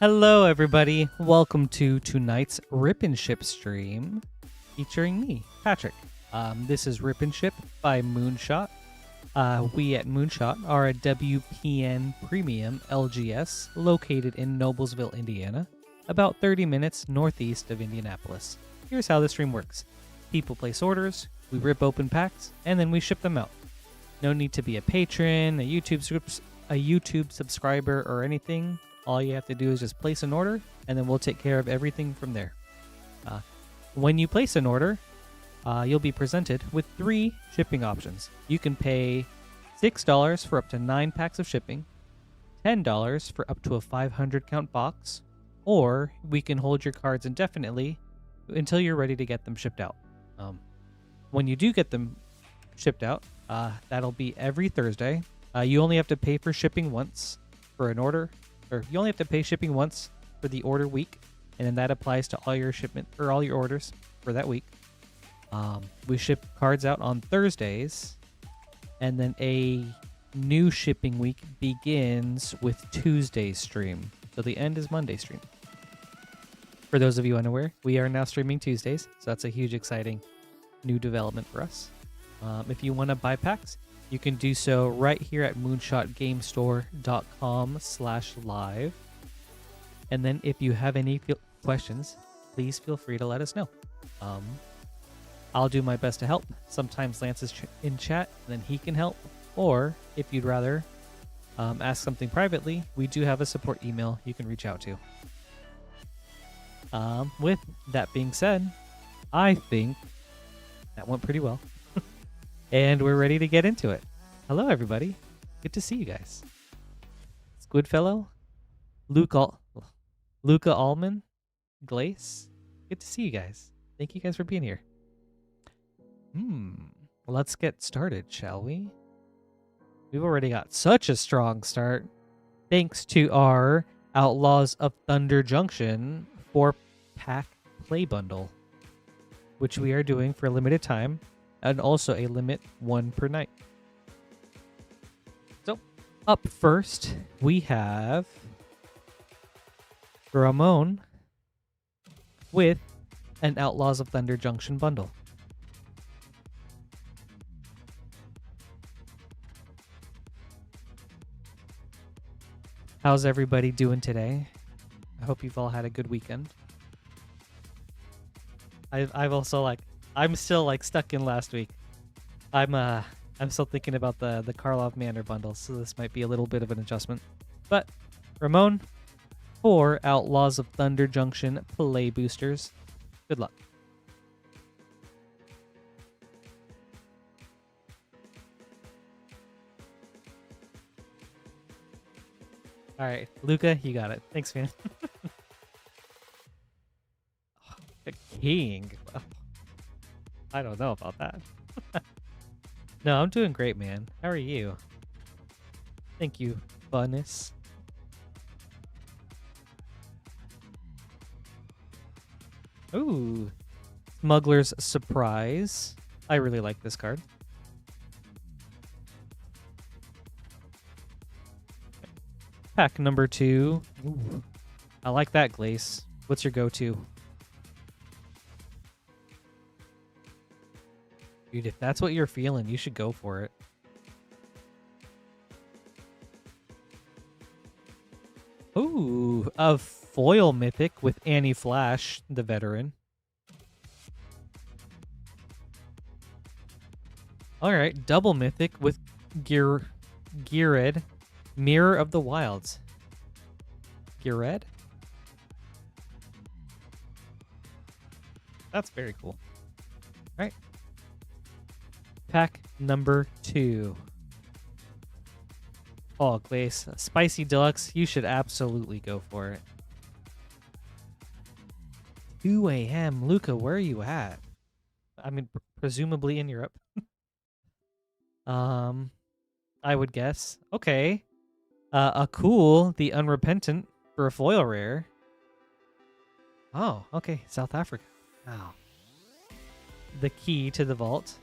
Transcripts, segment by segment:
Hello, everybody. Welcome to tonight's Rip and Ship stream featuring me, Patrick. This is Rip and Ship by Moonshot. We at Moonshot are a WPN Premium LGS located in Noblesville, Indiana, about 30 minutes northeast of Indianapolis. Here's how the stream works. People place orders, we rip open packs, and then we ship them out. No need to be a patron, a YouTube subscriber, or anything. All you have to do is just place an order, and then we'll take care of everything from there. When you place an order, you'll be presented with 3 shipping options. You can pay $6 for up to 9 packs of shipping, $10 for up to a 500 count box, or we can hold your cards indefinitely until you're ready to get them shipped out. When you do get them shipped out, that'll be every Thursday. You only have to pay for shipping once for an order. Or you only have to pay shipping once for the order week, and then that applies to all your shipment or all your orders for that week. We ship cards out on Thursdays, and then a new shipping week begins with Tuesday's stream. So the end is Monday's stream. For those of you unaware, we are now streaming Tuesdays, so that's a huge, exciting new development for us. If you want to buy packs, you can do so right here at moonshotgamestore.com/live. And then if you have any questions, please feel free to let us know. I'll do my best to help. Sometimes Lance is in chat, and then he can help. Or if you'd rather ask something privately, we do have a support email you can reach out to. With that being said, I think that went pretty well. And we're ready to get into it. Hello, everybody. Good to see you guys. Squidfellow, Luca Allman, Glace. Good to see you guys. Thank you guys for being here. Let's get started, shall we? We've already got such a strong start. Thanks to our Outlaws of Thunder Junction 4-pack play bundle, which we are doing for a limited time. And also a limit 1 per night. So, up first, we have Ramon with an Outlaws of Thunder Junction bundle. How's everybody doing today? I hope you've all had a good weekend. I'm still stuck in last week. I'm still thinking about the Karlov Manor bundle, so this might be a little bit of an adjustment. But Ramon, 4 Outlaws of Thunder Junction play boosters. Good luck. All right, Luca, you got it. Thanks, man. The king. I don't know about that. No, I'm doing great, man. How are you? Thank you, Bunnis. Ooh, Smuggler's Surprise. I really like this card. Pack number 2. Ooh, I like that, Glace. What's your go-to? Dude, if that's what you're feeling, you should go for it. Ooh, a foil mythic with Annie Flash, the veteran. Alright, double mythic with Geared, Mirror of the Wilds. Geared? That's very cool. Alright. Pack number 2. Oh, Glace. Spicy Deluxe. You should absolutely go for it. 2 a.m. Luca, where are you at? I mean, presumably in Europe. I would guess. Okay. A cool, the Unrepentant for a foil rare. Oh, okay. South Africa. Wow. The key to the vault.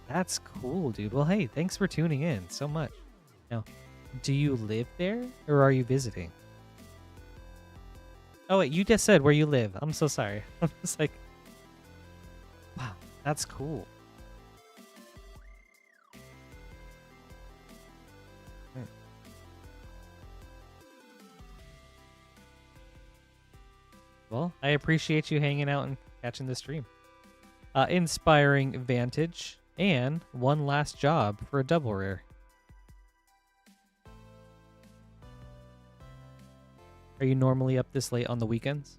That's cool, dude. Well, hey, thanks for tuning in so much. Now, do you live there or are you visiting? Oh wait, you just said where you live. I'm so sorry. I'm just like, wow, that's cool. Right. Well, I appreciate you hanging out and catching the stream. Inspiring Vantage and one last job for a double rare. Are you normally up this late on the weekends?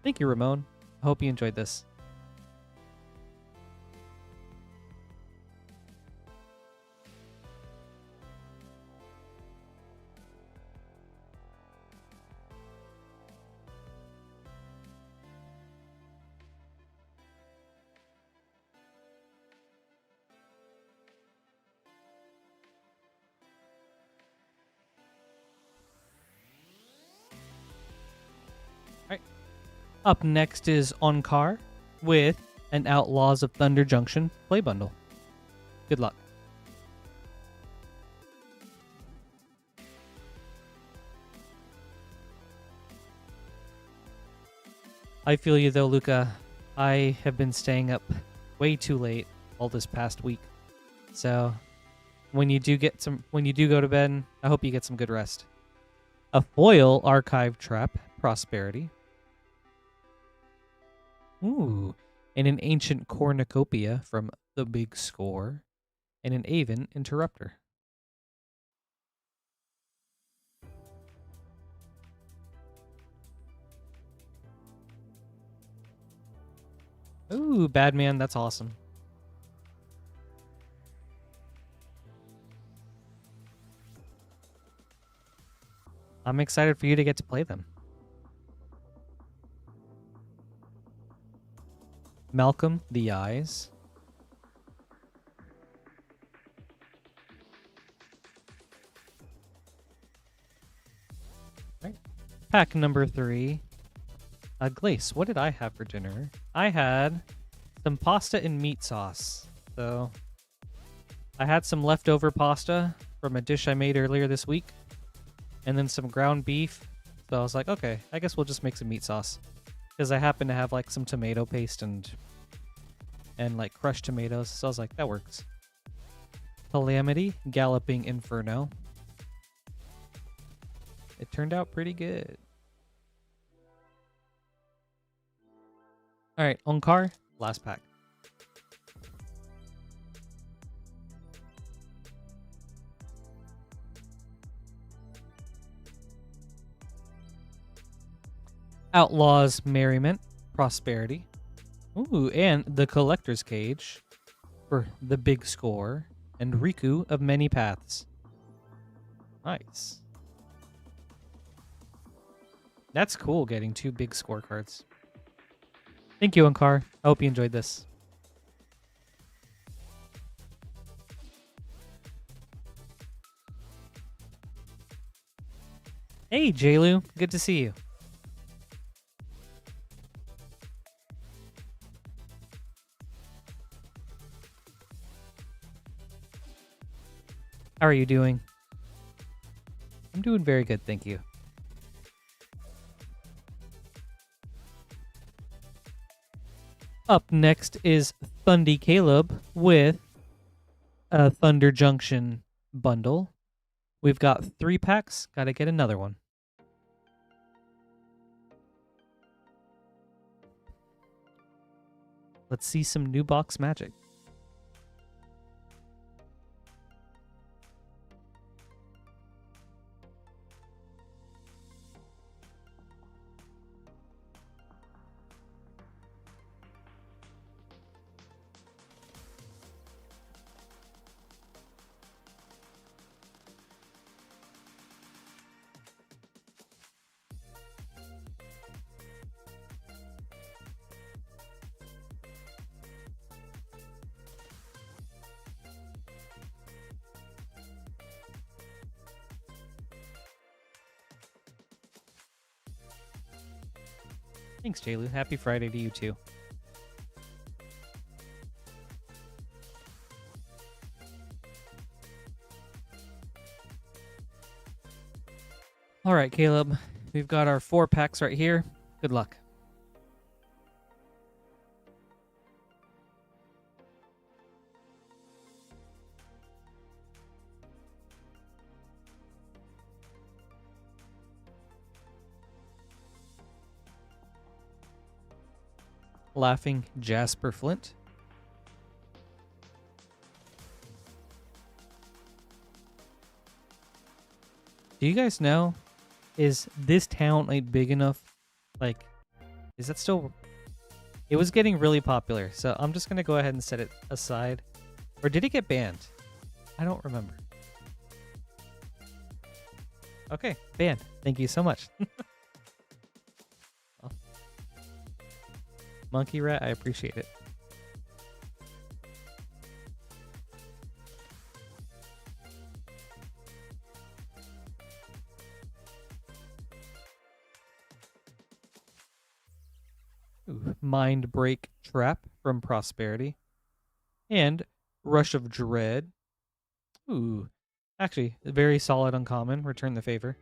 Thank you, Ramon. I hope you enjoyed this. Up next is Onkar with an Outlaws of Thunder Junction play bundle. Good luck. I feel you though, Luca. I have been staying up way too late all this past week. So when you do go to bed, I hope you get some good rest. A foil archive trap, Prosperity. Ooh, and an ancient cornucopia from the Big Score, and an Aven Interrupter. Ooh, Badman, that's awesome. I'm excited for you to get to play them. Malcolm the Eyes. Right. Pack number 3. Glace, what did I have for dinner? I had some pasta and meat sauce. So I had some leftover pasta from a dish I made earlier this week. And then some ground beef. So I was like, okay, I guess we'll just make some meat sauce. Because I happen to have like some tomato paste and like crushed tomatoes. So I was like, that works. Calamity, Galloping Inferno. It turned out pretty good. All right, Onkar, last pack. Outlaws Merriment, Prosperity. Ooh, and the Collector's Cage for the Big Score, and Riku of Many Paths. Nice. That's cool, getting 2 big scorecards. Thank you, Onkar. I hope you enjoyed this. Hey, Jaylu. Good to see you. How are you doing? I'm doing very good, thank you. Up next is Thundy Caleb with a Thunder Junction bundle. We've got 3 packs. Gotta get another one. Let's see some new box magic. Thanks, Jaylu. Happy Friday to you, too. All right, Caleb. we've got our 4 packs right here. Good luck. Laughing Jasper Flint. Do you guys know, is this town like big enough? Like, is that still... It was getting really popular, so I'm just going to go ahead and set it aside. Or did it get banned? I don't remember. Okay, banned. Thank you so much. Well, Monkey Rat, I appreciate it. Ooh, Mind Break Trap from Prosperity. And Rush of Dread. Ooh, actually, very solid uncommon. Return the favor.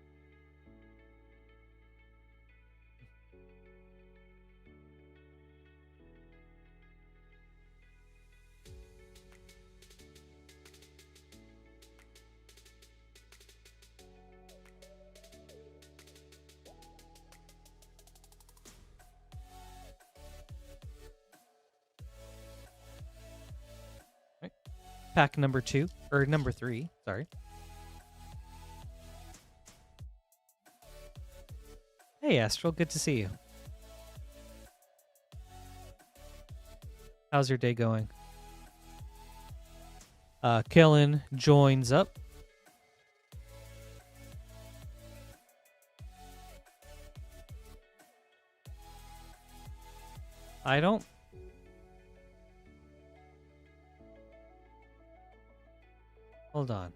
Pack number 2, or number 3, sorry. Hey Astral, good to see you. How's your day going? Kellen joins up. I don't... Hold on.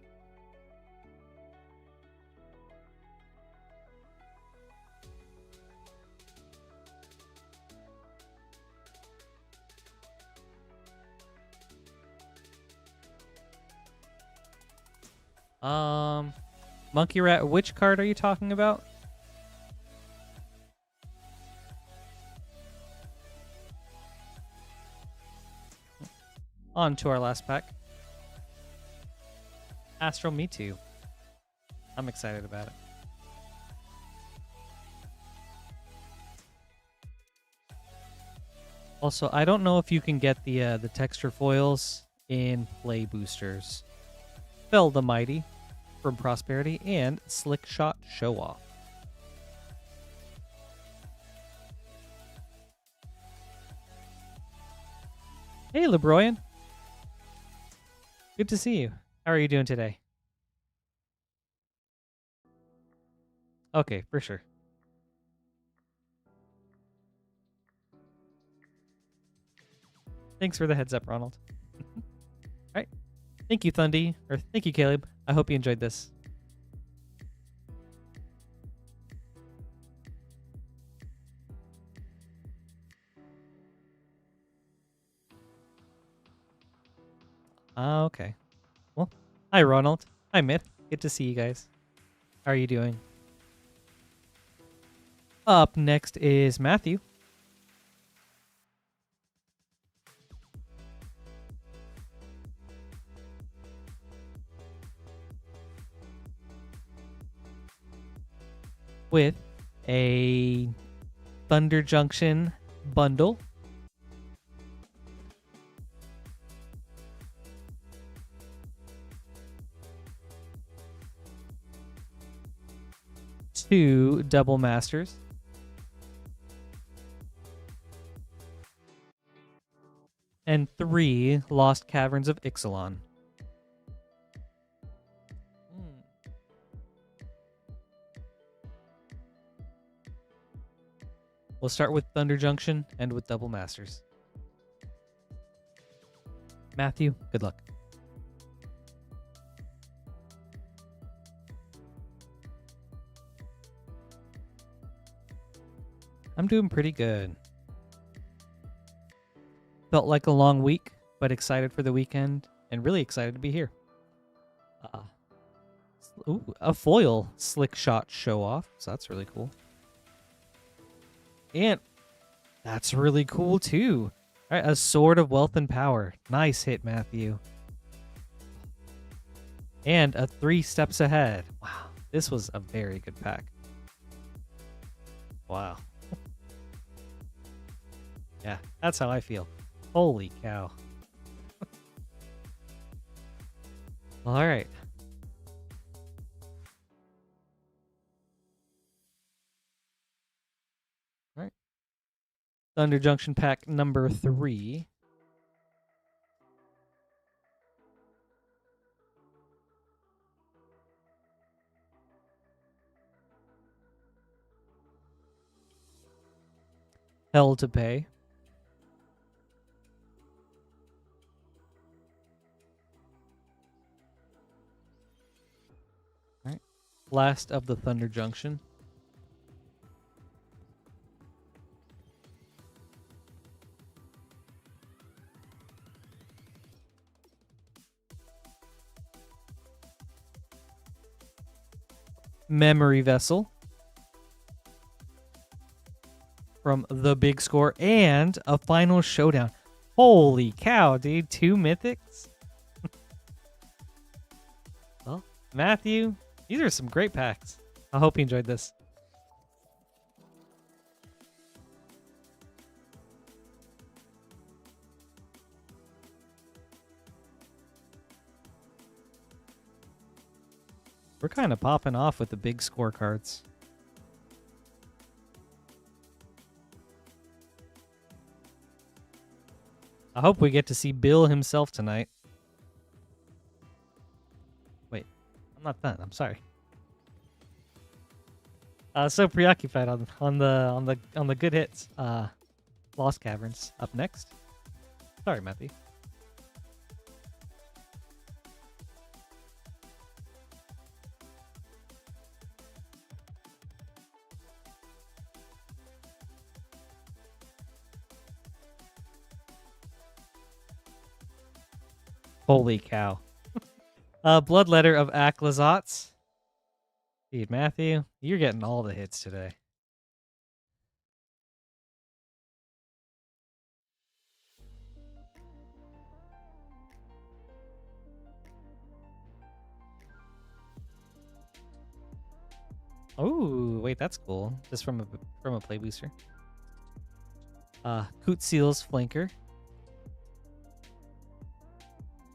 Monkey Rat, which card are you talking about? On to our last pack. Astral, me too. I'm excited about it. Also, I don't know if you can get the texture foils in play boosters. Fell the Mighty from Prosperity and Slick Shot Show Off. Hey, LeBroyan. Good to see you. How are you doing today? Okay, for sure. Thanks for the heads up, Ronald. All right. Thank you, Thundy. Or thank you, Caleb. I hope you enjoyed this. Okay. Well, hi, Ronald. Hi, Myth. Good to see you guys. How are you doing? Up next is Matthew. With a Thunder Junction bundle. Two Double Masters. And 3 Lost Caverns of Ixalan. We'll start with Thunder Junction and with Double Masters. Matthew, good luck. I'm doing pretty good. Felt like a long week, but excited for the weekend and really excited to be here. Ooh, a foil Slick Shot Show Off, so that's really cool. and that's really cool too. All right, a Sword of Wealth and Power. Nice hit, Matthew. And a 3 Steps Ahead. Wow, this was a very good pack. Wow. Yeah, that's how I feel. Holy cow. All right. All right. Thunder Junction pack number 3. Hell to Pay. All right. Last of the Thunder Junction. Memory Vessel from The Big Score, and a Final Showdown. Holy cow, dude. 2 mythics? Well, Matthew, these are some great packs. I hope you enjoyed this. We're kind of popping off with the big scorecards. I hope we get to see Bill himself tonight. Wait, I'm not done. I'm sorry. So preoccupied on the good hits. Lost Caverns up next. Sorry, Matthew. Holy cow. Bloodletter of Aclazotz. Dude, Matthew, you're getting all the hits today. Oh, wait, that's cool. Just from a play booster. Cootseal's Flanker.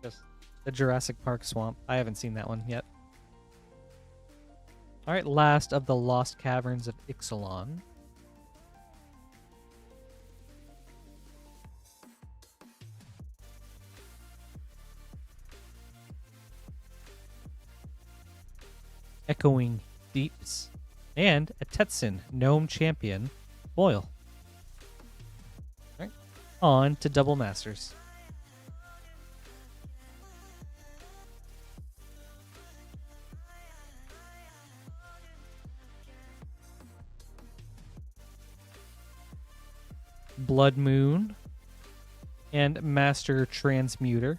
Just the Jurassic Park Swamp. I haven't seen that one yet. All right, last of the Lost Caverns of Ixalan. Echoing Deeps, and a Tetsun Gnome Champion foil. All right, on to Double Masters. Blood Moon and Master Transmuter.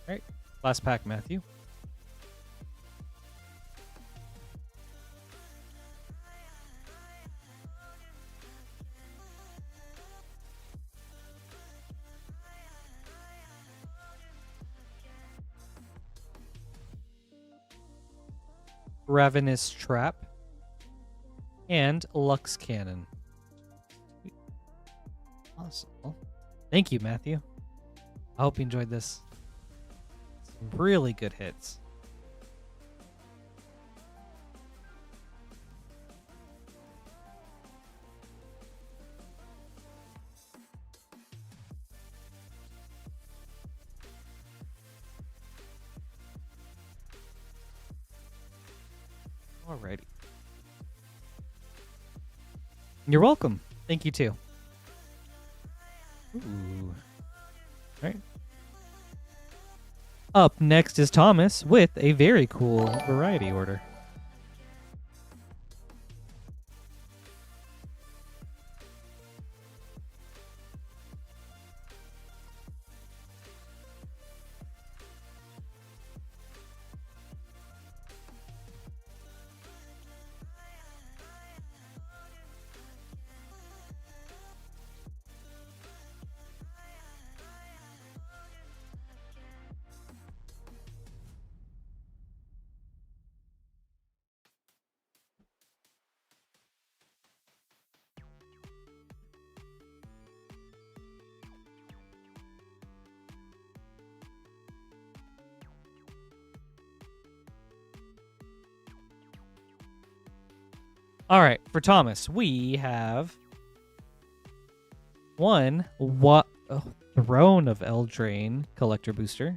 All right, last pack, Matthew. Ravenous Trap and Lux Cannon. Awesome. Well, thank you, Matthew. I hope you enjoyed this. Some really good hits. Alrighty. You're welcome. Thank you too. Ooh. All right. Up next is Thomas with a very cool variety order. All right, for Thomas, we have one Throne of Eldraine collector booster,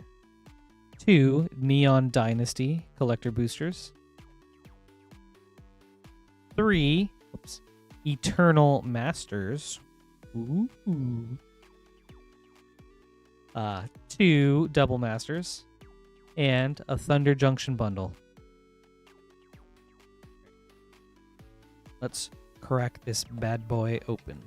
2 Neon Dynasty collector boosters, 3 Eternal Masters, ooh, 2 Double Masters, and a Thunder Junction bundle. Let's crack this bad boy open.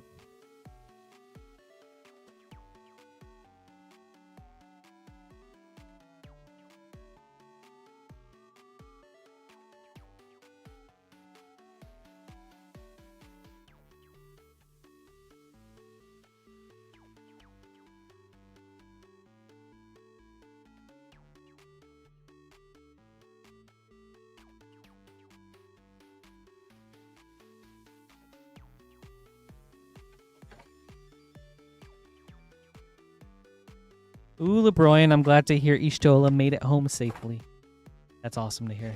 Ooh, LeBroyan, I'm glad to hear Ishtola made it home safely. That's awesome to hear.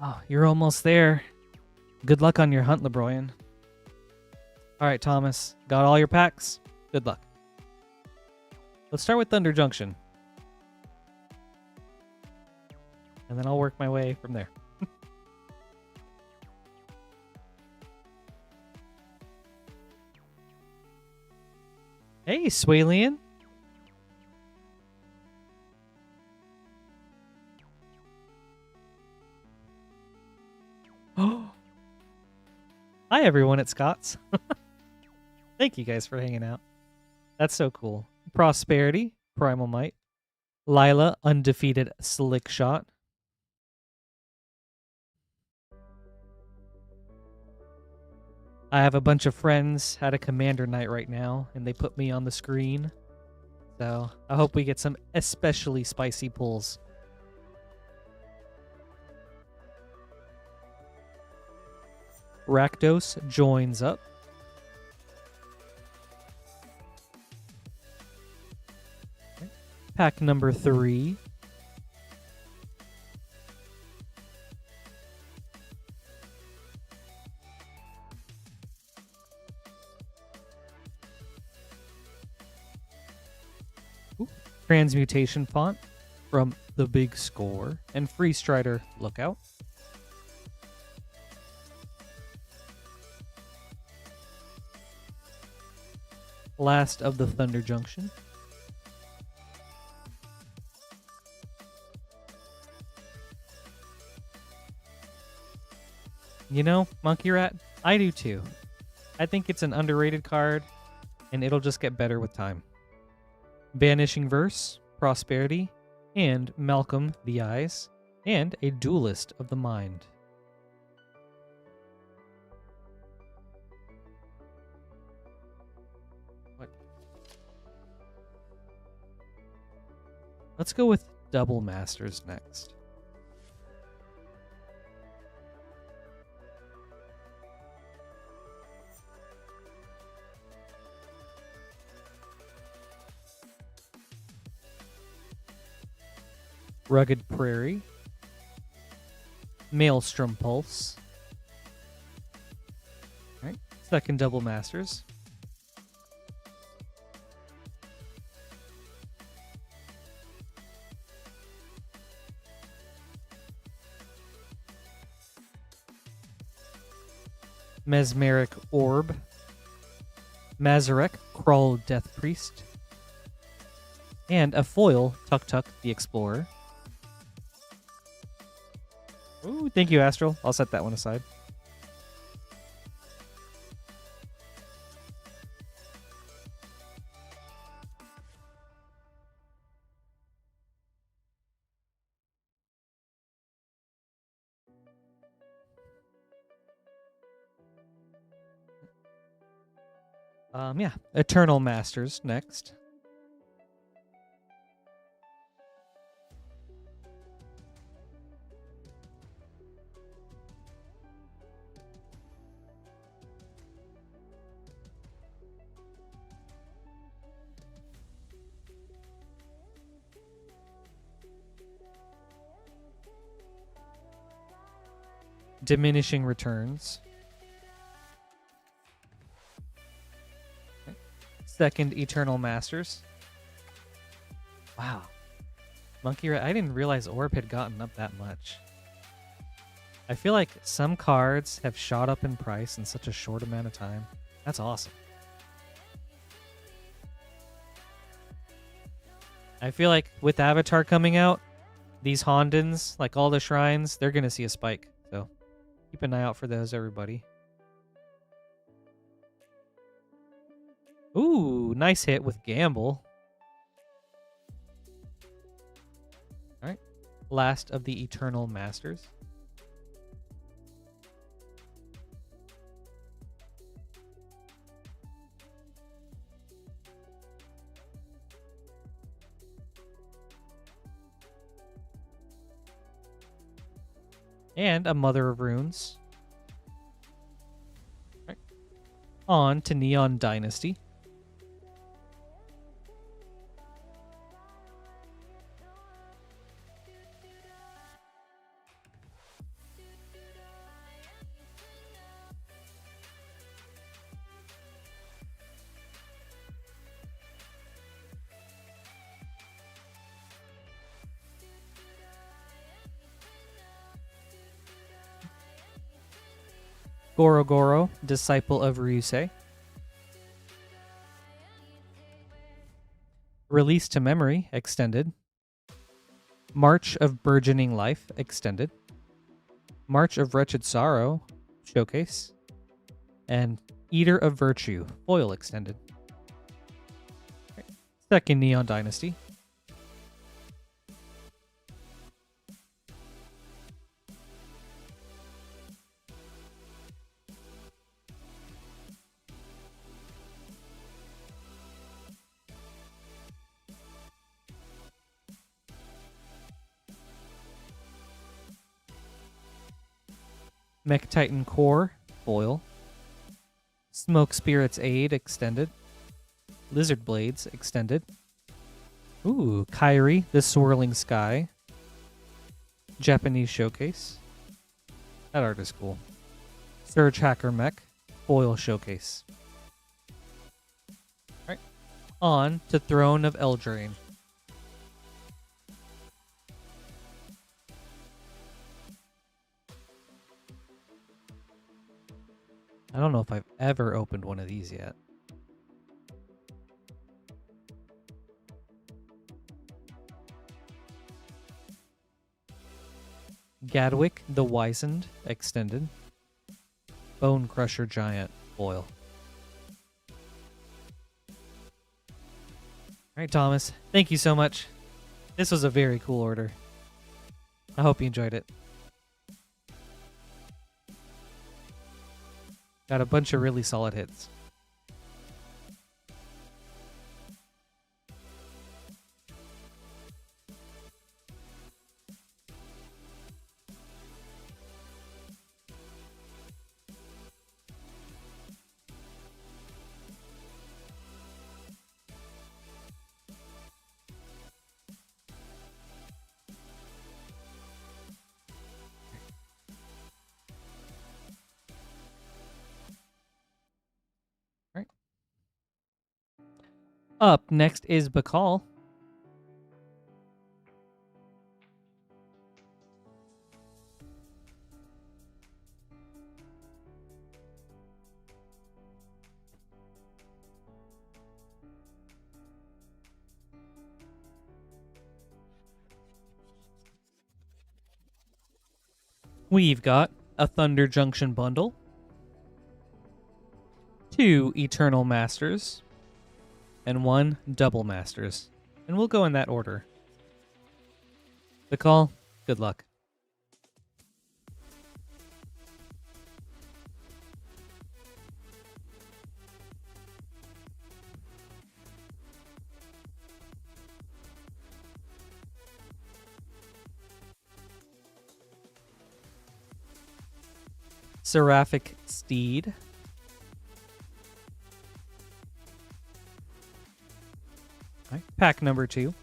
Oh, you're almost there. Good luck on your hunt, LeBroyan. All right, Thomas. Got all your packs? Good luck. Let's start with Thunder Junction. And then I'll work my way from there. Hey, Swalian. Oh. Hi, everyone at Scott's. Thank you guys for hanging out. That's so cool. Prosperity, Primal Might. Lila, Undefeated Slick Shot. I have a bunch of friends at a Commander night right now, and they put me on the screen. So I hope we get some especially spicy pulls. Rakdos joins up. Okay. Pack number 3. Transmutation Font from The Big Score, and Free Strider Lookout. Last of the Thunder Junction. You know, Monkey Rat, I do too. I think it's an underrated card, and it'll just get better with time. Vanishing Verse, Prosperity, and Malcolm the Eyes, and a Duelist of the Mind. What? Let's go with Double Masters next. Rugged Prairie, Maelstrom Pulse. All right, second Double Masters. Mesmeric Orb, Mazarek Crawl Death Priest, and a foil Tuk Tuk the Explorer. Ooh, thank you, Astral. I'll set that one aside. Yeah, Eternal Masters next. Diminishing Returns. Second Eternal Masters. Wow. Monkey Rat. I didn't realize Orb had gotten up that much. I feel like some cards have shot up in price in such a short amount of time. That's awesome. I feel like with Avatar coming out, these Hondens, like all the shrines, they're going to see a spike. So keep an eye out for those, everybody. Ooh, nice hit with Gamble. All right. Last of the Eternal Masters. And a Mother of Runes. All right. On to Neon Dynasty. Goro Goro, Disciple of Ryusei. Release to Memory, Extended. March of Burgeoning Life, Extended. March of Wretched Sorrow, Showcase. And Eater of Virtue, Foil Extended. Second Neon Dynasty. Mech Titan Core, Foil. Smoke Spirit's Aid, Extended. Lizard Blades, Extended. Ooh, Kairi, The Swirling Sky. Japanese Showcase. That art is cool. Surge Hacker Mech, Foil Showcase. Alright, on to Throne of Eldraine. I don't know if I've ever opened one of these yet. Gadwick the Wizened, Extended. Bone Crusher Giant, Foil. Alright, Thomas. Thank you so much. This was a very cool order. I hope you enjoyed it. Got a bunch of really solid hits. Up next is Bakal. We've got a Thunder Junction bundle, 2 Eternal Masters, and 1 Double Masters. And we'll go in that order. Bakal, good luck. Seraphic Steed. Right, pack number 2.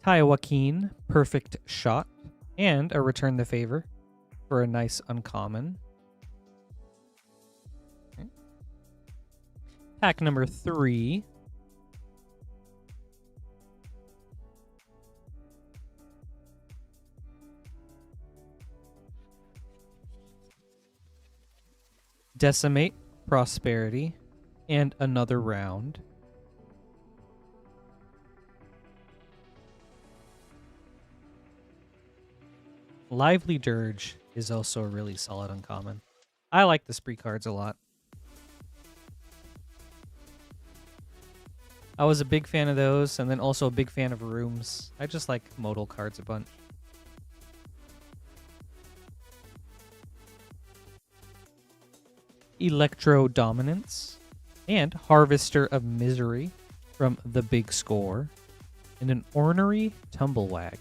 Joaquin, Perfect Shot, and a Return the Favor for a nice uncommon. Okay. Pack number 3. Decimate, Prosperity, and another round. Lively Dirge is also a really solid uncommon. I like the spree cards a lot. I was a big fan of those, and then also a big fan of Rooms. I just like modal cards a bunch. Electro Dominance, and Harvester of Misery from The Big Score, and an Ornery Tumblewag.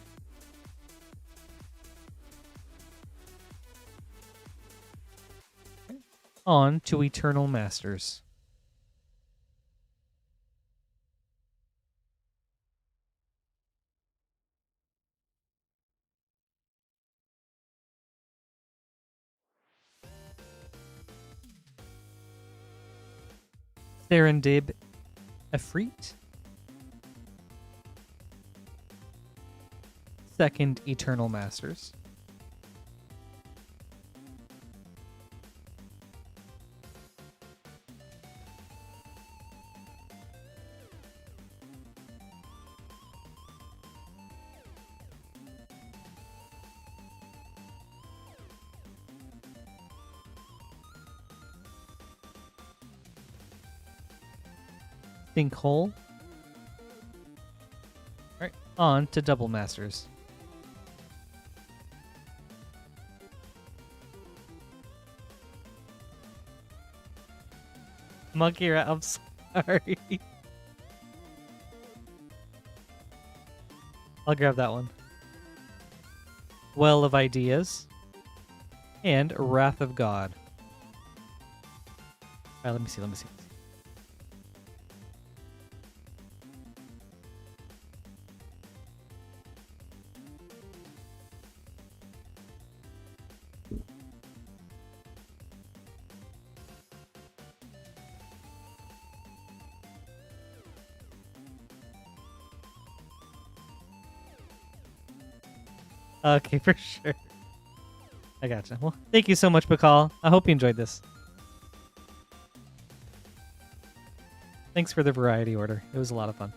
Okay. On to Eternal Masters. Serendib Efreet. Second Eternal Masters. Sinkhole. All right, on to Double Masters. Monkey Rat, I'm sorry. I'll grab that one. Well of Ideas. And Wrath of God. Alright, let me see. Okay, for sure. I gotcha. Well, thank you so much, Bakal. I hope you enjoyed this. Thanks for the variety order. It was a lot of fun.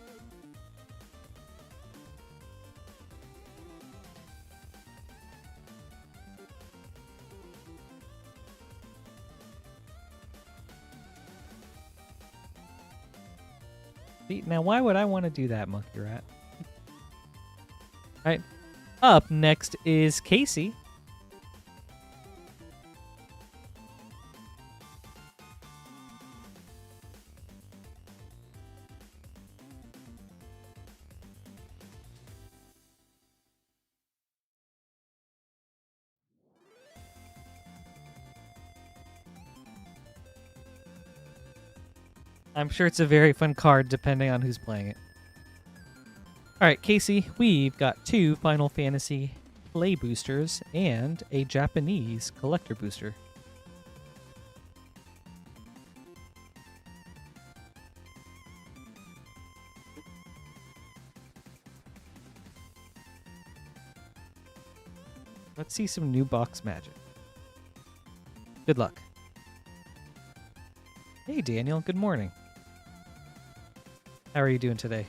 See, now why would I want to do that, Monkey Rat? All right. Up next is Casey. I'm sure it's a very fun card depending on who's playing it. Alright, Casey, we've got 2 Final Fantasy Play Boosters and a Japanese Collector Booster. Let's see some new box magic. Good luck. Hey Daniel, good morning. How are you doing today?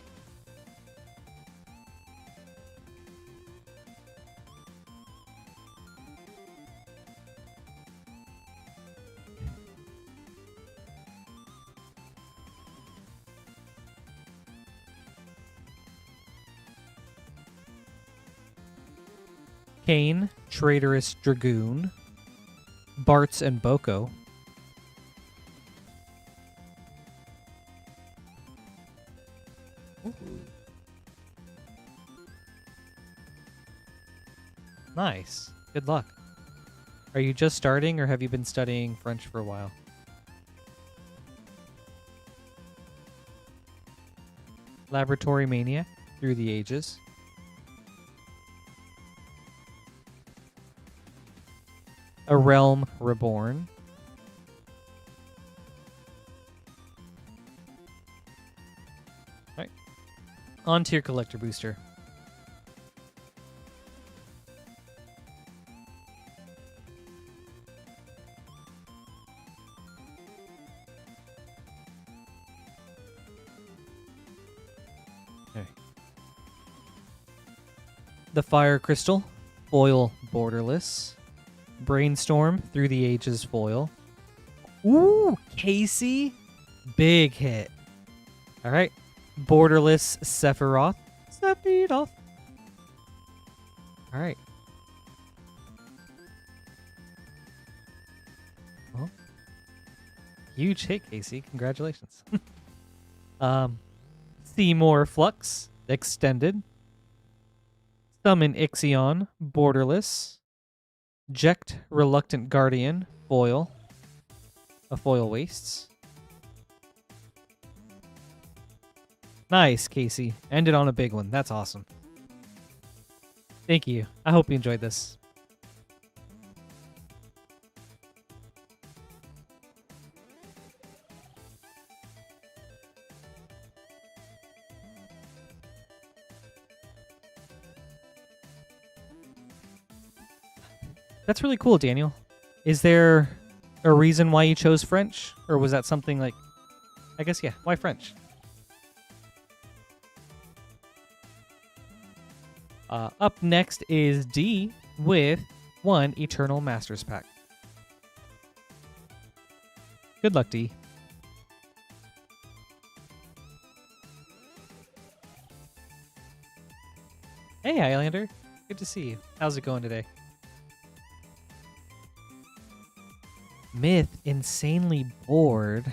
Kane, Traitorous Dragoon, Bartz and Boko. Ooh. Nice. Good luck. Are you just starting or have you been studying French for a while? Laboratory Maniac, Through the Ages. A Realm Reborn. Alright. On to your collector booster. The Fire Crystal, foil borderless. Brainstorm, Through the Ages foil. Ooh, Casey, big hit. All right, borderless Sephiroth. Sephiroth. All right. Well, huge hit, Casey. Congratulations. Seymour Flux, extended. Summon Ixion, borderless. Ject, Reluctant Guardian, foil. A foil wastes. Nice, Casey. Ended on a big one. That's awesome. Thank you. I hope you enjoyed this. That's really cool, Daniel. Is there a reason why you chose French? Or was that something like... I guess, yeah. Why French? Up next is D with 1 Eternal Masters Pack. Good luck, D. Hey, Highlander. Good to see you. How's it going today? Myth, insanely bored.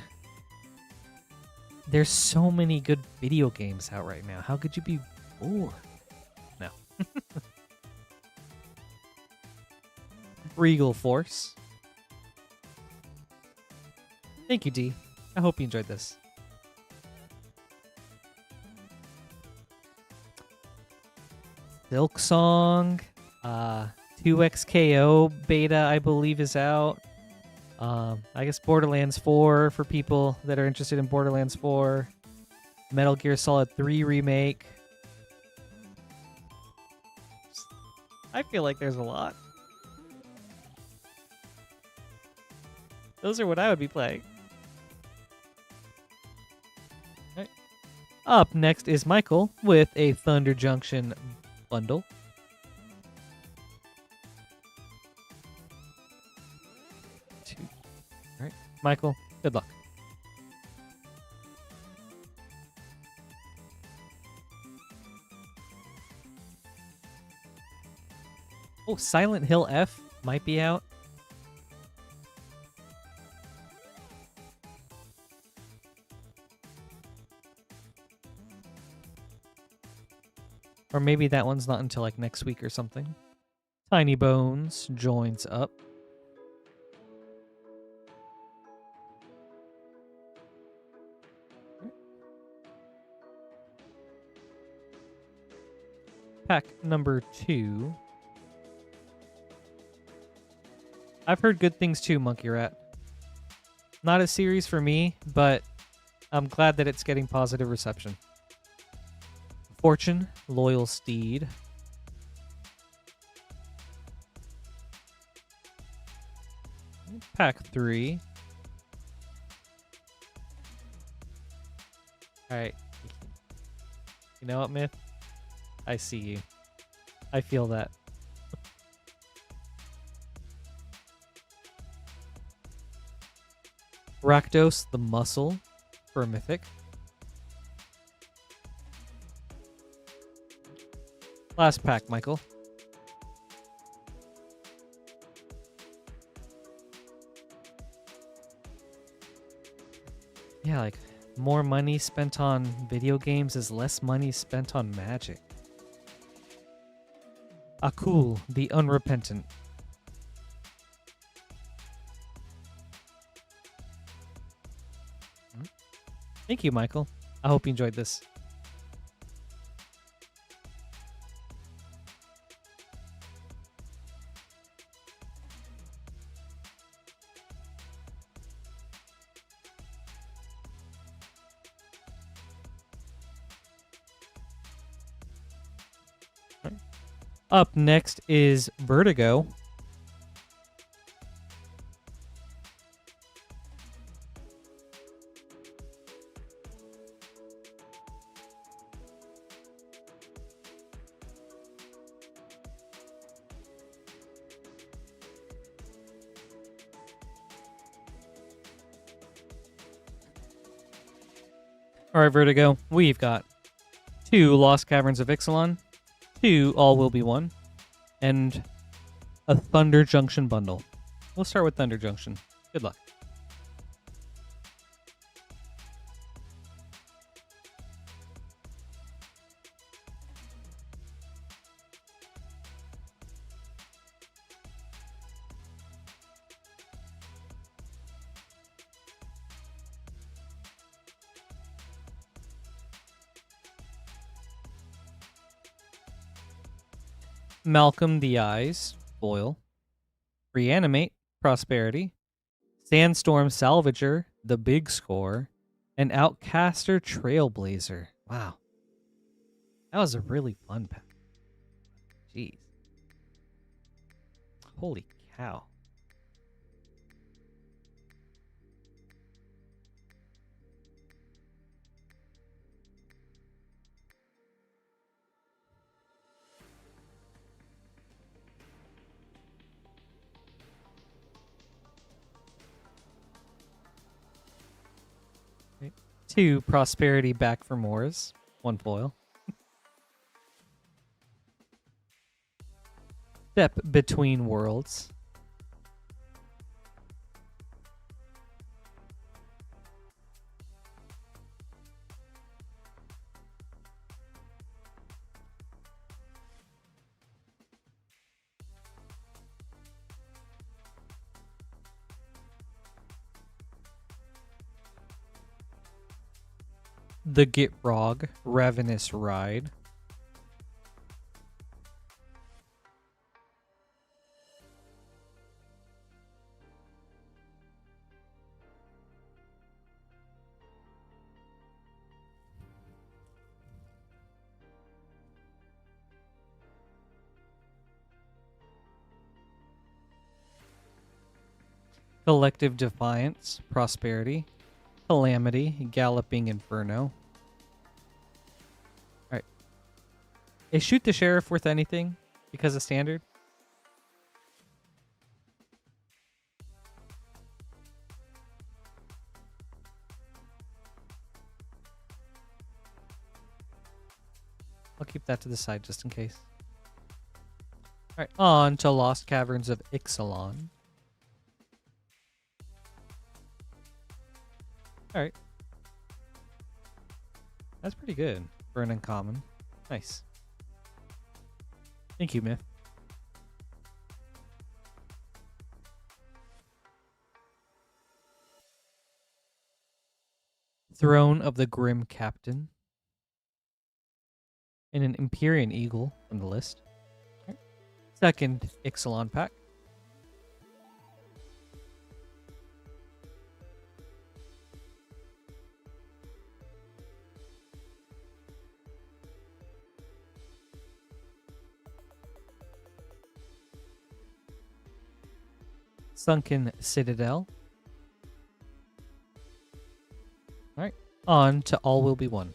There's so many good video games out right now. How could you be bored? No. Regal Force. Thank you, D. I hope you enjoyed this. Silk Song. 2XKO beta, I believe, is out. I guess Borderlands 4 for people that are interested in Borderlands 4. Metal Gear Solid 3 remake. I feel like there's a lot. Those are what I would be playing. Right. Up next is Michael with a Thunder Junction bundle. All right, Michael, good luck. Oh, Silent Hill F might be out. Or maybe that one's not until like next week or something. Tiny Bones joins up. Pack number 2. I've heard good things too, Monkey Rat. Not a series for me, but I'm glad that it's getting positive reception. Fortune, Loyal Steed. Pack 3. Alright. You know what, Myth? I see you. I feel that. Rakdos, the Muscle for a Mythic. Last pack, Michael. Yeah, like, more money spent on video games is less money spent on Magic. Akul, the Unrepentant. Thank you, Michael. I hope you enjoyed this. Up next is Vertigo. All right, Vertigo. We've got 2 Lost Caverns of Ixalan, 2 All Will Be One, and a Thunder Junction bundle. We'll start with Thunder Junction. Good luck. Malcolm the Eyes, foil. Reanimate, Prosperity. Sandstorm Salvager, the big score. And Outcaster Trailblazer. Wow. That was a really fun pack. Jeez. Holy cow. Okay. 2 Prosperity back for Moors. 1 foil. Step Between Worlds. The Gitrog, Ravenous Ride. Collective Defiance, Prosperity. Calamity, Galloping Inferno. Alright. Is Shoot the Sheriff worth anything because of standard? I'll keep that to the side just in case. Alright, on to Lost Caverns of Ixalan. Alright. That's pretty good for an uncommon. Nice. Thank you, Myth. Throne of the Grim Captain. And an Empyrean Eagle on the list. Right. Second Ixalan pack. Sunken Citadel. Alright. On to All Will Be One.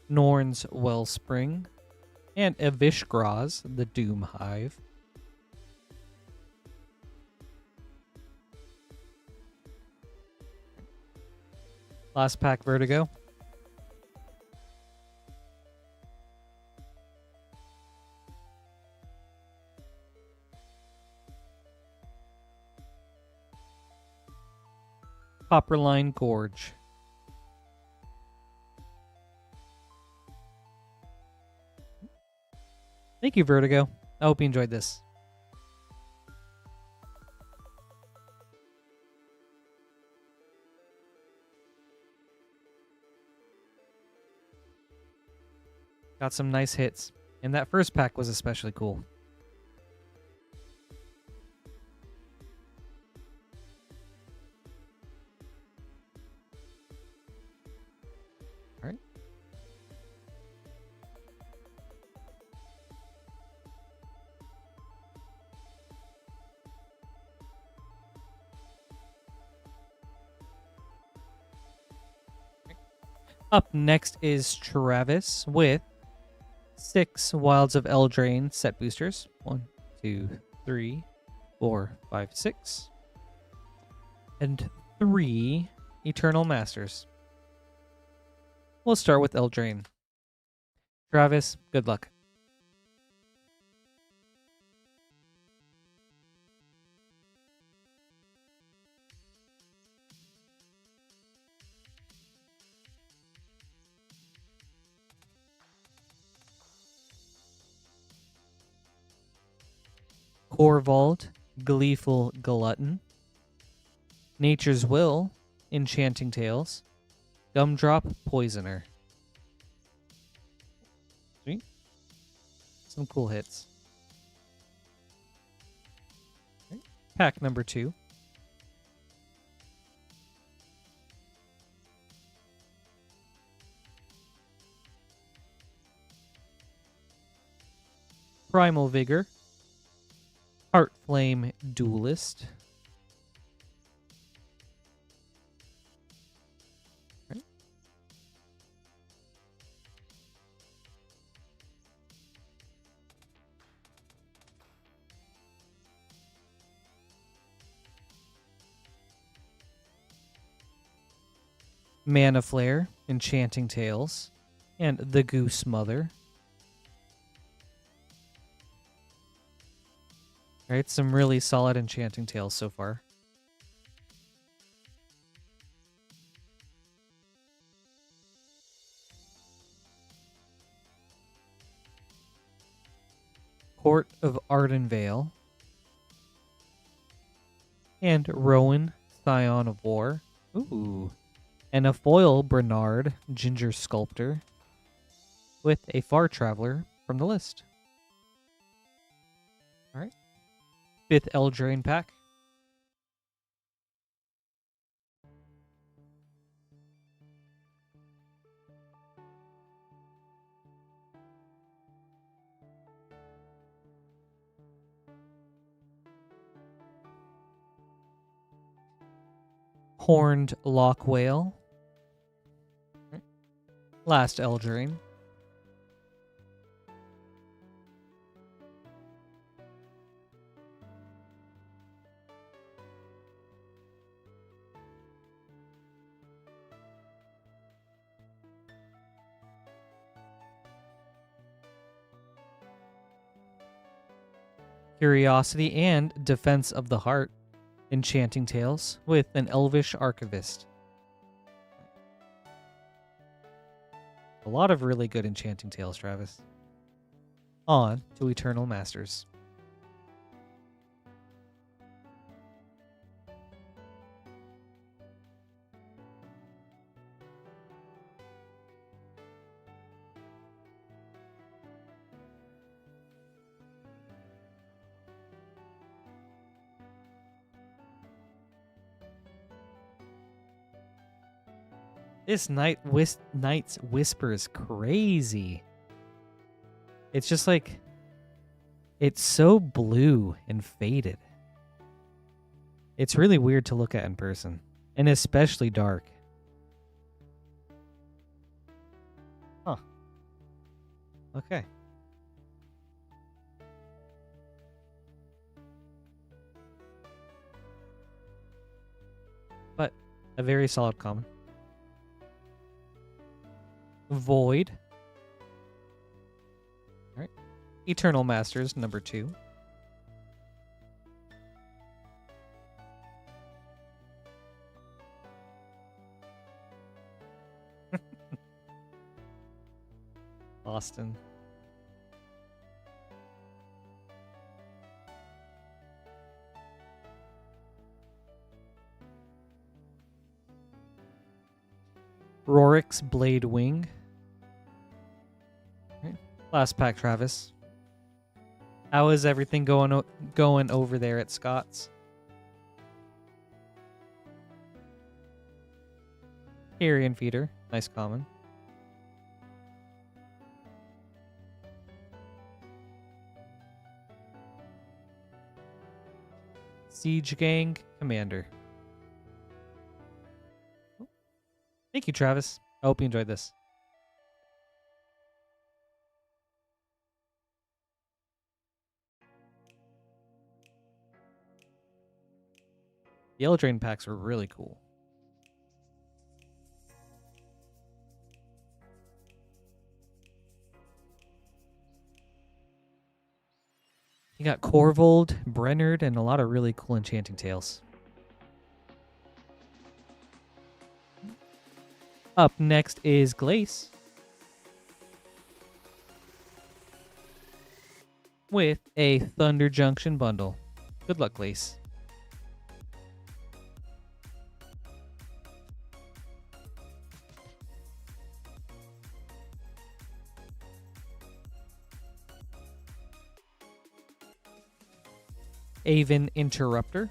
Norn's Wellspring. And Evishgraz, the Doom Hive. Last pack, Vertigo. Copperline Gorge. Thank you, Vertigo. I hope you enjoyed this. Got some nice hits. And that first pack was especially cool. Up next is Travis with 6 Wilds of Eldraine set boosters. 1, 2, 3, 4, 5, 6. And 3 Eternal Masters. We'll start with Eldraine. Travis, good luck. Corvold, Gleeful Glutton. Nature's Will, Enchanting Tales. Gumdrop, Poisoner. Sweet. Some cool hits. Okay. Pack number 2. Primal Vigor. Heartflame Duelist. Okay. Mana Flare, Enchanting Tales, and the Goose Mother. Alright, some really solid Enchanting Tales so far. Court of Ardenvale. And Rowan, Scion of War. Ooh. And a foil Bernard, Ginger Sculptor. With a Far Traveler from the list. Alright. 5th Eldraine pack. Horned Lockwhale. Last Eldraine. Curiosity and Defense of the Heart. Enchanting Tales with an Elvish Archivist. A lot of really good Enchanting Tales, Travis. On to Eternal Masters. This Night's Whisper is crazy. It's just like, it's so blue and faded. It's really weird to look at in person, and especially dark. Huh. Okay. But a very solid common. Void. All right. Eternal Masters, number 2. Austin. Rorik's Blade Wing. Okay. Last pack, Travis. How is everything going over there at Scott's? Carrion Feeder. Nice common. Siege Gang Commander. Thank you, Travis. I hope you enjoyed this. The Eldraine packs are really cool. You got Corvold, Brennard, and a lot of really cool enchanting tales. Up next is Glace with a Thunder Junction bundle. Good luck, Glace. Aven Interrupter.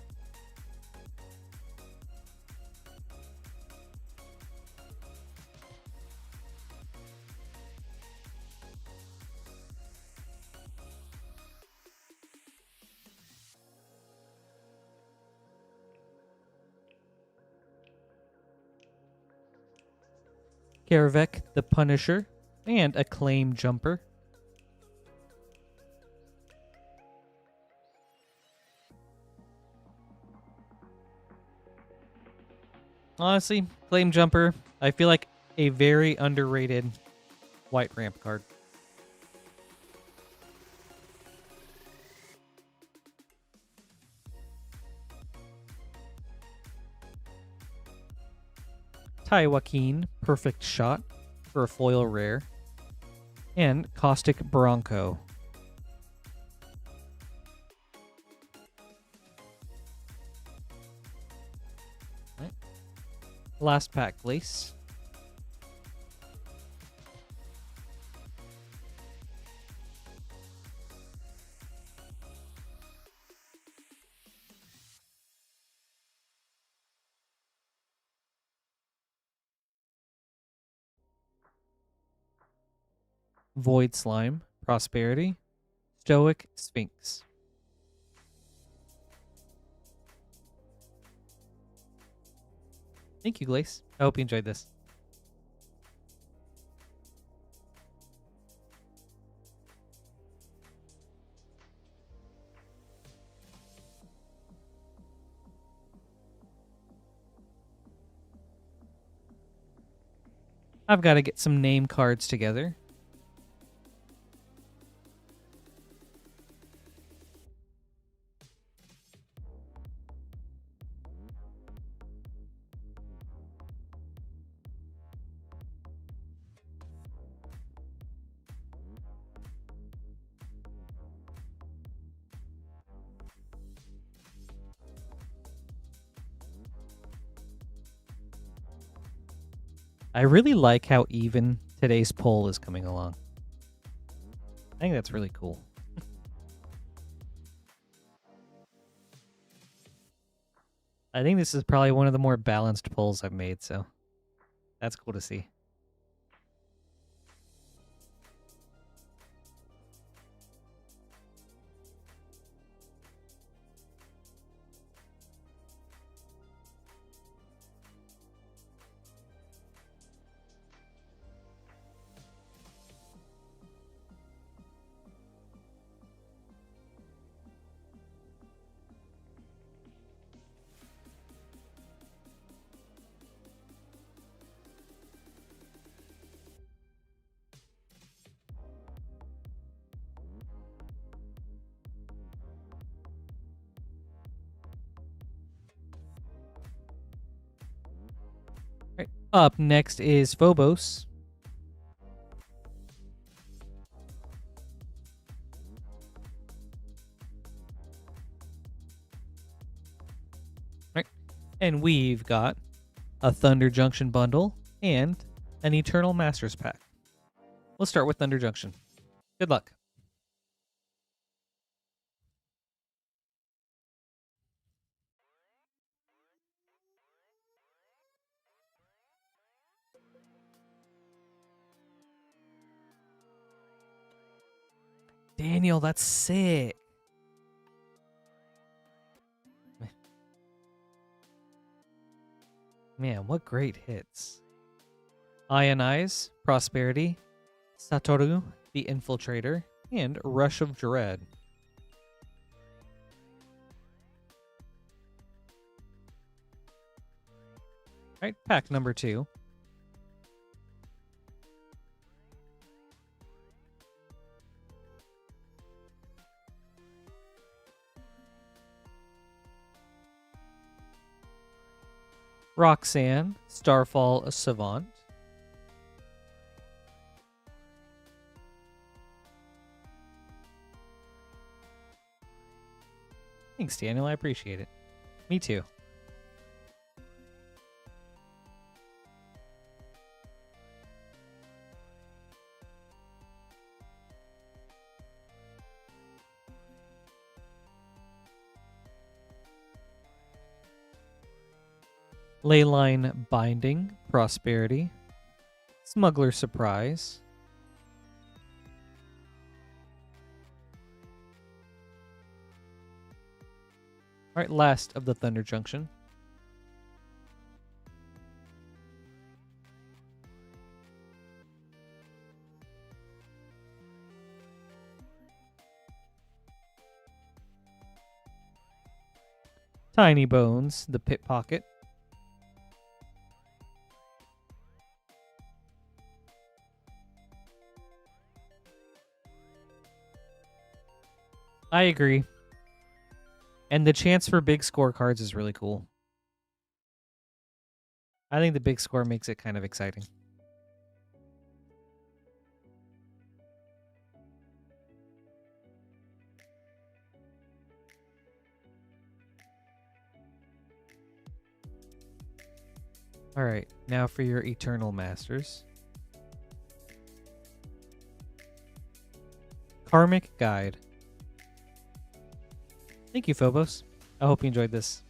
Karavek the Punisher, and Acclaim Jumper. Honestly, Acclaim Jumper, I feel like a very underrated white ramp card. Ty Joaquin, Perfect Shot for a foil rare. And Caustic Bronco. Right. Last pack, Glace. Void Slime, Prosperity, Stoic Sphinx. Thank you, Glace. I hope you enjoyed this. I've got to get some name cards together. I really like how even today's poll is coming along. I think that's really cool. I think this is probably one of the more balanced polls I've made, so that's cool to see. Right. Up next is Phobos. Right. And we've got a Thunder Junction bundle and an Eternal Masters pack. Let's start with Thunder Junction. Good luck. Daniel, that's sick. Man, what great hits. Ionize, Prosperity, Satoru, the Infiltrator, and Rush of Dread. Alright, pack number 2. Roxanne, Starfall Savant. Thanks, Daniel. I appreciate it. Me too. Leyline Binding, Prosperity, Smuggler Surprise, alright, last of the Thunder Junction. Tiny Bones, the Pit Pocket. I agree. And the chance for big scorecards is really cool. I think the big score makes it kind of exciting. Alright, now for your Eternal Masters. Karmic Guide. Thank you, Phobos. I hope you enjoyed this.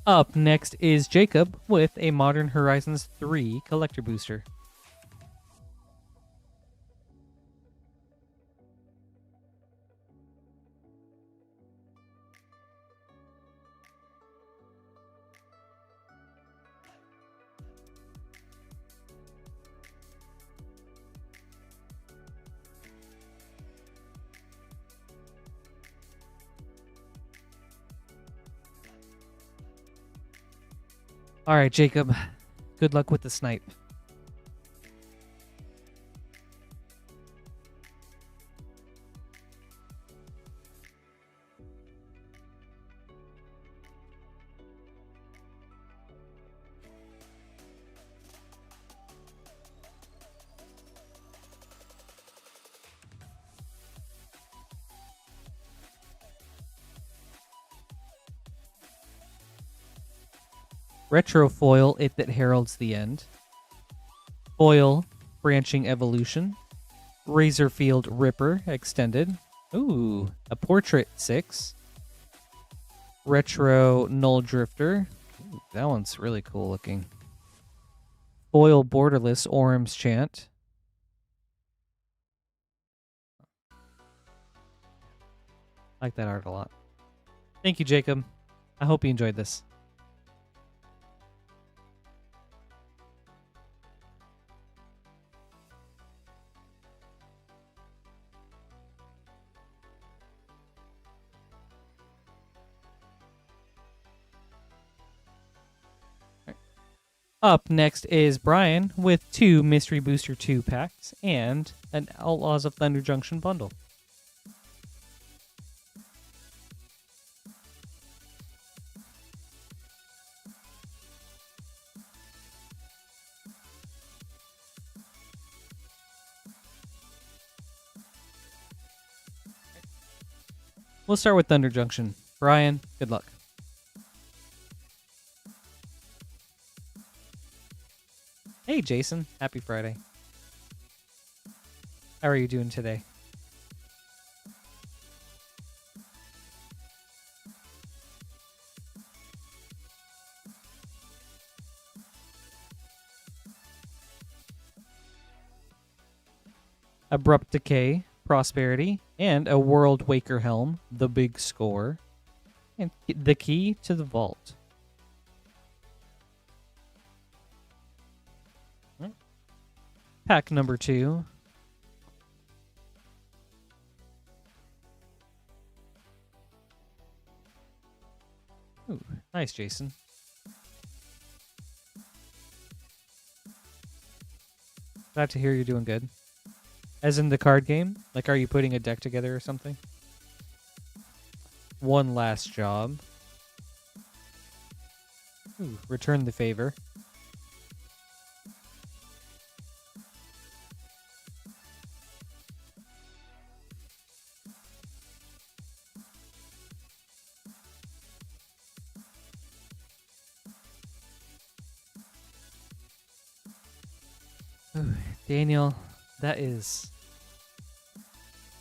Up next is Jacob with a Modern Horizons 3 collector booster. All right, Jacob. Good luck with the snipe. Retro foil, It That Heralds the End. Foil, Branching Evolution. Razorfield Ripper Extended. Ooh, a Portrait 6. Retro Null Drifter. Ooh, that one's really cool looking. Foil Borderless Orm's Chant. I like that art a lot. Thank you, Jacob. I hope you enjoyed this. Up next is Brian with 2 Mystery Booster 2 packs and an Outlaws of Thunder Junction bundle. We'll start with Thunder Junction. Brian, good luck. Hey, Jason. Happy Friday. How are you doing today? Abrupt Decay, Prosperity, and a World Waker Helm, the big score, and the key to the vault. Pack number 2. Ooh, nice, Jason. Glad to hear you're doing good. As in the card game? Like, are you putting a deck together or something? One last job. Ooh, return the favor. Ooh, Daniel, that is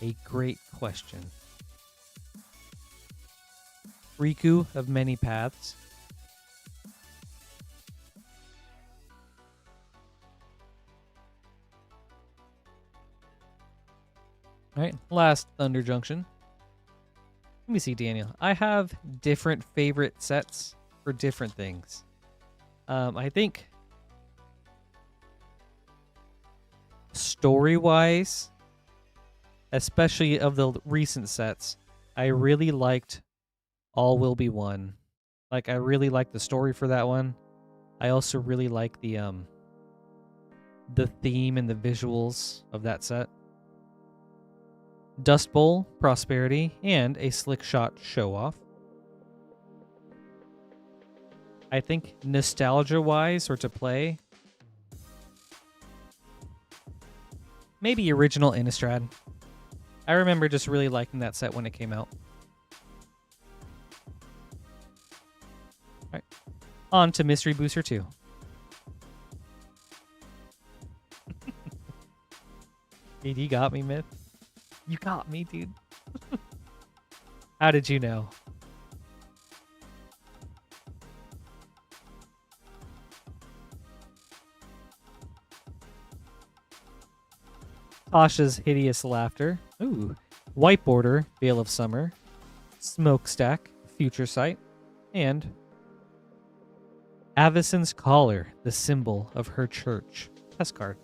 a great question. Riku of Many Paths. Alright, last Thunder Junction. Let me see, Daniel. I have different favorite sets for different things. I think story-wise, especially of the recent sets, I really liked All Will Be One. Like, I really liked the story for that one. I also really like the theme and the visuals of that set. Dust Bowl, Prosperity, and a Slick Shot Show-Off. I think nostalgia-wise, or to play, maybe original Innistrad. I remember just really liking that set when it came out. Alright. On to Mystery Booster 2. Dude, you got me, Myth. You got me, dude. How did you know? Tasha's Hideous Laughter. Ooh. White Border, Veil of Summer. Smokestack, Future Sight. And Avison's Collar, the symbol of her church. Test card.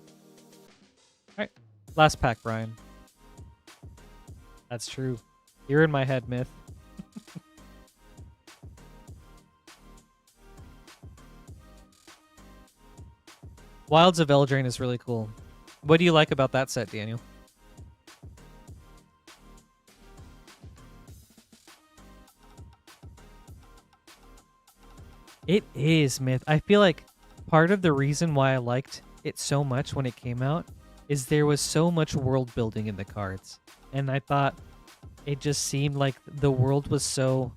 Alright. Last pack, Brian. That's true. You're in my head, Myth. Wilds of Eldraine is really cool. What do you like about that set, Daniel? It is, Myth. I feel like part of the reason why I liked it so much when it came out is there was so much world building in the cards. And I thought it just seemed like the world was so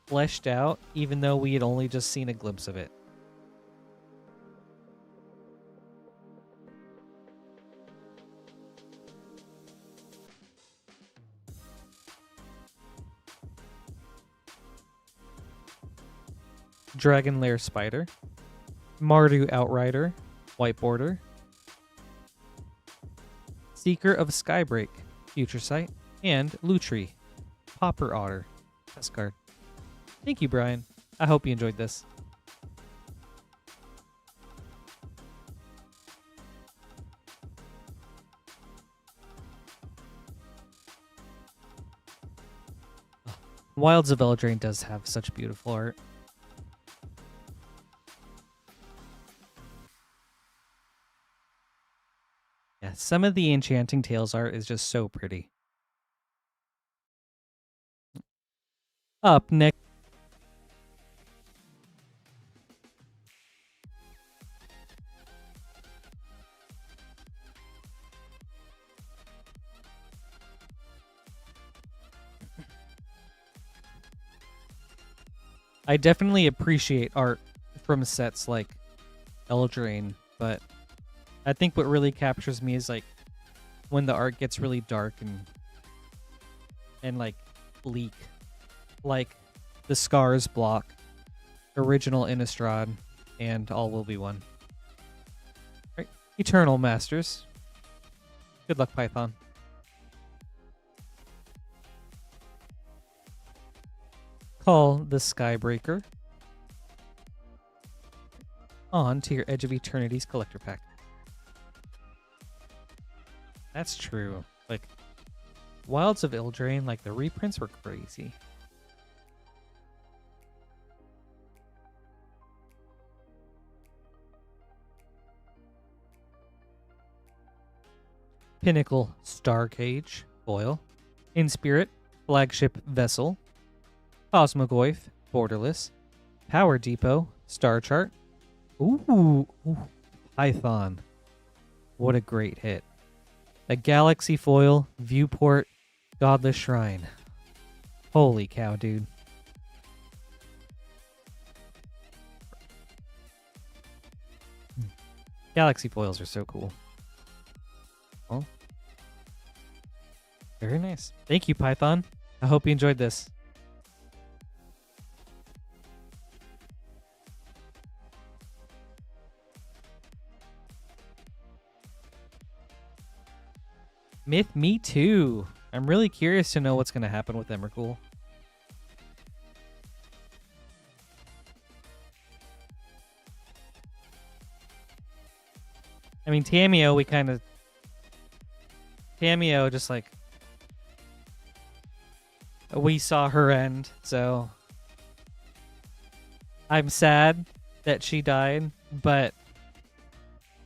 fleshed out, even though we had only just seen a glimpse of it. Dragon Lair Spider. Mardu Outrider. White Border. Seeker of Skybreak. Future Sight. And Lutri. Popper Otter. Test card. Thank you, Brian. I hope you enjoyed this. Wilds of Eldraine does have such beautiful art. Yeah, some of the Enchanting Tales art is just so pretty. Up next. I definitely appreciate art from sets like Eldraine, but I think what really captures me is like when the art gets really dark and like bleak, like the Scars block, original Innistrad, and All Will Be One. Right, Eternal Masters. Good luck, Python. Call the Skybreaker. On to your Edge of Eternities collector pack. That's true. Like, Wilds of Eldraine, like, the reprints were crazy. Pinnacle Starcage, foil. In Spirit, Flagship Vessel. Cosmogoyf, Borderless. Power Depot, Star Chart. Ooh, Python. What a great hit. A Galaxy Foil, Viewport, Godless Shrine. Holy cow, dude. Galaxy Foils are so cool. Well, very nice. Thank you, Python. I hope you enjoyed this. Myth, me too. I'm really curious to know what's going to happen with Emrakul. I mean, Tamiyo, Tamiyo just like... we saw her end, so... I'm sad that she died, but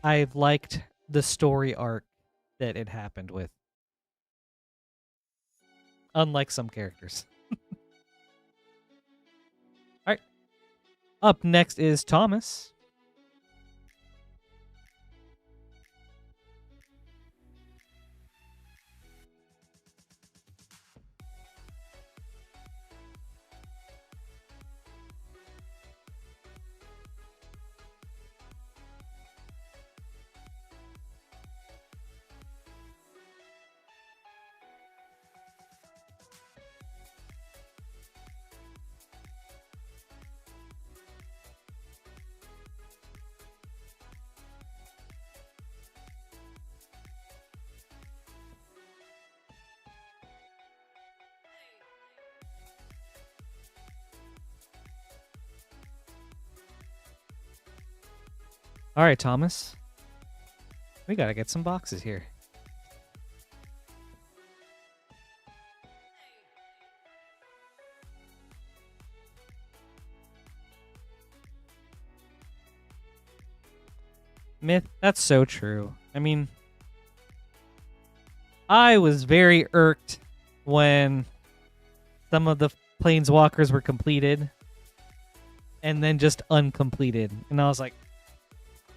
I liked the story arc that it happened with. Unlike some characters. Alright. Up next is Thomas. All right, Thomas. We gotta get some boxes here. Myth, that's so true. I mean, I was very irked when some of the planeswalkers were completed and then just uncompleted. And I was like,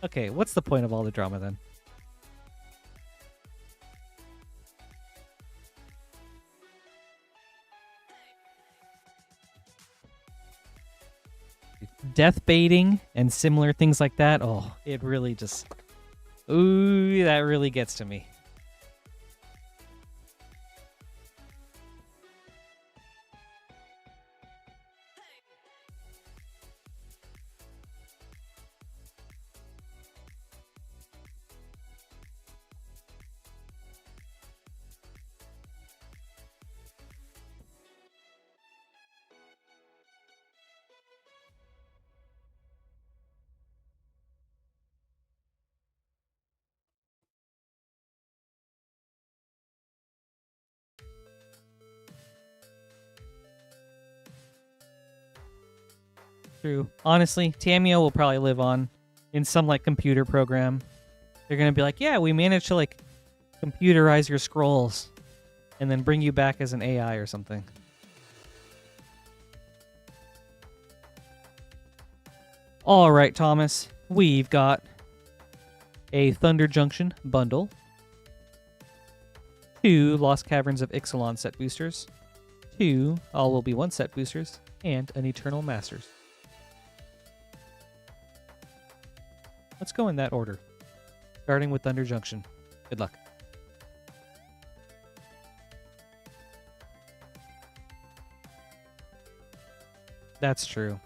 okay, what's the point of all the drama then? Death baiting and similar things like that. Oh, it really just... ooh, that really gets to me. True. Honestly, Tamiyo will probably live on in some like computer program. They're gonna be like, yeah, we managed to like computerize your scrolls and then bring you back as an AI or something. All right, Thomas, we've got a Thunder Junction bundle, 2 Lost Caverns of Ixalan set boosters, 2 All Will Be One set boosters, and an Eternal Masters. Let's go in that order, starting with Thunder Junction. Good luck. That's true.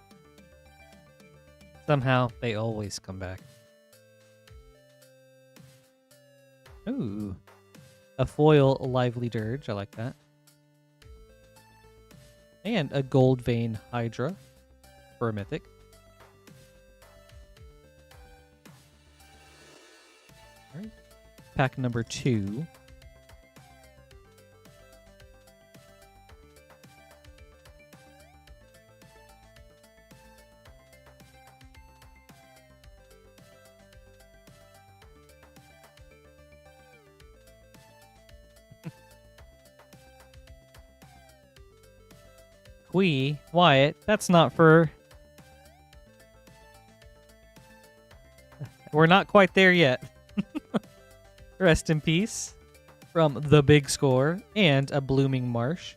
Somehow, they always come back. Ooh. A foil Lively Dirge. I like that. And a Gold Vein Hydra for a mythic. All right. Pack number 2. Wyatt, that's not for... We're not quite there yet. Rest in peace from the big score and a Blooming Marsh.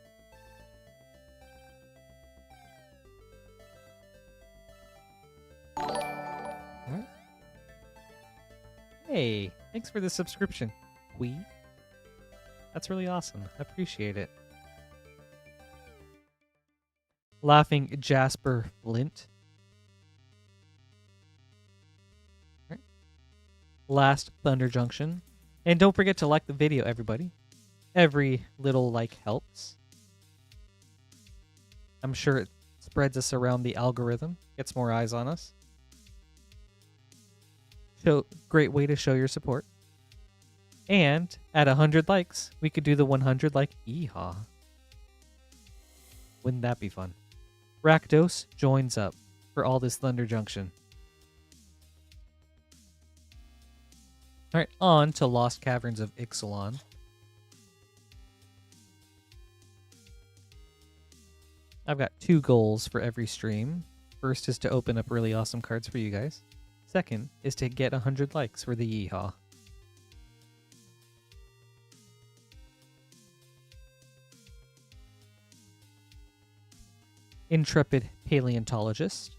Right. Hey, thanks for the subscription, That's really awesome. I appreciate it. Laughing Jasper Flint. Right. Last Thunder Junction. And don't forget to like the video, everybody. Every little like helps. I'm sure it spreads us around the algorithm, gets more eyes on us. So, great way to show your support. And at 100 likes, we could do the 100 like Yeehaw. Wouldn't that be fun? Rakdos joins up for all this Thunder Junction. Alright, on to Lost Caverns of Ixalan. I've got 2 goals for every stream. First is to open up really awesome cards for you guys. Second is to get 100 likes for the Yeehaw. Intrepid Paleontologist.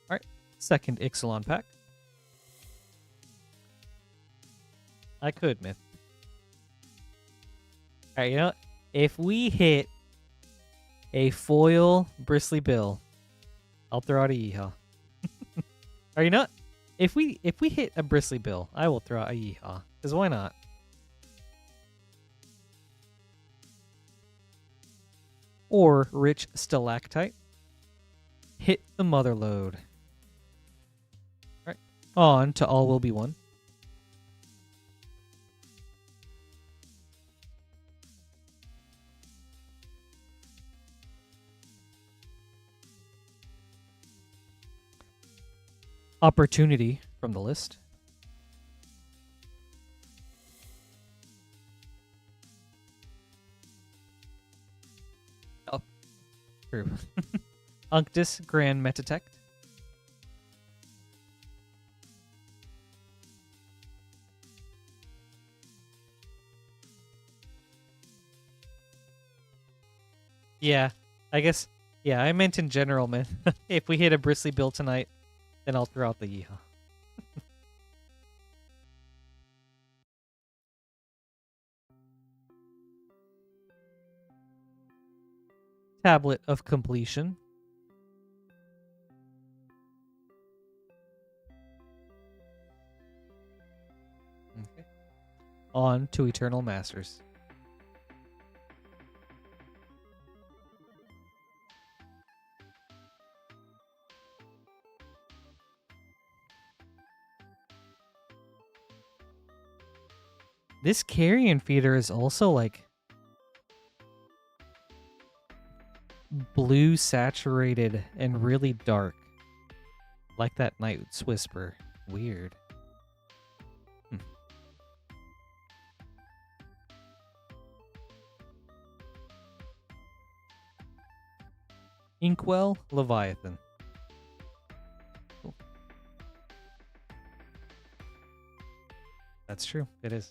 Alright, second Ixalan pack. I could, man. Alright, you know what? If we hit a foil Bristly Bill, I'll throw out a Yeehaw. Or you know what? If we hit a Bristly Bill, I will throw out a Yeehaw. Because why not? Or Rich Stalactite. Hit the Motherlode. Alright. On to All Will Be One. Opportunity from the list. Oh, true. Unctus Grand Metatect. Yeah, I guess. Yeah, I meant in general, man. If we hit a Bristly Bill tonight, then I'll throw out the Yeehaw. Tablet of Completion. Okay. On to Eternal Masters. This carrion feeder is also like blue saturated and really dark. Like that Night's Whisper. Weird. Inkwell Leviathan. Cool. That's true. It is.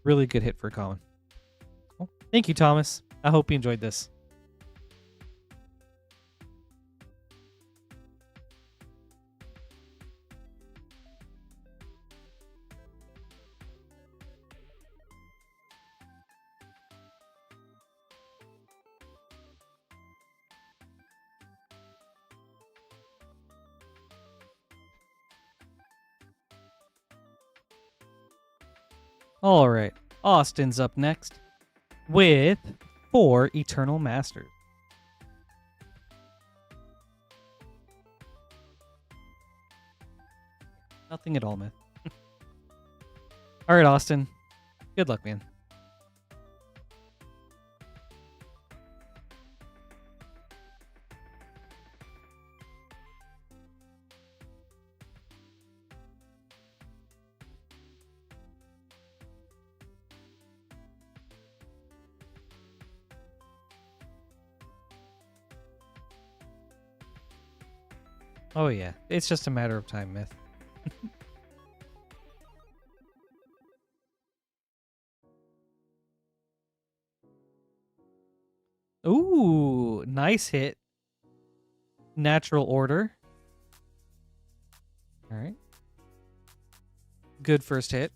Really good hit for a common. Cool. Thank you, Thomas. I hope you enjoyed this. All right, Austin's up next with 4 Eternal Masters. Nothing at all, man. All right, Austin. Good luck, man. Oh yeah, it's just a matter of time, Myth. Ooh, nice hit. Natural order. All right. Good first hit.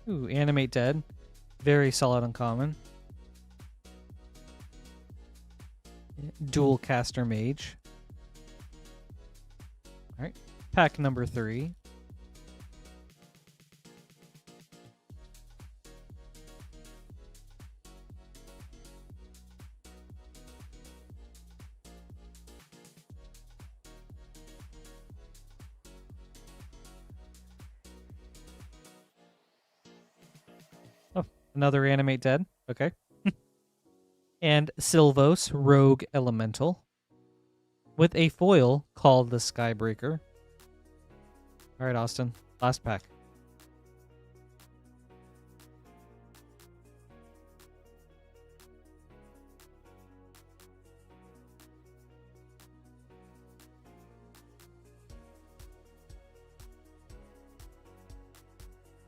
Ooh, animate dead. Very solid uncommon. Dual caster mage. All right. Pack number 3. Oh, another animate dead. Okay. And Sylvos, Rogue Elemental, with a foil called the Skybreaker. All right, Austin. Last pack.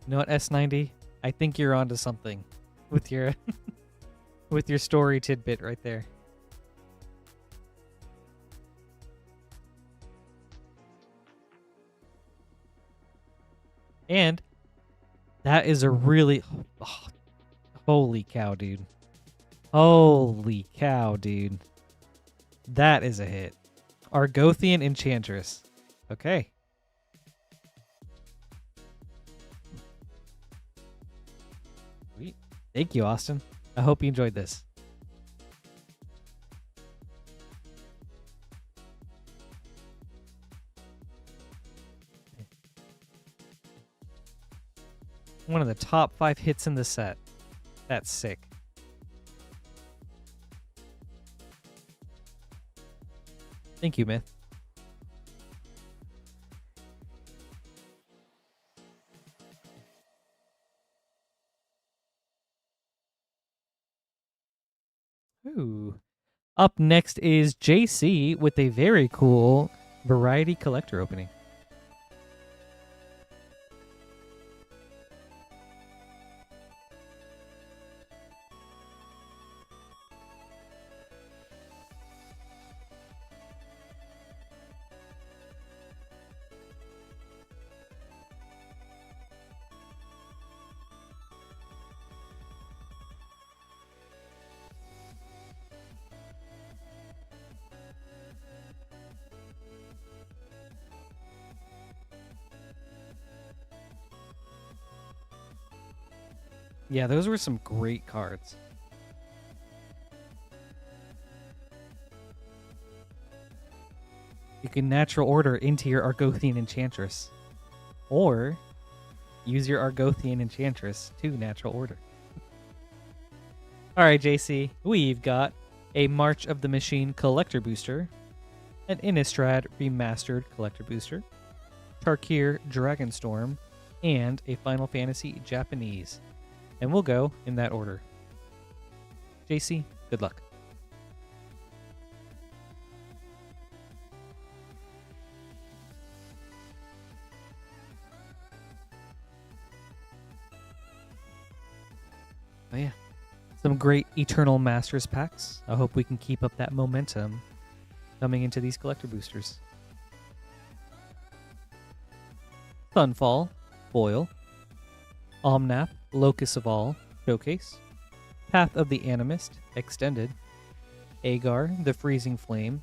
You know what, S90? I think you're onto something with your with your story tidbit right there. And that is a really... Oh, holy cow, dude. Holy cow, dude. That is a hit. Argothian Enchantress. Okay. Sweet. Thank you, Austin. I hope you enjoyed this. One of the top 5 hits in the set. That's sick. Thank you, Myth. Ooh. Up next is JC with a very cool Variety Collector opening. Yeah, those were some great cards. You can natural order into your Argothian Enchantress. Or use your Argothian Enchantress to natural order. Alright, JC, we've got a March of the Machine Collector Booster, an Innistrad Remastered Collector Booster, Tarkir Dragonstorm, and a Final Fantasy Japanese. And we'll go in that order. JC, good luck. Oh yeah, some great Eternal Masters packs. I hope we can keep up that momentum coming into these collector boosters. Sunfall, foil. Omnath, Locus of All, showcase. Path of the Animist, extended. Agar, the Freezing Flame.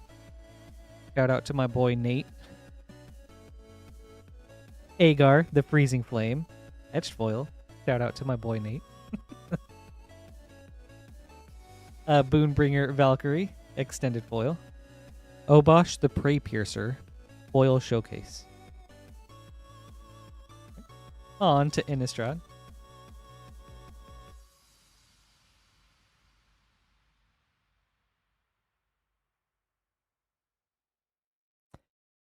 Shout out to my boy Nate. Agar, the Freezing Flame, etched foil. Shout out to my boy Nate. Boonbringer Valkyrie, extended foil. Obosh, the Prey Piercer, foil showcase. On to Innistrad.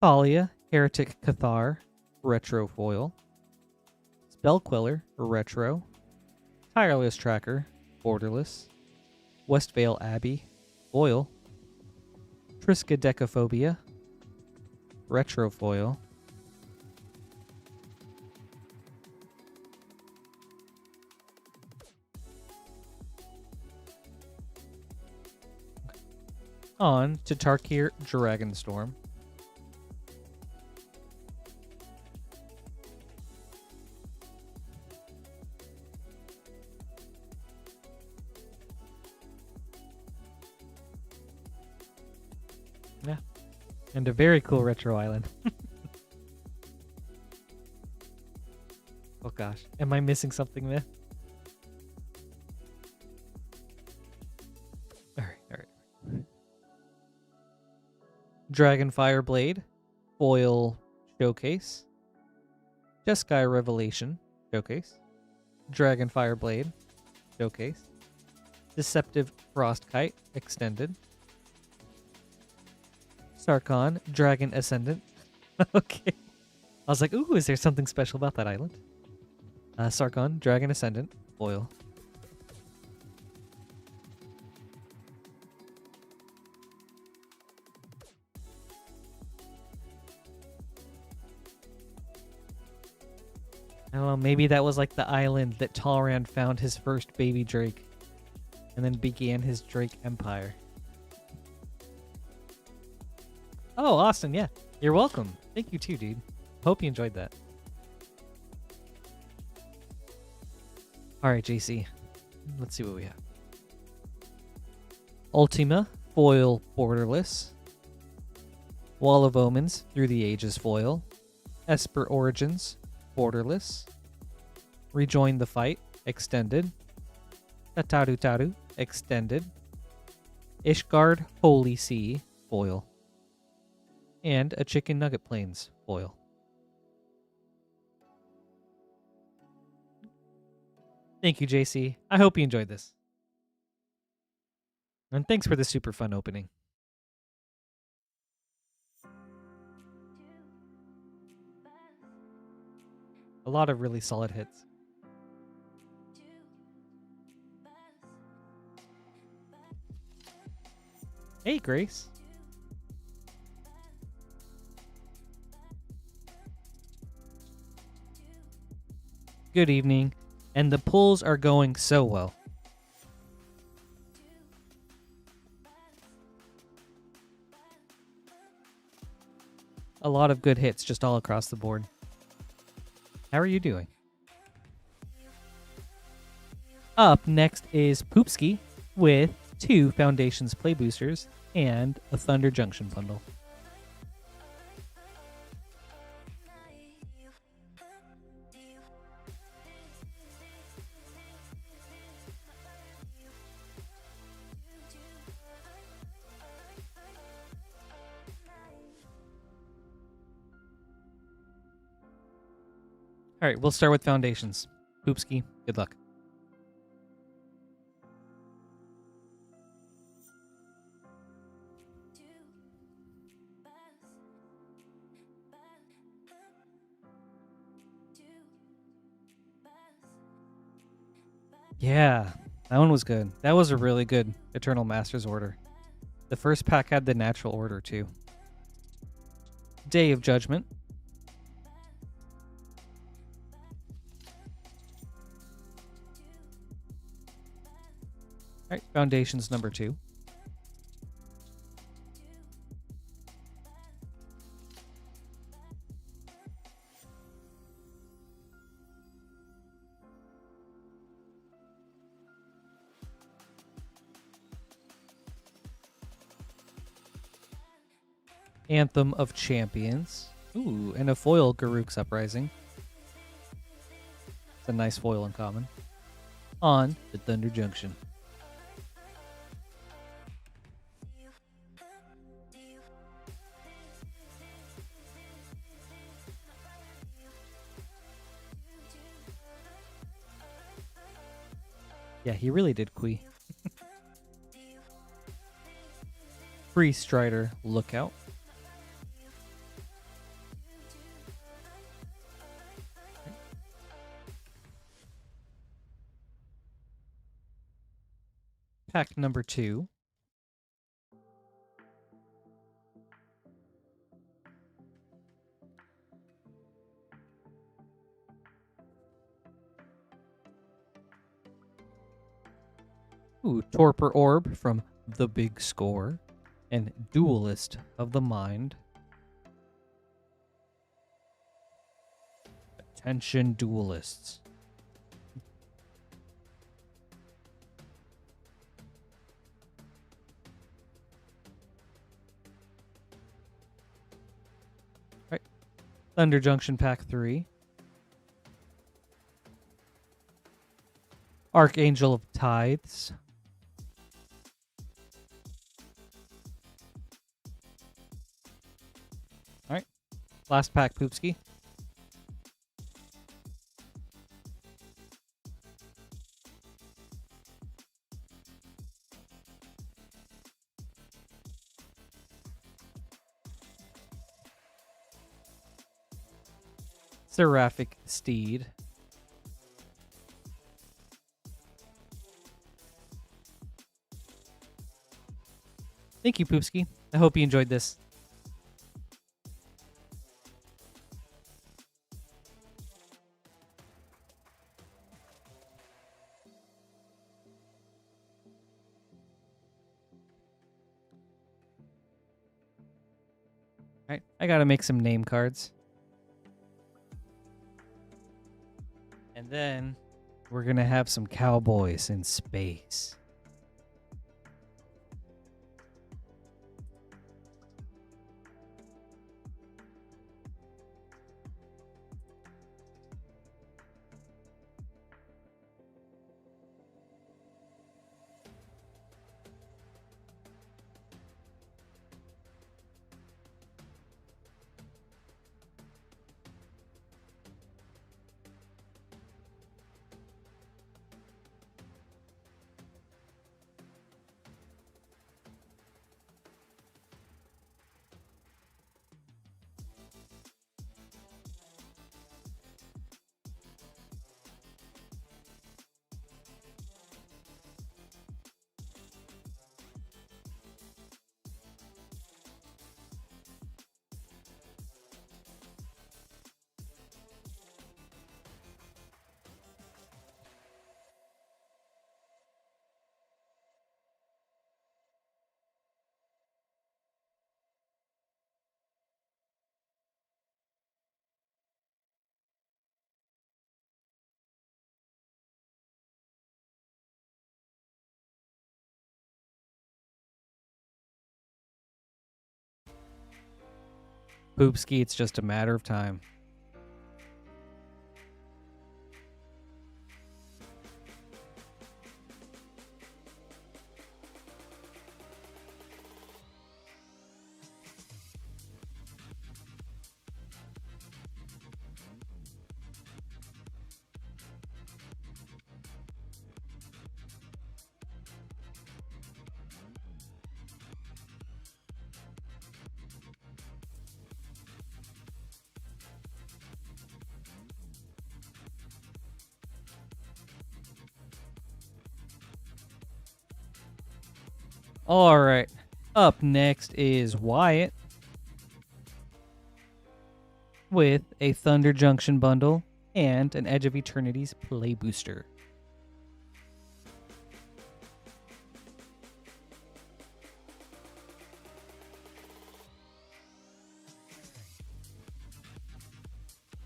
Thalia, Heretic Cathar, retro foil. Spellqueller, retro. Tireless Tracker, borderless. Westvale Abbey, foil. Triskaidekaphobia, retro foil. On to Tarkir Dragonstorm. Yeah. And a very cool retro island. Oh gosh. Am I missing something, Myth? Alright. Dragonfire Blade, foil showcase. Jeskai Revelation, showcase. Dragonfire Blade, showcase. Deceptive Frostkite, extended. Sarkhan, Dragon Ascendant. Okay. I was like, ooh, is there something special about that island? Sarkhan, Dragon Ascendant, foil. I don't know, maybe that was like the island that Talrand found his first baby drake and then began his Drake Empire. Oh, Austin, yeah. You're welcome. Thank you too, dude. Hope you enjoyed that. Alright, JC. Let's see what we have. Ultima, foil borderless. Wall of Omens, Through the Ages foil. Esper Origins, borderless. Rejoin the Fight, extended. Taru, extended. Ishgard, Holy Sea, foil. And a Chicken Nugget Plains, foil. Thank you, JC. I hope you enjoyed this. And thanks for the super fun opening. A lot of really solid hits. Hey, Grace. Good evening. And the pulls are going so well. A lot of good hits just all across the board. How are you doing? Up next is Poopski with 2 Foundations Play Boosters and a Thunder Junction bundle. All right, we'll start with Foundations. Poopski, good luck. Yeah, that one was good. That was a really good Eternal Masters order. The first pack had the natural order too. Day of Judgment. All right, Foundations number 2. Anthem of Champions. Ooh, and a foil Garruk's Uprising. It's a nice foil in common. On the Thunder Junction. Yeah, he really did Quee. Free Strider Lookout. Pack number 2. Ooh, Torpor Orb from The Big Score. And Duelist of the Mind. Attention, Duelists. Right. Thunder Junction Pack 3. Archangel of Tithes. Alright. Last pack, Poopski. Seraphic Steed. Thank you, Poopski. I hope you enjoyed this. Alright, I gotta make some name cards. And then we're gonna have some cowboys in space. Poopski, it's just a matter of time. All right. Up next is Wyatt with a Thunder Junction bundle and an Edge of Eternities play booster.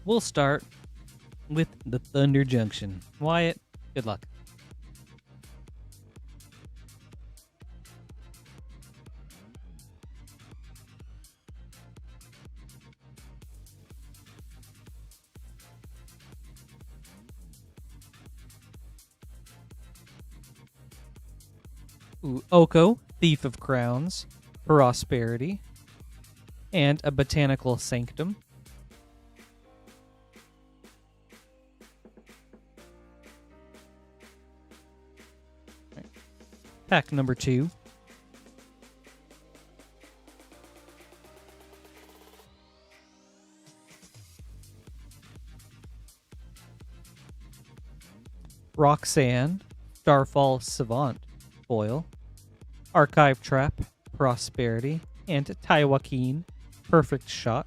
We'll start with the Thunder Junction. Wyatt, good luck. Ooh, Oko, Thief of Crowns, Prosperity, and a Botanical Sanctum. Right. Pack number 2. Roxanne, Starfall Savant, Foil, Archive Trap, Prosperity, and Taiwakin, Perfect Shot.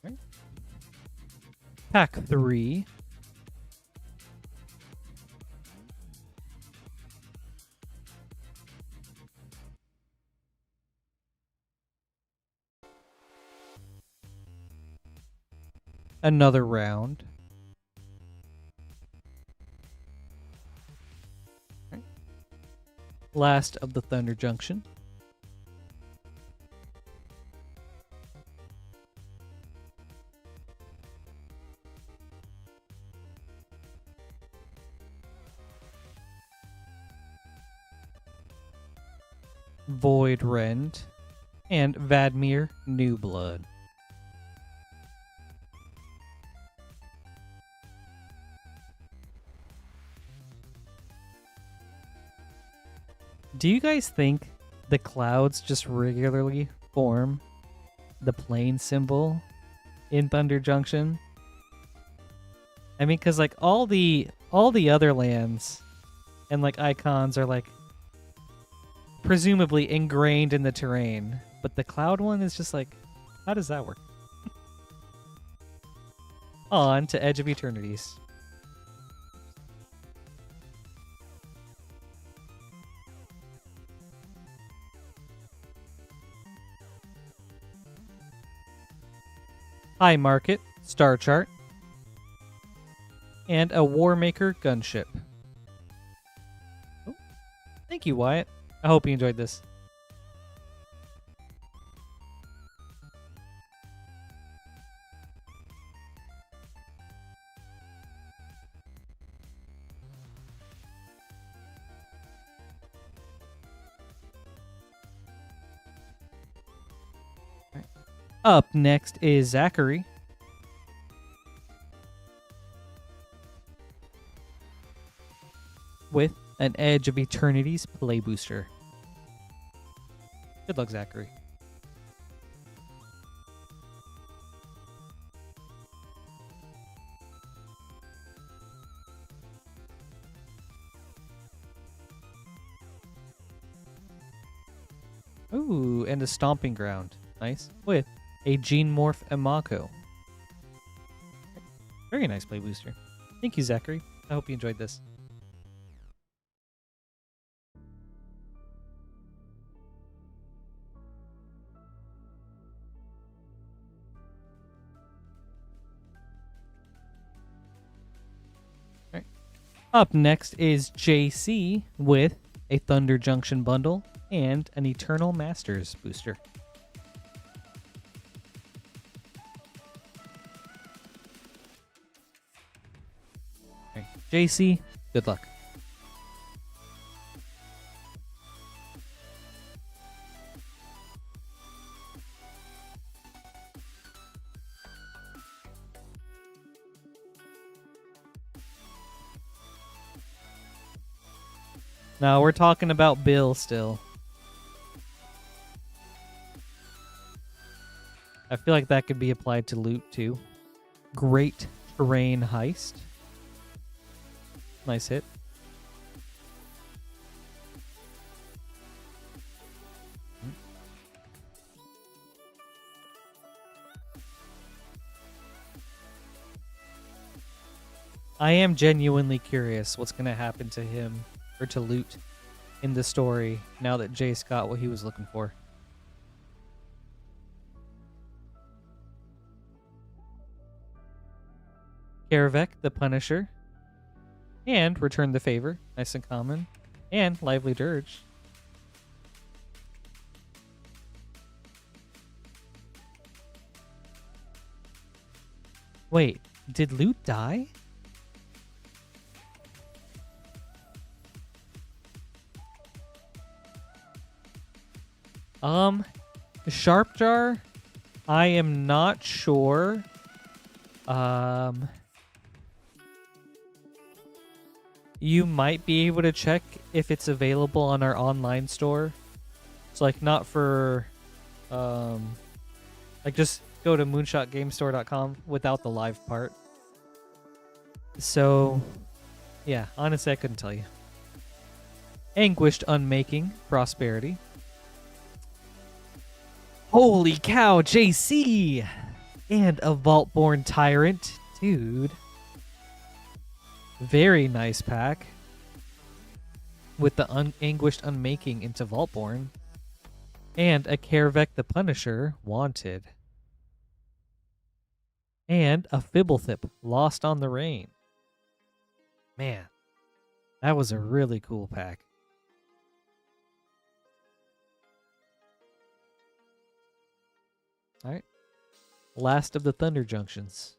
Right. Pack 3. Another round. Right. Last of the Thunder Junction. Void Rend, and Vadmir New Blood. Do you guys think the clouds just regularly form the plane symbol in Thunder Junction? I mean, because like all the other lands and like icons are like presumably ingrained in the terrain, but the cloud one is just like, how does that work? On to Edge of Eternities. High Market, Star Chart, and a Warmaker Gunship. Oh, thank you, Wyatt. I hope you enjoyed this. Up next is Zachary. With an Edge of Eternities play booster. Good luck, Zachary. Ooh, and a Stomping Ground. Nice. With a Gene Morph Imako. Very nice play booster. Thank you, Zachary. I hope you enjoyed this. Right. Up next is JC with a Thunder Junction bundle and an Eternal Masters booster. Right. JC, good luck. No, we're talking about Bill still. I feel like that could be applied to loot too. Great Terrain Heist. Nice hit. I am genuinely curious what's going to happen to him, or to Loot, in the story now that Jace got what he was looking for. Karavek the Punisher, and Return the Favor, nice and common, and Lively Dirge. Wait, Did loot die? Sharp Jar, I am not sure. You might be able to check if it's available on our online store. It's like not for, like just go to moonshotgamestore.com without the live part. So, yeah, honestly, I couldn't tell you. Anguished Unmaking, Prosperity. Holy cow, JC! And a Vaultborn Tyrant. Dude. Very nice pack. With the Anguished Unmaking into Vaultborn. And a Karavek the Punisher, Wanted. And a Fibblethip, Lost on the Rain. Man, that was a really cool pack. All right. Last of the Thunder Junctions.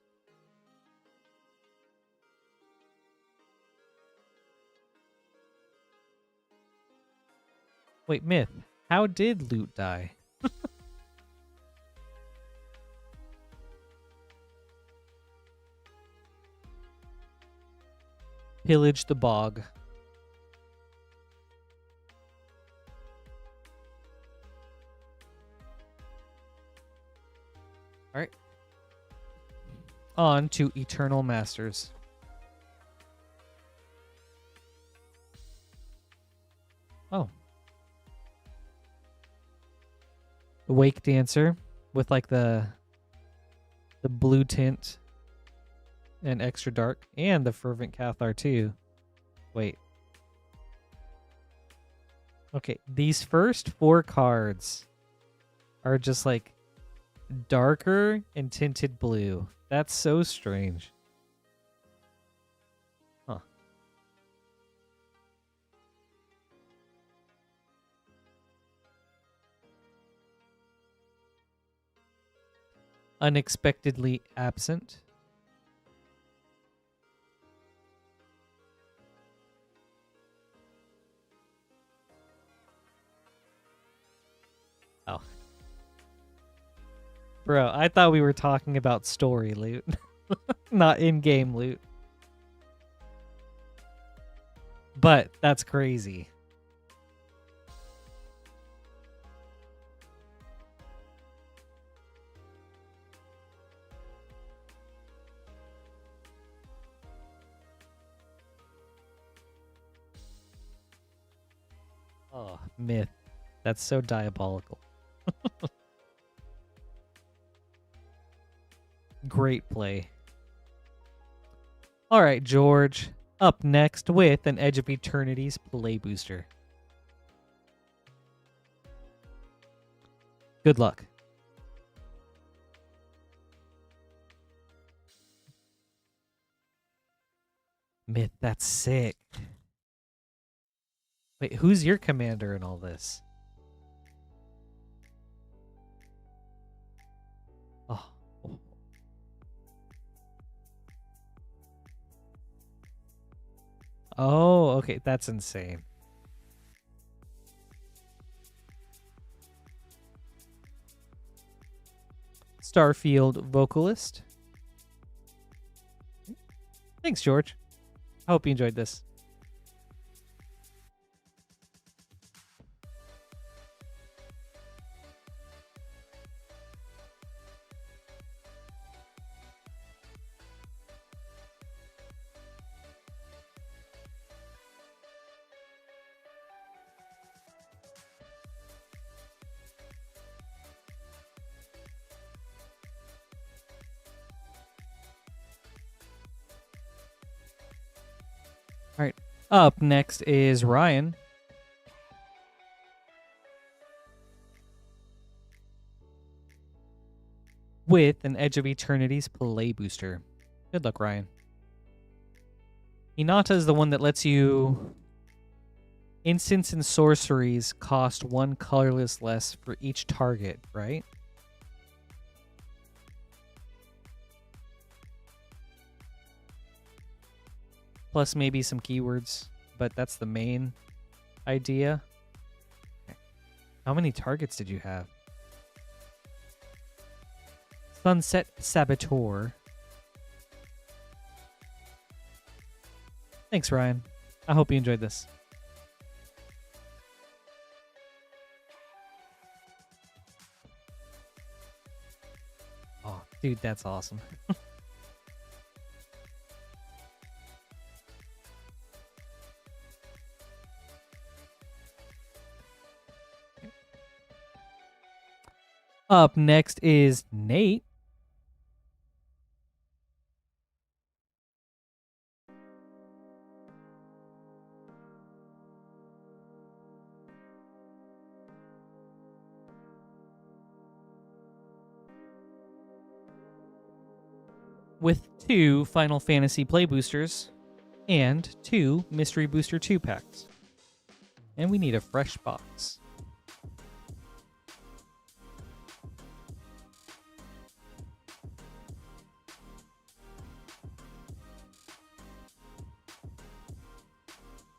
Wait, Myth, how did loot die? Pillage the Bog. All right. On to Eternal Masters. Oh. The Wake Dancer with like the blue tint and extra dark, and the Fervent Cathar too. Wait. Okay, these first 4 cards are just like darker and tinted blue. That's so strange. Huh. Unexpectedly Absent. Oh. Bro, I thought we were talking about story loot, not in-game loot. But that's crazy. Oh, Myth. That's so diabolical. Great play. All right, George. Up next with an Edge of Eternities play booster. Good luck. Myth, that's sick. Wait, who's your commander in all this? Oh. Oh, okay, that's insane. Starfield Vocalist. Thanks, George. I hope you enjoyed this. All right. Up next is Ryan. With an Edge of Eternities play booster. Good luck, Ryan. Hinata is the one that lets you... Instants and sorceries cost 1 colorless less for each target, right? plus maybe some keywords, but that's the main idea. Okay. How many targets did you have? Sunset Saboteur. Thanks, Ryan. I hope you enjoyed this. Oh, dude, that's awesome. Up next is Nate. With 2 Final Fantasy Play Boosters and 2 Mystery Booster 2 packs. And we need a fresh box.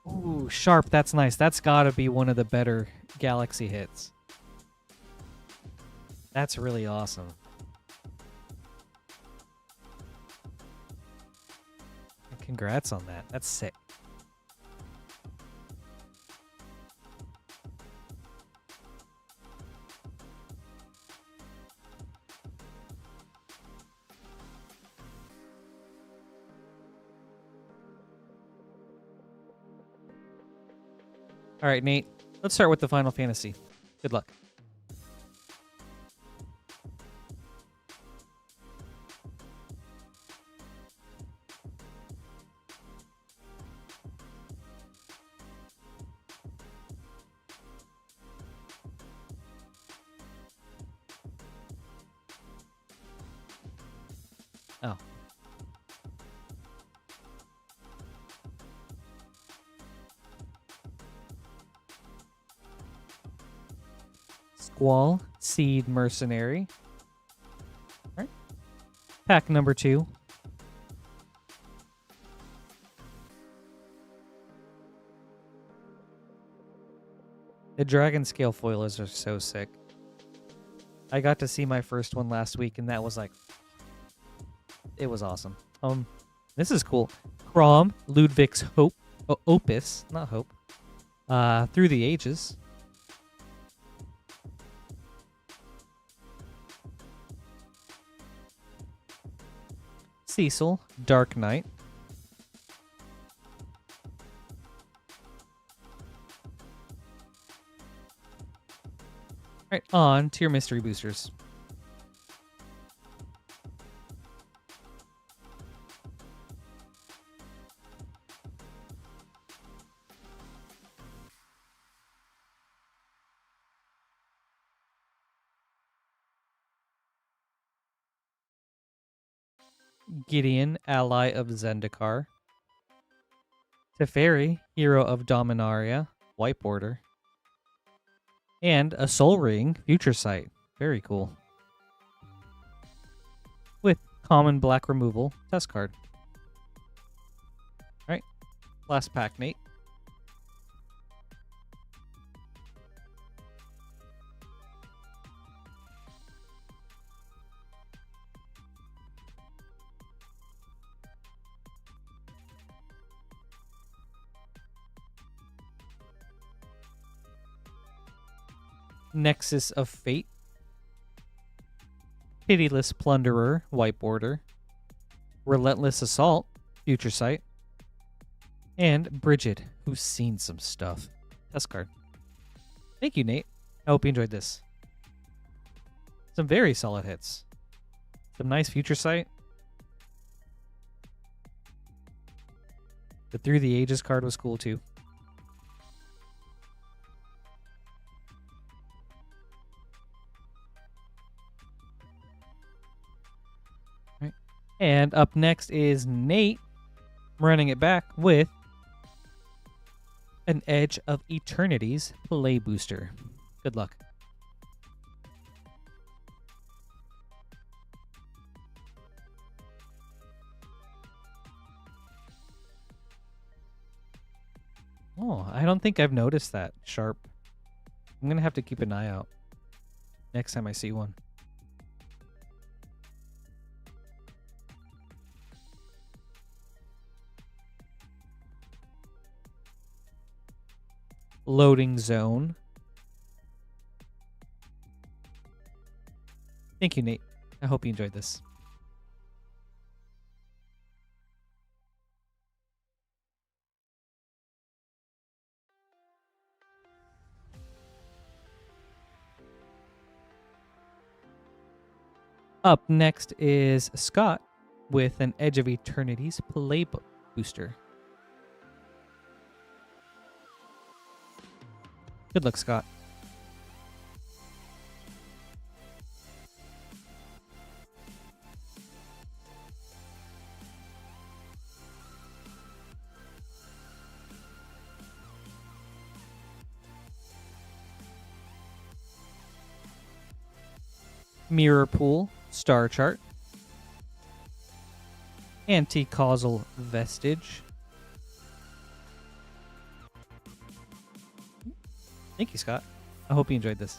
Ooh, Sharp, that's nice. That's gotta be one of the better Galaxy hits. That's really awesome. Congrats on that. That's sick. All right, Nate. Let's start with the Final Fantasy. Good luck. Oh. Squall, Seed Mercenary. All right. Pack number 2. The Dragon Scale foilers are so sick. I got to see my first one last week, and that was like... It was awesome. This is cool. Crom, Ludwig's Hope, Opus, not Hope. Through the Ages. Cecil, Dark Knight. All right, on to your mystery boosters. Gideon, ally of Zendikar. Teferi, hero of Dominaria, white border. And a Soul Ring, Future Sight. Very cool. With common black removal, test card. Alright, last pack, Nate. Nexus of Fate. Pitiless Plunderer, white border. Relentless Assault, Future Sight. And Bridget, who's seen some stuff. Test card. Thank you, Nate. I hope you enjoyed this. Some very solid hits. Some nice Future Sight. The Through the Ages card was cool too. And up next is Nate, running it back with an Edge of Eternities Play Booster. Good luck. Oh, I don't think I've noticed that sharp. I'm gonna have to keep an eye out next time I see one. Loading zone. Thank you, Nate. I hope you enjoyed this. Up next is Scott with an Edge of Eternities playbook booster. Good luck, Scott. Mirror Pool, Star Chart, Anti-Causal Vestige. Thank you, Scott. I hope you enjoyed this.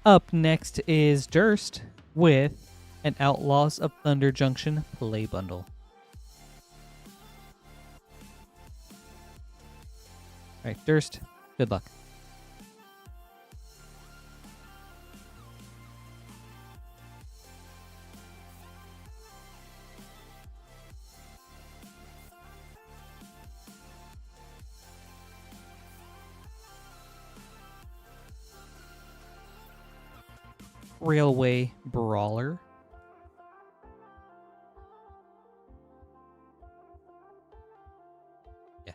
Up next is Durst with an Outlaws of Thunder Junction play bundle. All right, Durst, good luck. Railway Brawler. Yeah.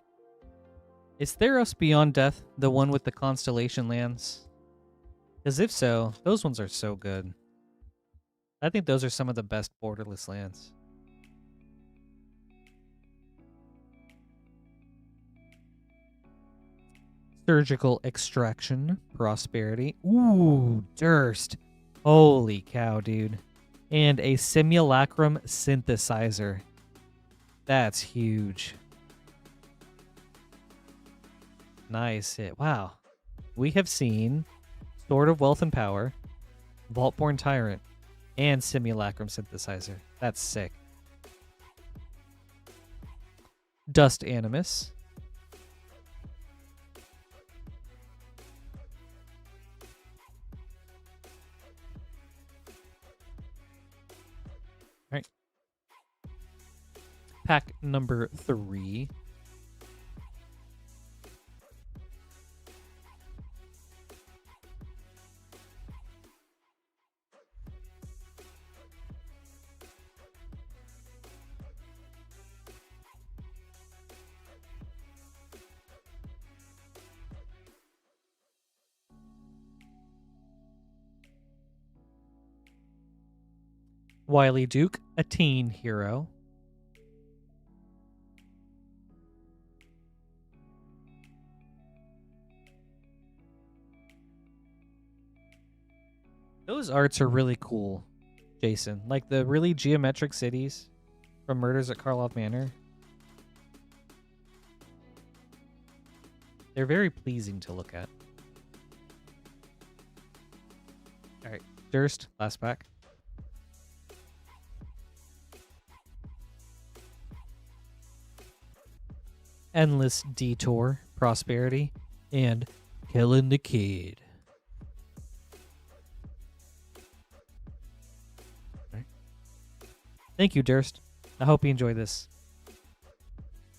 Is Theros Beyond Death the one with the constellation lands? Because if so, those ones are so good. I think those are some of the best borderless lands. Surgical Extraction, Prosperity. Ooh, Durst. Holy cow, dude. And a Simulacrum Synthesizer. That's huge. Nice hit. Wow. We have seen Sword of Wealth and Power, Vaultborn Tyrant, and Simulacrum Synthesizer. That's sick. Dust Animus. All right. Pack number 3. Wily Duke, a teen hero. Those arts are really cool, Jason. Like the really geometric cities from Murders at Karlov Manor. They're very pleasing to look at. All right, Durst, last pack. Endless Detour, Prosperity, and Killing the Kid. Right. Thank you, Durst. I hope you enjoy this.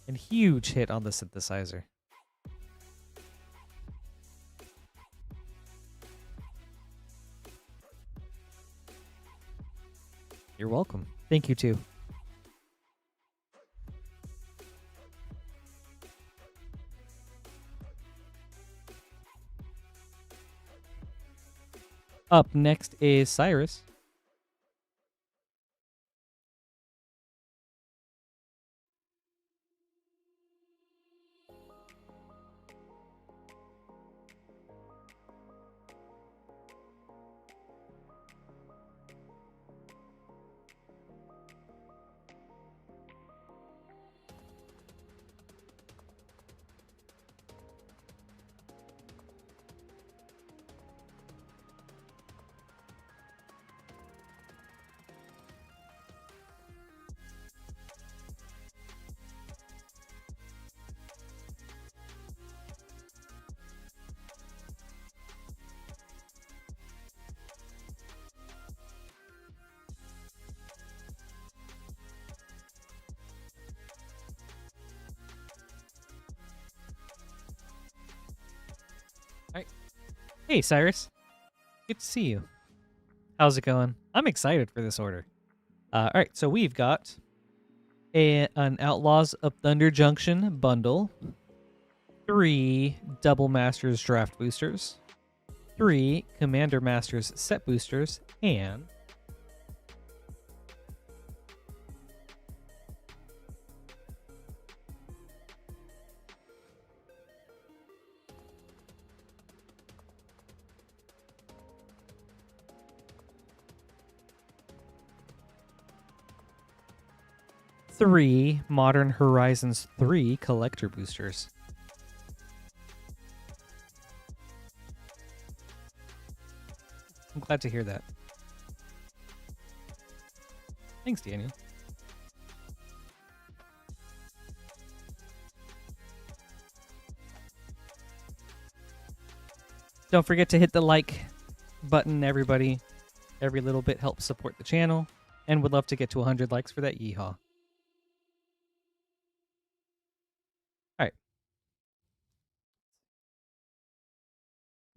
And huge hit on the synthesizer. You're welcome. Thank you, too. Up next is Cyrus. All right. Hey, Cyrus. Good to see you. How's it going? I'm excited for this order. All right, so we've got an Outlaws of Thunder Junction bundle, 3 Double Masters Draft Boosters, 3 Commander Masters Set Boosters, and 3 Modern Horizons 3 Collector Boosters. I'm glad to hear that. Thanks, Daniel. Don't forget to hit the like button, everybody. Every little bit helps support the channel, and would love to get to 100 likes for that yeehaw. All right.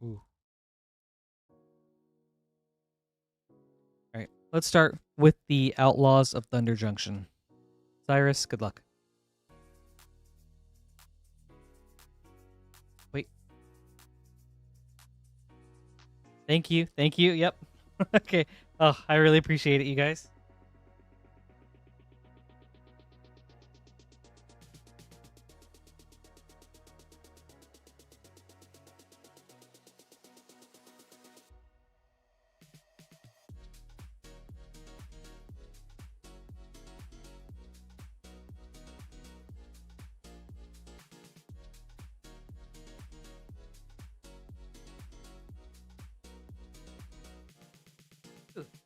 Ooh. All right. Let's start with the Outlaws of Thunder Junction. Cyrus, good luck. Wait. Thank you. Thank you. Yep. Okay. Oh, I really appreciate it, you guys.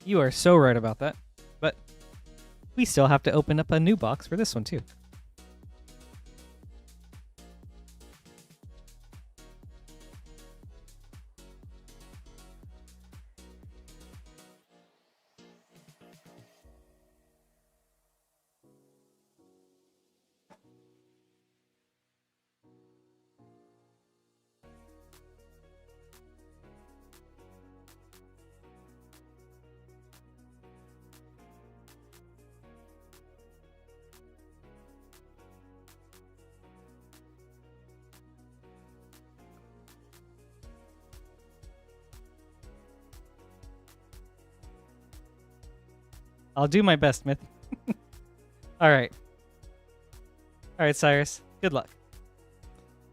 You are so right about that. But we still have to open up a new box for this one, too. I'll do my best, Myth. All right. All right, Cyrus. Good luck.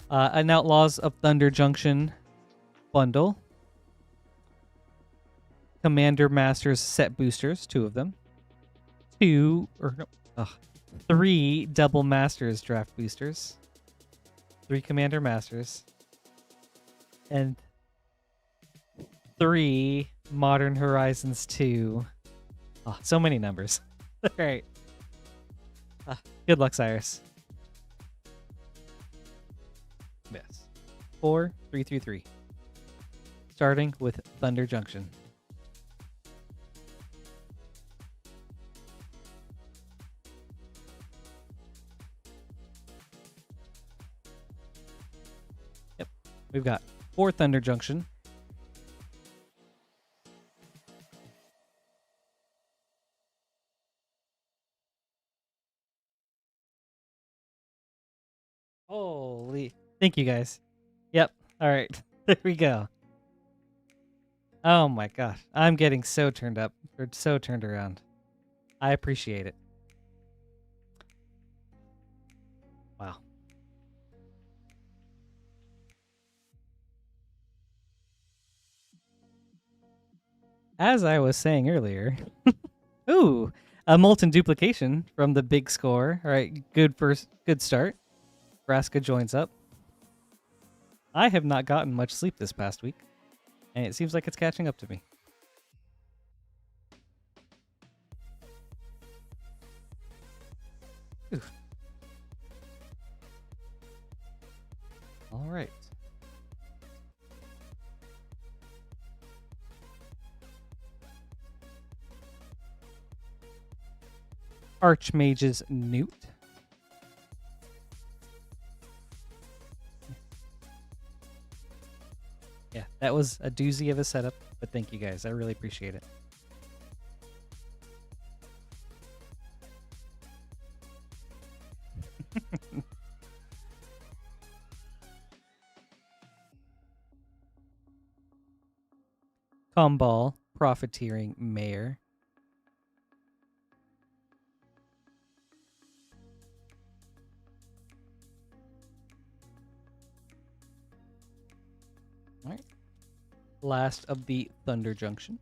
An Outlaws of Thunder Junction bundle. Commander Masters Set Boosters, 2 of them. 3 Double Masters Draft Boosters. 3 Commander Masters. And 3 Modern Horizons 2. Oh, so many numbers. All right. Good luck, Cyrus. Yes. 4, 3, 3, 3. Starting with Thunder Junction. Yep. We've got 4 Thunder Junction. Holy. Thank you, guys. Yep. All right. There we go. Oh my gosh. I'm getting so turned up, or so turned around. I appreciate it. Wow. As I was saying earlier, ooh, a molten duplication from the big score. All right, good start. Vraska joins up. I have not gotten much sleep this past week, and it seems like it's catching up to me. Oof. All right. Archmage's Newt. Yeah, that was a doozy of a setup, but thank you guys. I really appreciate it. Comball, Profiteering Mayor. All right. Last of the Thunder Junction.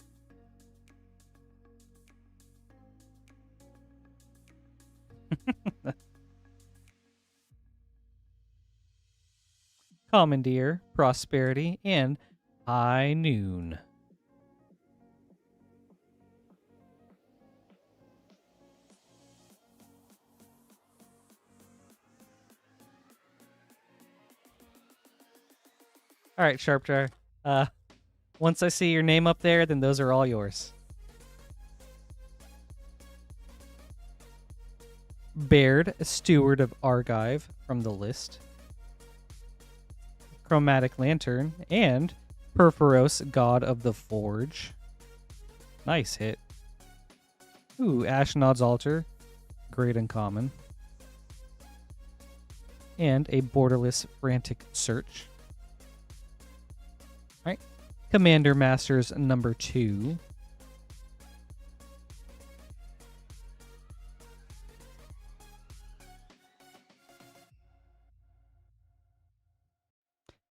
Commandeer, Prosperity, and High Noon. All right, Sharpjar. Once I see your name up there, then those are all yours. Baird, Steward of Argive from the list. Chromatic Lantern, and Perforos, God of the Forge. Nice hit. Ooh, Ashnod's Altar. Great uncommon. And a Borderless Frantic Search. Alright. Commander Masters number 2.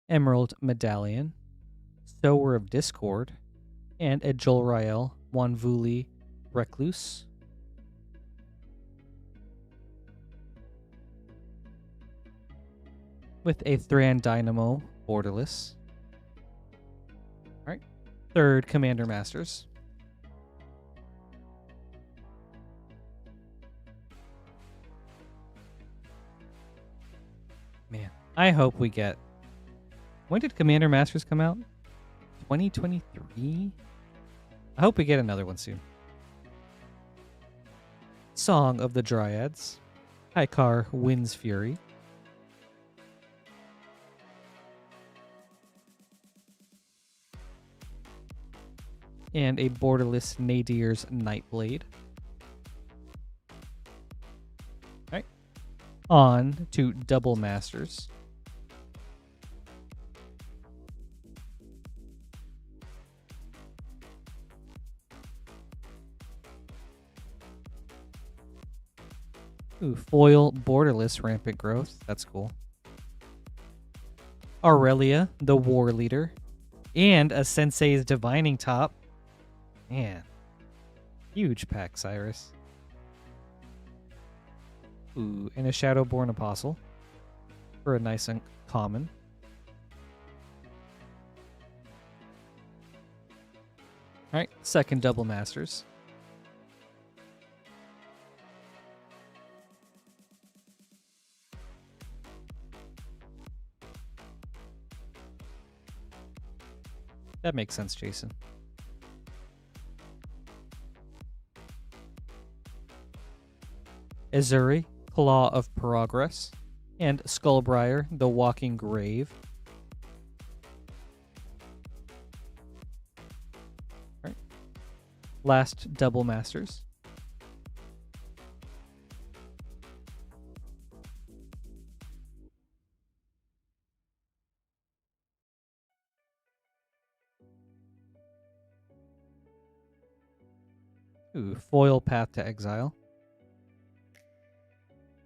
Emerald Medallion. Sower of Discord. And a Jolrael Wanvuli Recluse. With a Thran Dynamo Borderless. Alright. Third Commander Masters. Man, I hope we get... When did Commander Masters come out? 2023? I hope we get another one soon. Song of the Dryads. Hykar Wind's Fury. And a Borderless Nadir's Nightblade. Alright. On to Double Masters. Ooh, foil Borderless Rampant Growth. That's cool. Aurelia, the War Leader. And a Sensei's Divining Top. Man. Huge pack, Cyrus. Ooh, and a Shadowborn Apostle. For a nice uncommon. Alright, second Double Masters. That makes sense, Jason. Azuri, Claw of Progress, and Skullbriar, the Walking Grave. All right. Last Double Masters. Ooh, foil Path to Exile.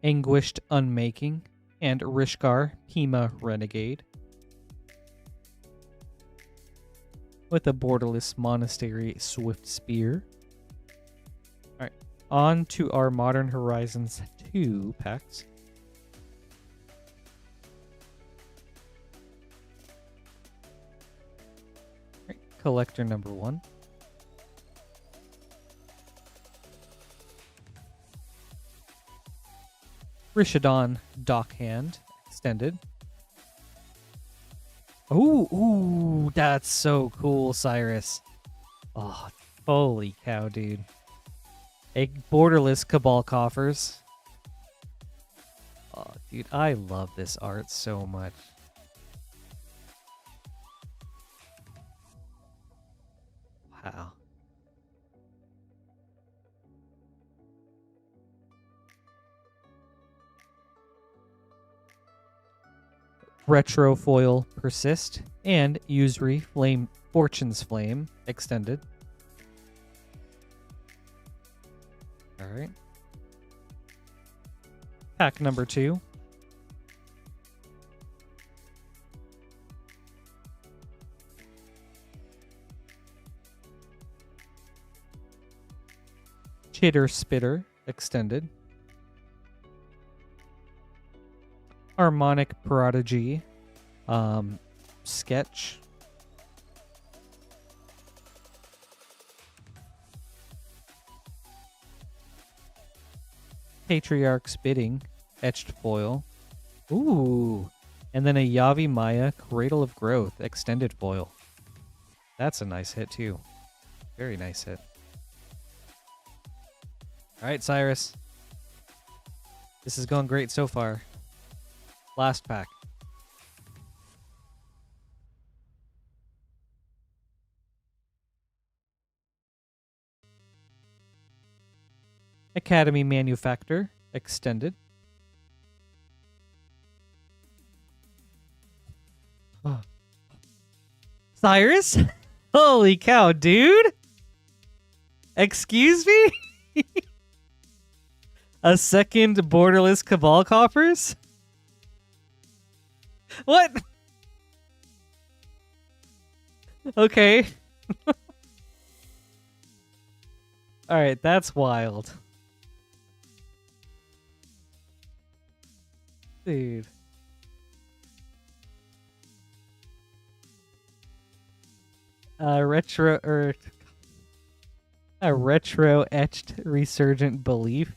Anguished Unmaking. And Rishkar Pima Renegade. With a borderless Monastery Swift Spear. Alright, on to our Modern Horizons 2 packs. Alright, collector number 1. Rishadan Dockhand Extended. Ooh, that's so cool, Cyrus. Oh, holy cow, dude. A borderless Cabal Coffers. Oh, dude, I love this art so much. Wow. Retro Foil Persist and Usury Flame Fortune's Flame Extended. Alright. Pack number 2. Chitter Spitter Extended. Harmonic Prodigy Sketch. Patriarch's Bidding Etched Foil. Ooh. And then a Yavi Maya Cradle of Growth Extended Foil. That's a nice hit too. Very nice hit. Alright, Cyrus. This is going great so far. Last pack. Academy Manufactor Extended. Oh. Cyrus? Holy cow, dude! Excuse me? A second borderless Cabal Coffers? What? Okay. Alright, that's wild. Dude. A retro etched Resurgent Belief.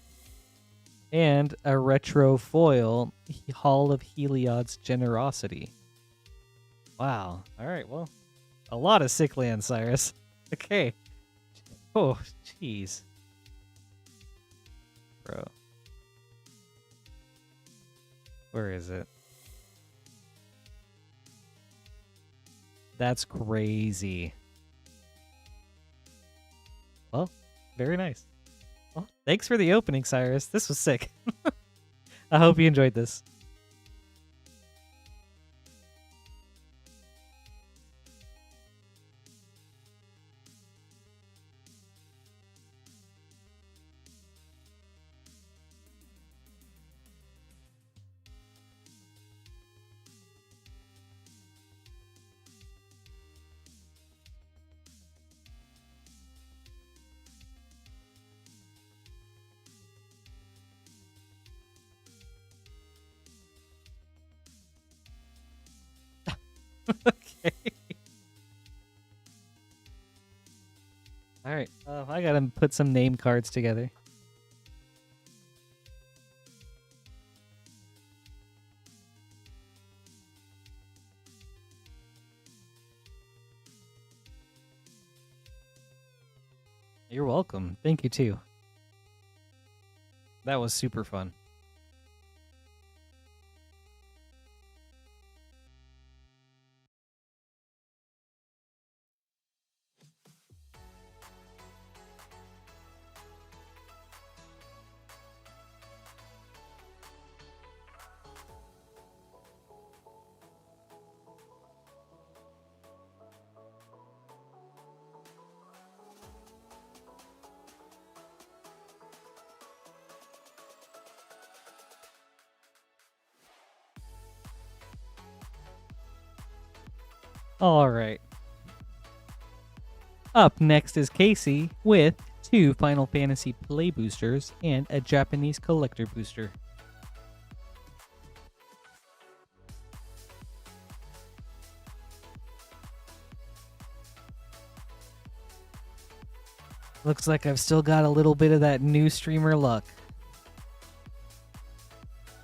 And a retro foil Hall of Heliod's Generosity. Wow. Alright, well. A lot of sick land, Cyrus. Okay. Oh, jeez. Bro. Where is it? That's crazy. Well, very nice. Well, thanks for the opening, Cyrus. This was sick. I hope you enjoyed this. Okay. All right. I gotta put some name cards together. You're welcome. Thank you too. That was super fun. All right. Up next is Casey with 2 Final Fantasy Play Boosters and a Japanese Collector Booster. Looks like I've still got a little bit of that new streamer luck.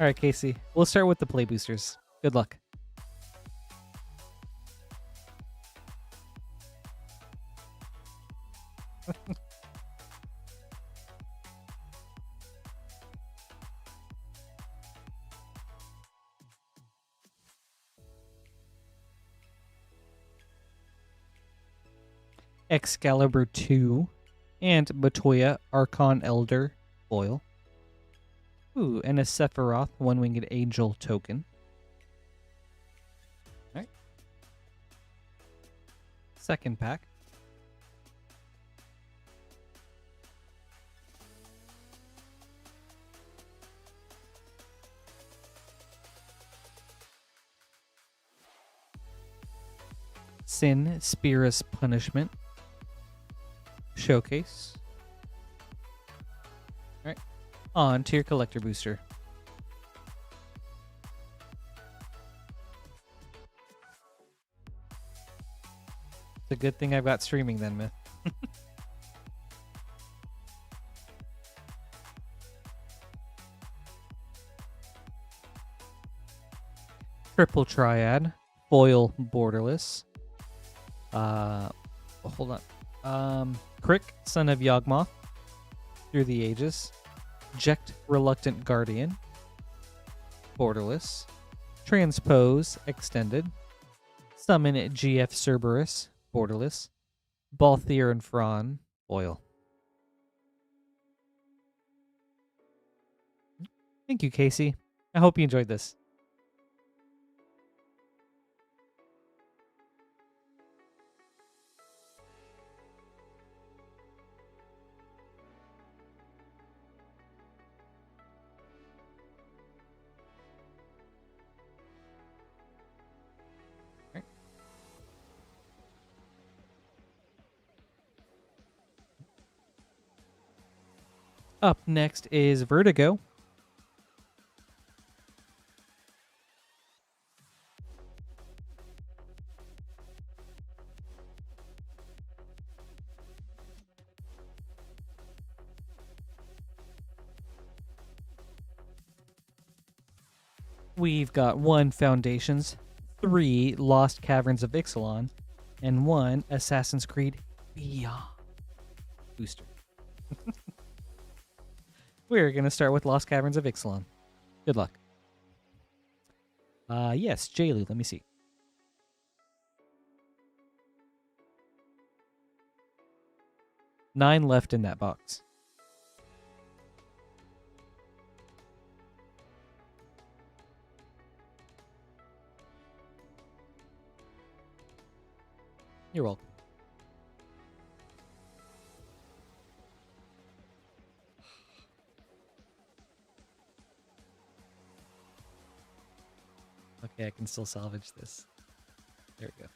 All right, Casey. We'll start with the Play Boosters. Good luck. Excalibur 2 and Matoya Archon Elder foil. Ooh, and a Sephiroth One-Winged Angel token. Alright. Second pack. Sin Spear's Punishment. Showcase. Alright. On to your collector booster. It's a good thing I've got streaming then, Myth. Triple Triad. Foil Borderless. Hold on. Crick, Son of Yawgmoth. Through the Ages. Jekt, Reluctant Guardian. Borderless. Transpose, Extended. Summon GF Cerberus, Borderless. Balthier and Fron, foil. Thank you, Casey. I hope you enjoyed this. Up next is Vertigo. We've got 1 Foundations, 3 Lost Caverns of Ixalan, and 1 Assassin's Creed Beyond booster. We're going to start with Lost Caverns of Ixalan. Good luck. Yes, Jaylee, let me see. Nine left in that box. You're welcome. Okay, I can still salvage this. There we go.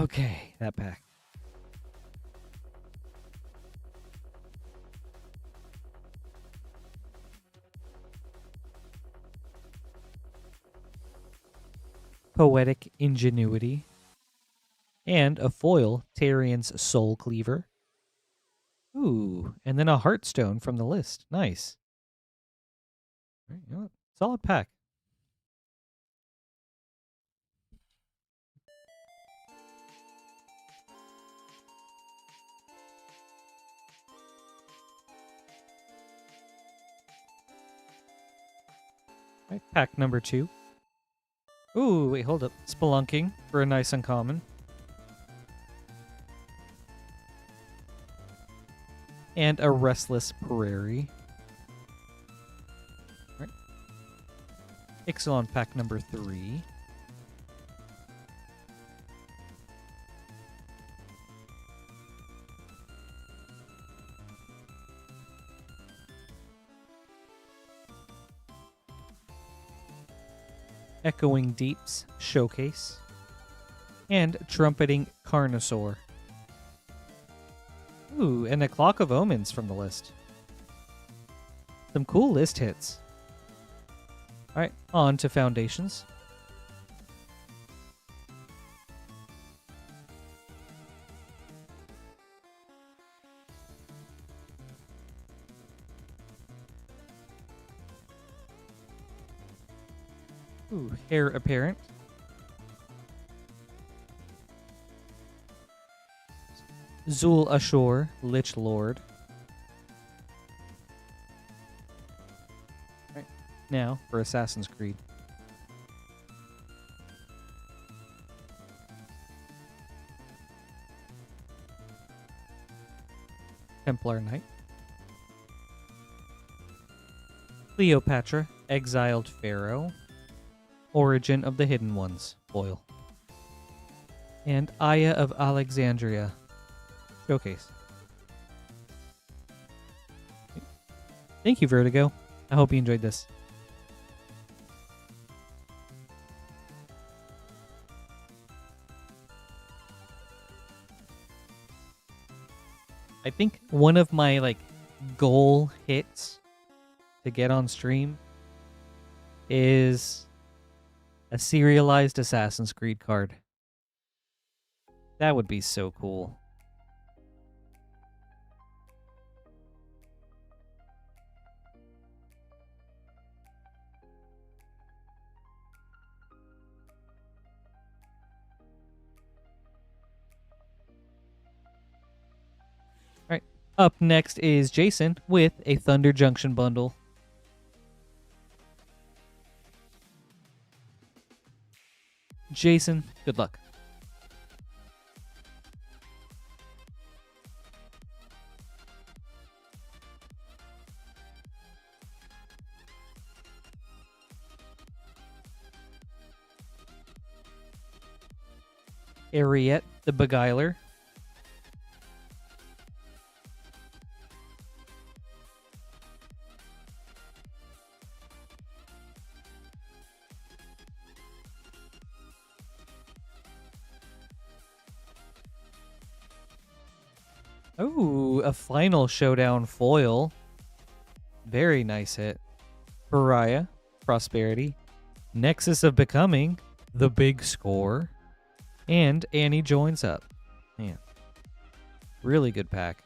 Okay, that pack. Poetic Ingenuity. And a foil, Tarian's Soul Cleaver. Ooh, and then a Heartstone from the list. Nice. All right, you know what? Solid pack. All right, pack number 2. Ooh, wait, hold up. Spelunking for a nice uncommon. And a Restless Prairie. All right. Ixalan pack number 3. Echoing Deeps Showcase, and Trumpeting Carnosaur. Ooh, and a Clock of Omens from the list. Some cool list hits. Alright, on to Foundations. Ooh, Heir Apparent. Zul Ashore, Lich Lord. Right, now for Assassin's Creed. Templar Knight. Cleopatra, Exiled Pharaoh. Origin of the Hidden Ones, foil. And Aya of Alexandria, showcase. Thank you, Vertigo. I hope you enjoyed this. I think one of my goal hits to get on stream is a serialized Assassin's Creed card. That would be so cool. All right. Up next is Jason with a Thunder Junction bundle. Jason, good luck. Ariette, the Beguiler. Ooh, a Final Showdown foil. Very nice hit. Pariah, Prosperity. Nexus of Becoming, the Big Score. And Annie joins up. Man, really good pack.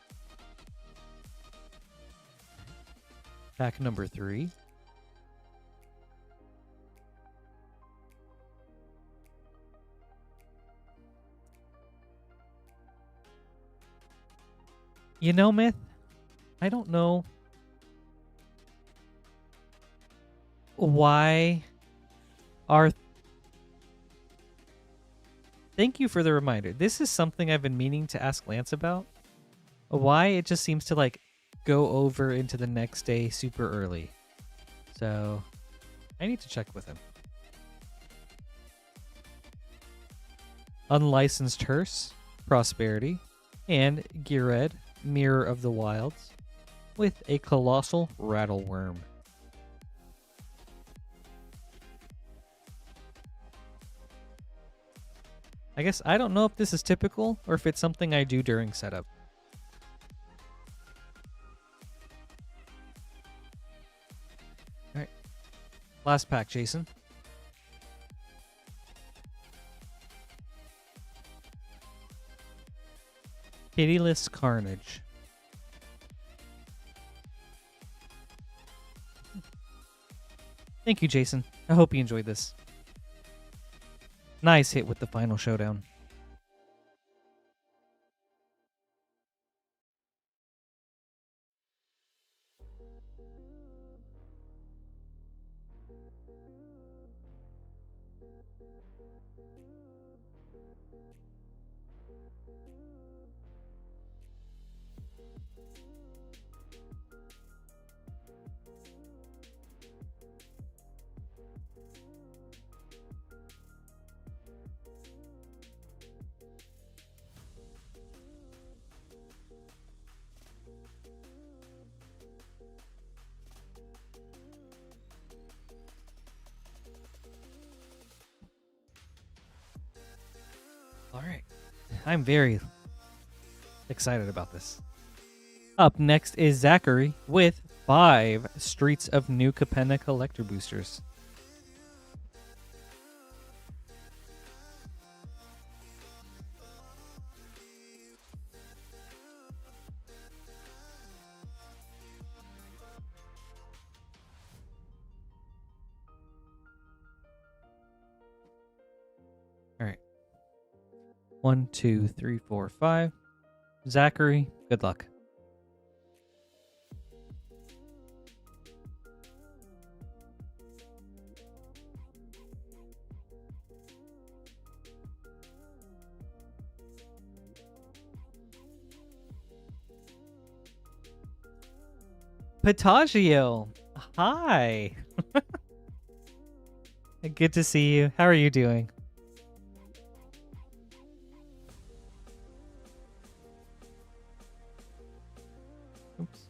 Pack number 3. You know, Myth, I don't know why our... Thank you for the reminder. This is something I've been meaning to ask Lance about. Why it just seems to go over into the next day super early. So I need to check with him. Unlicensed Hearse, Prosperity, and Gired, Mirror of the Wilds, with a Colossal Rattleworm. I guess I don't know if this is typical or if it's something I do during setup. Alright. Last pack, Jason. Pitiless Carnage. Thank you, Jason. I hope you enjoyed this. Nice hit with the Final Showdown. I'm very excited about this. Up next is Zachary with 5 Streets of New Capenna collector boosters. All right. 1, 2, 3, 4, 5. Zachary, good luck. Patagio, hi. Good to see you. How are you doing? Oops.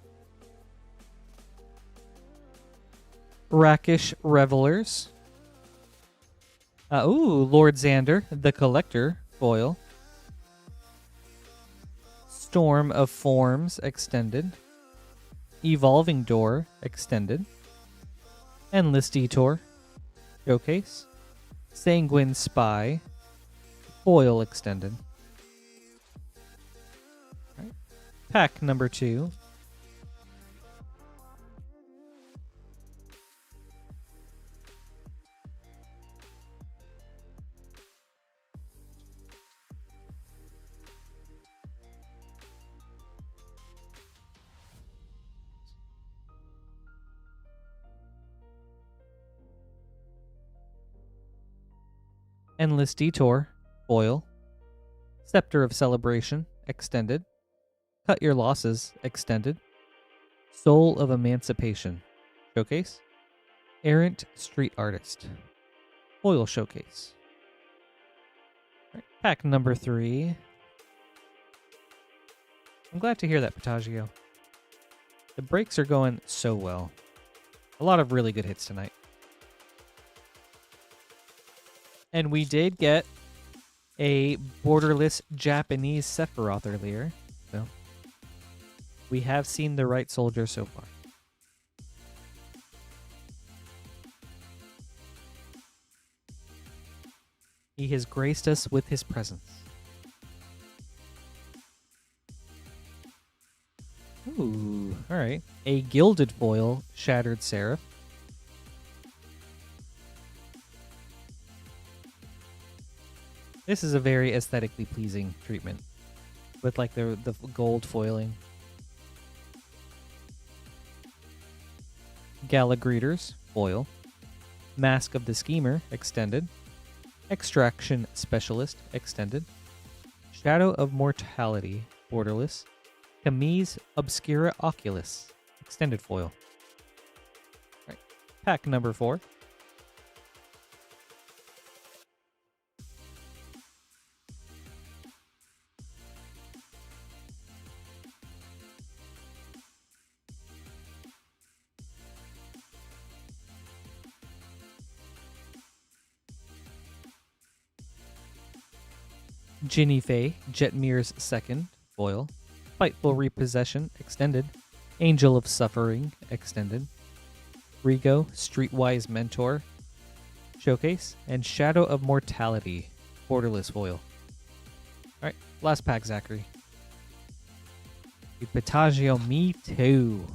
Rakish Revelers. Ooh, Lord Xander, the Collector, foil. Storm of Forms, extended. Evolving Door, extended. Endless Detour, showcase. Sanguine Spy, foil, extended. All right. Pack number 2. Endless Detour, foil. Scepter of Celebration, extended. Cut Your Losses, extended. Soul of Emancipation, showcase. Errant Street Artist, foil, showcase. All right, pack number 3. I'm glad to hear that, Patagio. The breaks are going so well. A lot of really good hits tonight. And we did get a borderless Japanese Sephiroth earlier. So we have seen the right soldier so far. He has graced us with his presence. Ooh, all right. A gilded foil Shattered Seraph. This is a very aesthetically pleasing treatment with like the gold foiling. Gala Greeters, foil. Mask of the Schemer, extended. Extraction Specialist, extended. Shadow of Mortality, borderless. Camise Obscura Oculus, extended foil. All right. Pack number 4. Ginny Faye, Jetmir's second, foil. Fightful Repossession, extended. Angel of Suffering, extended. Rigo, Streetwise Mentor, showcase. And Shadow of Mortality, borderless foil. Alright, last pack, Zachary. Patagio, me too.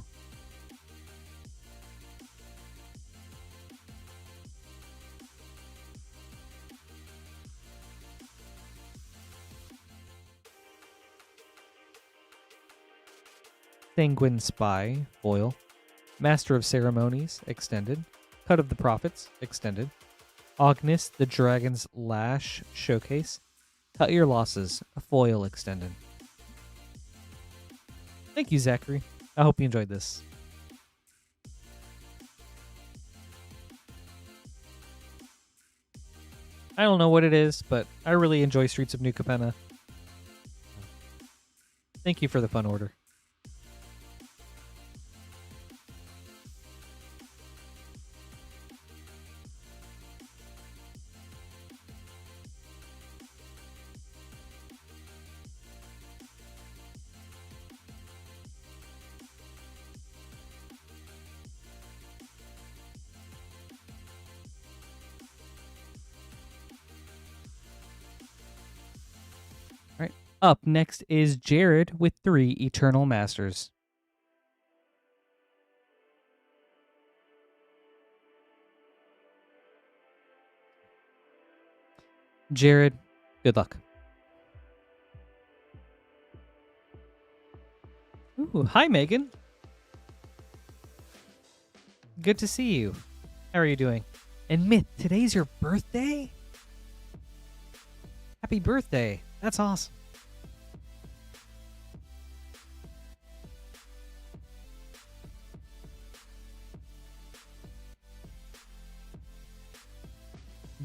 Sanguine Spy, foil. Master of Ceremonies, extended. Cut of the Prophets, extended. Ognis, the Dragon's Lash, showcase. Cut Your Losses, a foil, extended. Thank you, Zachary. I hope you enjoyed this. I don't know what it is, but I really enjoy Streets of New Capenna. Thank you for the fun order. Up next is Jared with 3 Eternal Masters. Jared, good luck. Ooh, hi, Megan. Good to see you. How are you doing? And Myth, today's your birthday? Happy birthday. That's awesome.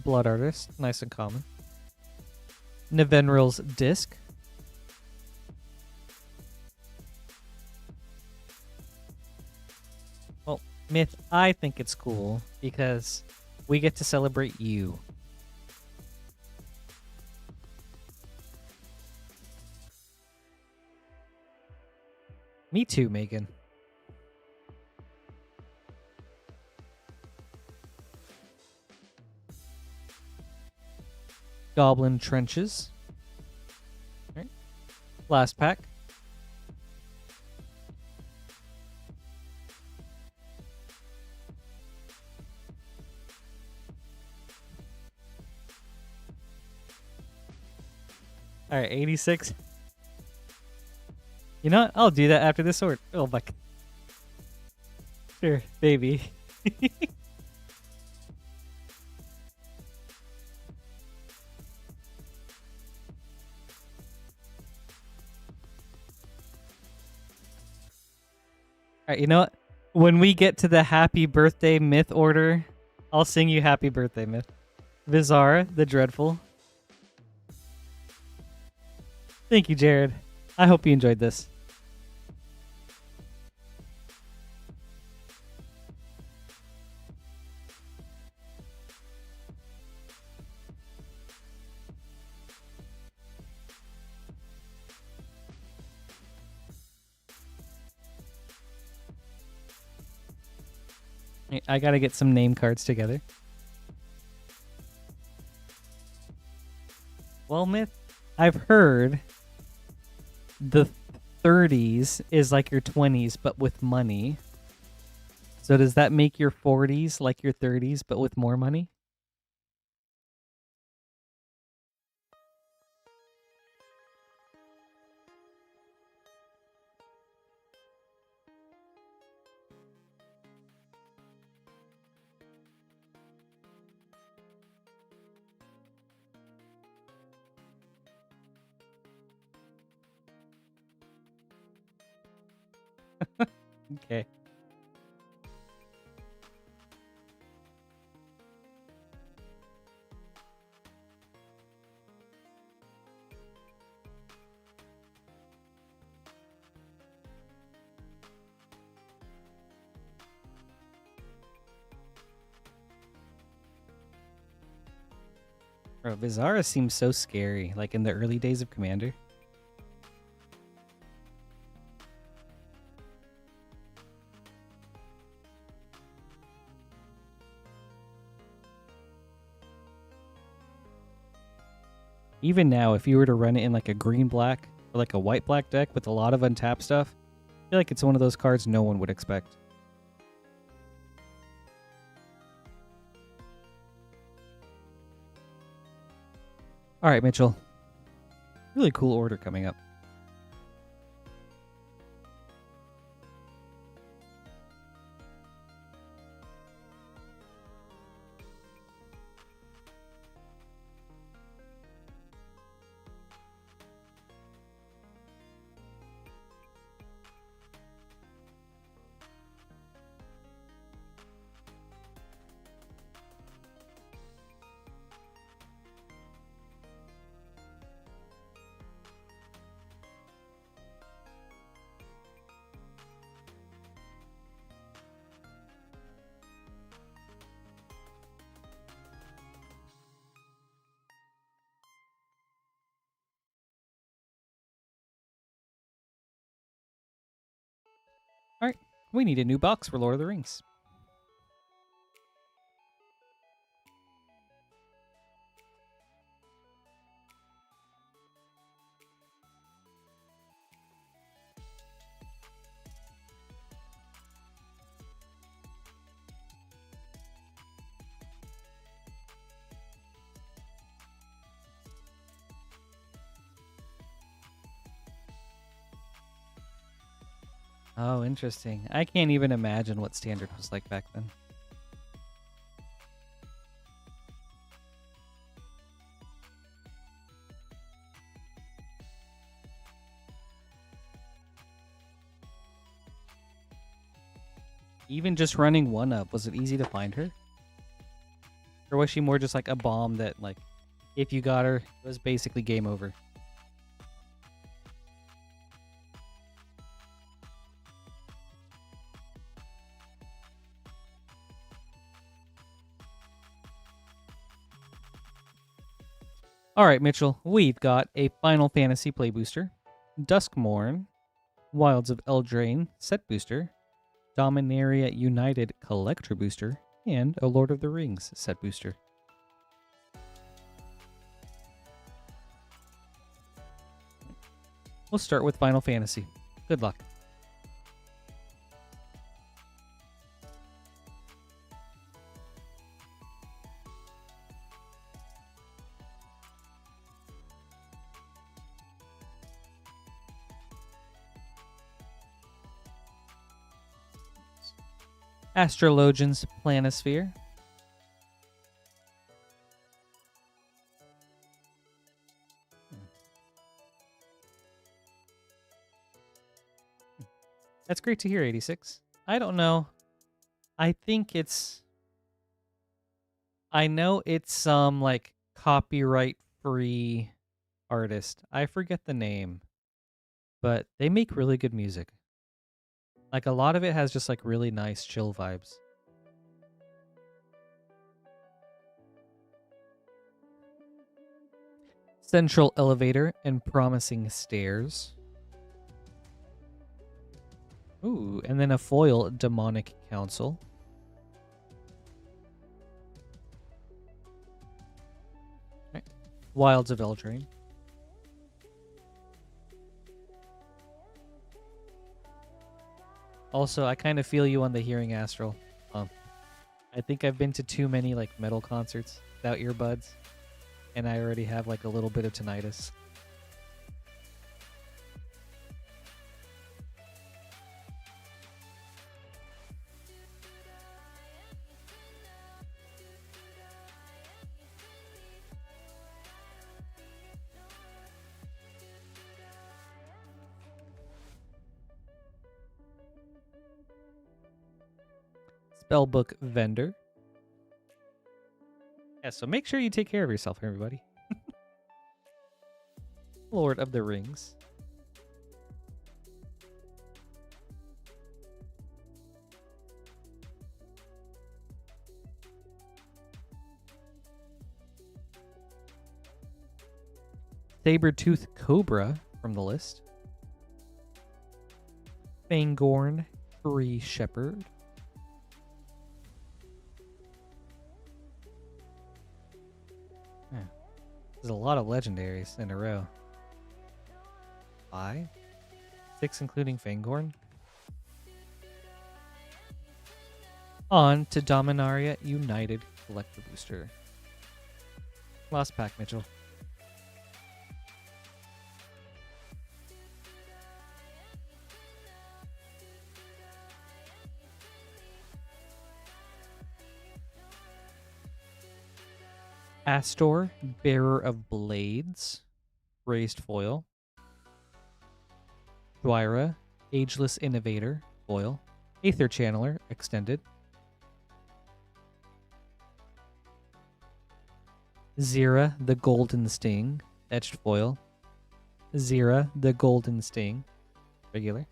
Blood Artist, nice and common. Nevenril's Disc. Well, Myth, I think it's cool because we get to celebrate you. Me too, Megan. Goblin Trenches. All right. Last pack. All right, 86. You know what? I'll do that after this sword. Oh my. Sure, baby. All right, you know what? When we get to the happy birthday myth order, I'll sing you happy birthday myth. Vizara, the Dreadful. Thank you, Jared. I hope you enjoyed this. I gotta get some name cards together. Well, Myth, I've heard the 30s is like your 20s, but with money. So does that make your 40s like your 30s, but with more money? Okay. Bro, Vizara seems so scary, like in the early days of Commander. Even now, if you were to run it in like a green-black or like a white-black deck with a lot of untapped stuff, I feel like it's one of those cards no one would expect. All right, Mitchell. Really cool order coming up. All right, we need a new box for Lord of the Rings. Oh, interesting. I can't even imagine what Standard was like back then. Even just running 1-up, was it easy to find her? Or was she more just like a bomb that, like, if you got her, it was basically game over? All right, Mitchell, we've got a Final Fantasy play booster, Duskmourn, Wilds of Eldraine set booster, Dominaria United collector booster, and a Lord of the Rings set booster. We'll start with Final Fantasy. Good luck. Astrologian's Planisphere. That's great to hear, 86. I don't know. I think it's... I know it's some, like, copyright-free artist. I forget the name. But they make really good music. Like, a lot of it has just, like, really nice chill vibes. Central Elevator and Promising Stairs. Ooh, and then a foil Demonic Council. Right. Wilds of Eldraine. Also, I kind of feel you on the hearing astral. I think I've been to too many like metal concerts without earbuds, and I already have like a little bit of tinnitus. Spellbook Vendor. Yeah, so make sure you take care of yourself, everybody. Lord of the Rings. Sabertooth Cobra from the list. Fangorn Free Shepherd. Yeah. There's a lot of legendaries in a row. 5? 6 including Fangorn. On to Dominaria United Collector Booster. Last pack, Mitchell. Astor, Bearer of Blades, raised foil. Dwyra, Ageless Innovator, foil. Aether Channeler, extended. Zira, the Golden Sting, etched foil. Zira, the Golden Sting, regular.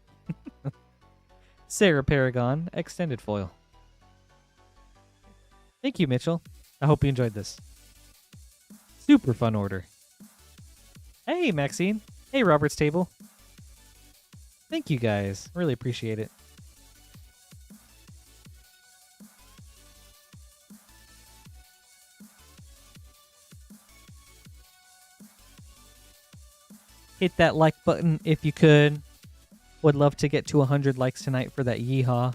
Sarah Paragon, extended foil. Thank you, Mitchell. I hope you enjoyed this. Super fun order. Hey, Maxine. Hey, Robert's Table. Thank you, guys. Really appreciate it. Hit that like button if you could. Would love to get to 100 likes tonight for that yeehaw.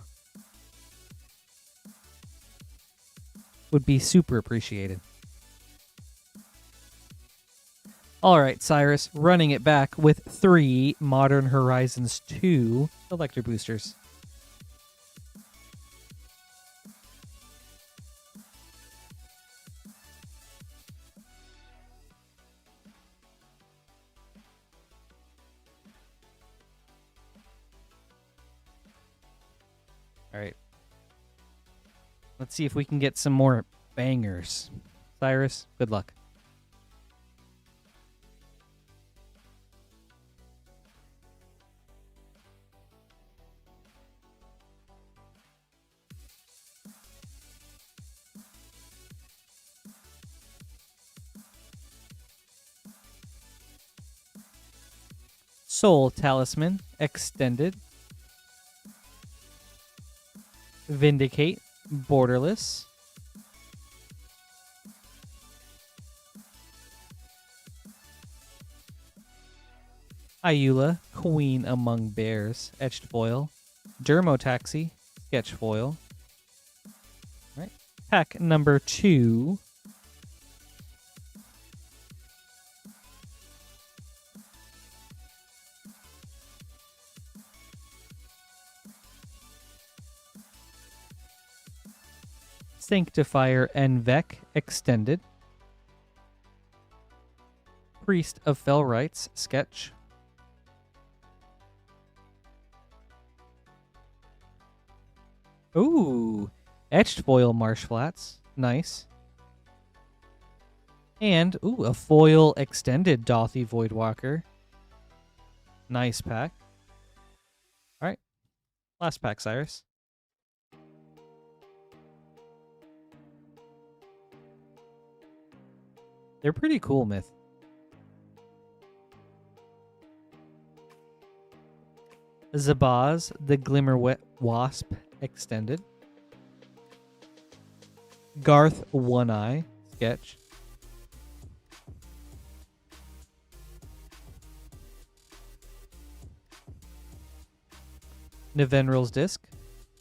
Would be super appreciated. All right, Cyrus, running it back with 3 Modern Horizons 2 Collector Boosters. All right. Let's see if we can get some more bangers. Cyrus, good luck. Soul Talisman Extended. Vindicate Borderless. Ayula Queen Among Bears Etched Foil. Dermotaxi Sketch Foil. All right. Pack number 2. Sanctifier Envec Extended. Priest of Fell Rites Sketch. Ooh, Etched Foil Marsh Flats. Nice. And, ooh, a foil extended Dothy Voidwalker. Nice pack. All right. Last pack, Cyrus. They're pretty cool, Myth. Zabaz, the Glimmerwet Wasp Extended. Garth One Eye Sketch. Nevenril's Disc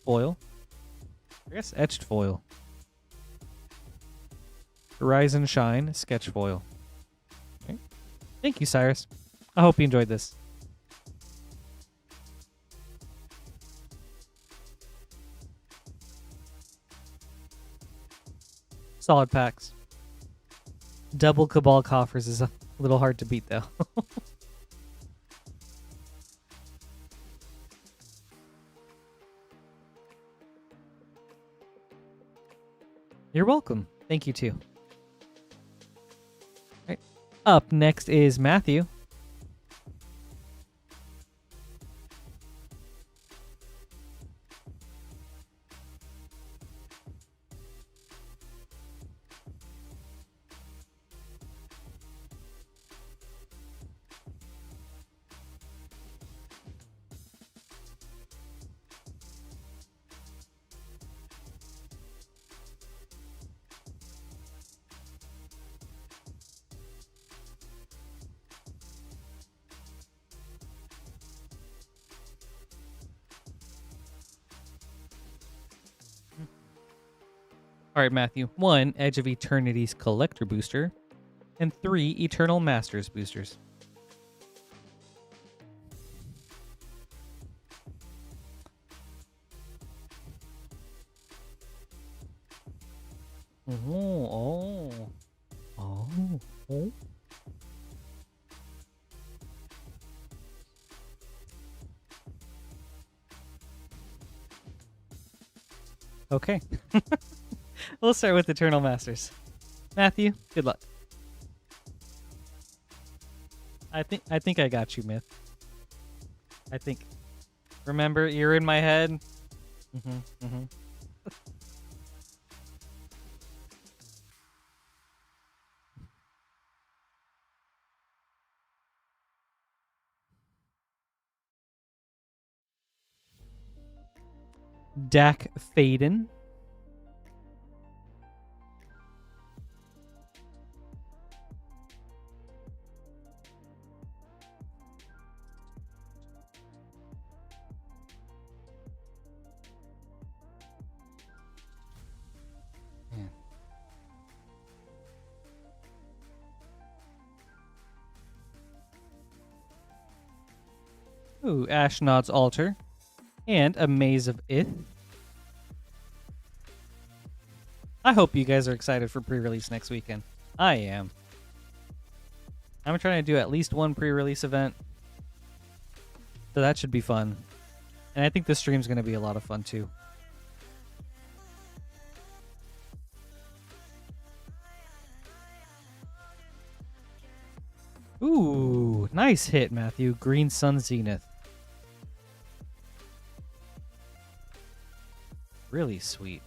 Foil. I guess Etched Foil. Horizon Shine Sketch Foil. Okay. Thank you, Cyrus. I hope you enjoyed this. Solid packs. Double Cabal coffers is a little hard to beat, though. You're welcome. Thank you, too. All right. Up next is Matthew. All right, Matthew. 1 Edge of Eternities Collector Booster, and 3 Eternal Masters Boosters. Oh. Okay. We'll start with Eternal Masters. Matthew, good luck. I think I got you, Myth. I think. Remember, you're in my head. Dak Faden. Ooh, Ashnod's Altar. And a Maze of Ith. I hope you guys are excited for pre-release next weekend. I am. I'm trying to do at least one pre-release event. So that should be fun. And I think this stream's going to be a lot of fun too. Ooh, nice hit, Matthew. Green Sun Zenith. Really sweet.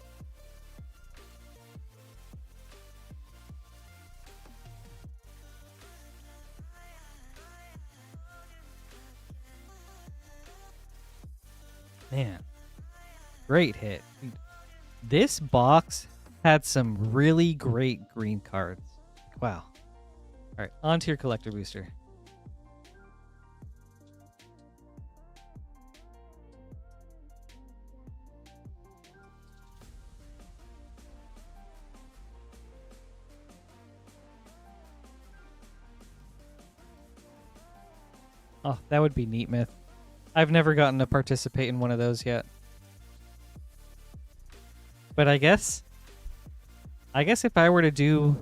Man, great hit. This box had some really great green cards. Wow. All right, on to your collector booster. Oh, that would be neat, Myth. I've never gotten to participate in one of those yet. But I guess if I were to do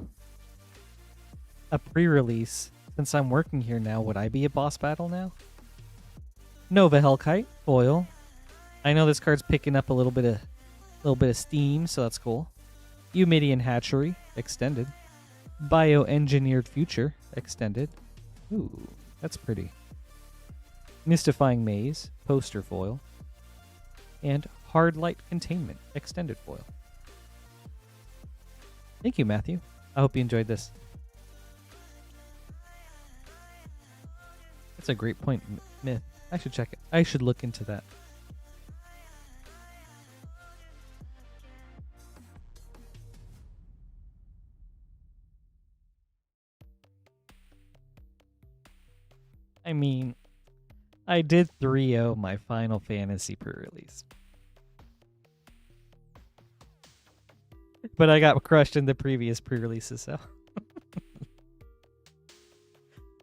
a pre-release, since I'm working here now, would I be a boss battle now? Nova Hellkite, foil. I know this card's picking up a little bit of steam, so that's cool. Eumidian Hatchery, extended. Bioengineered Future, extended. Ooh, that's pretty. Mystifying Maze, poster foil. And Hard Light Containment, extended foil. Thank you, Matthew. I hope you enjoyed this. That's a great point, Myth. I should check it. I should look into that. I mean, I did 3-0 my Final Fantasy pre-release. But I got crushed in the previous pre-releases, so.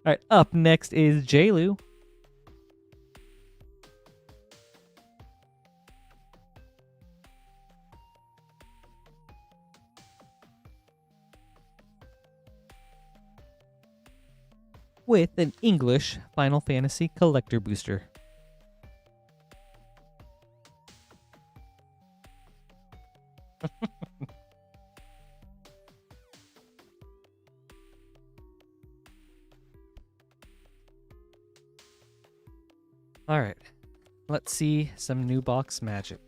Alright, up next is Jailu. With an English Final Fantasy collector booster. Alright, let's see some new box magic.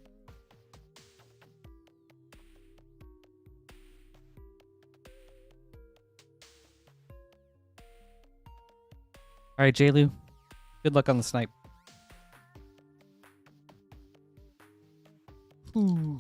Alright, Jailu, good luck on the snipe. Ooh.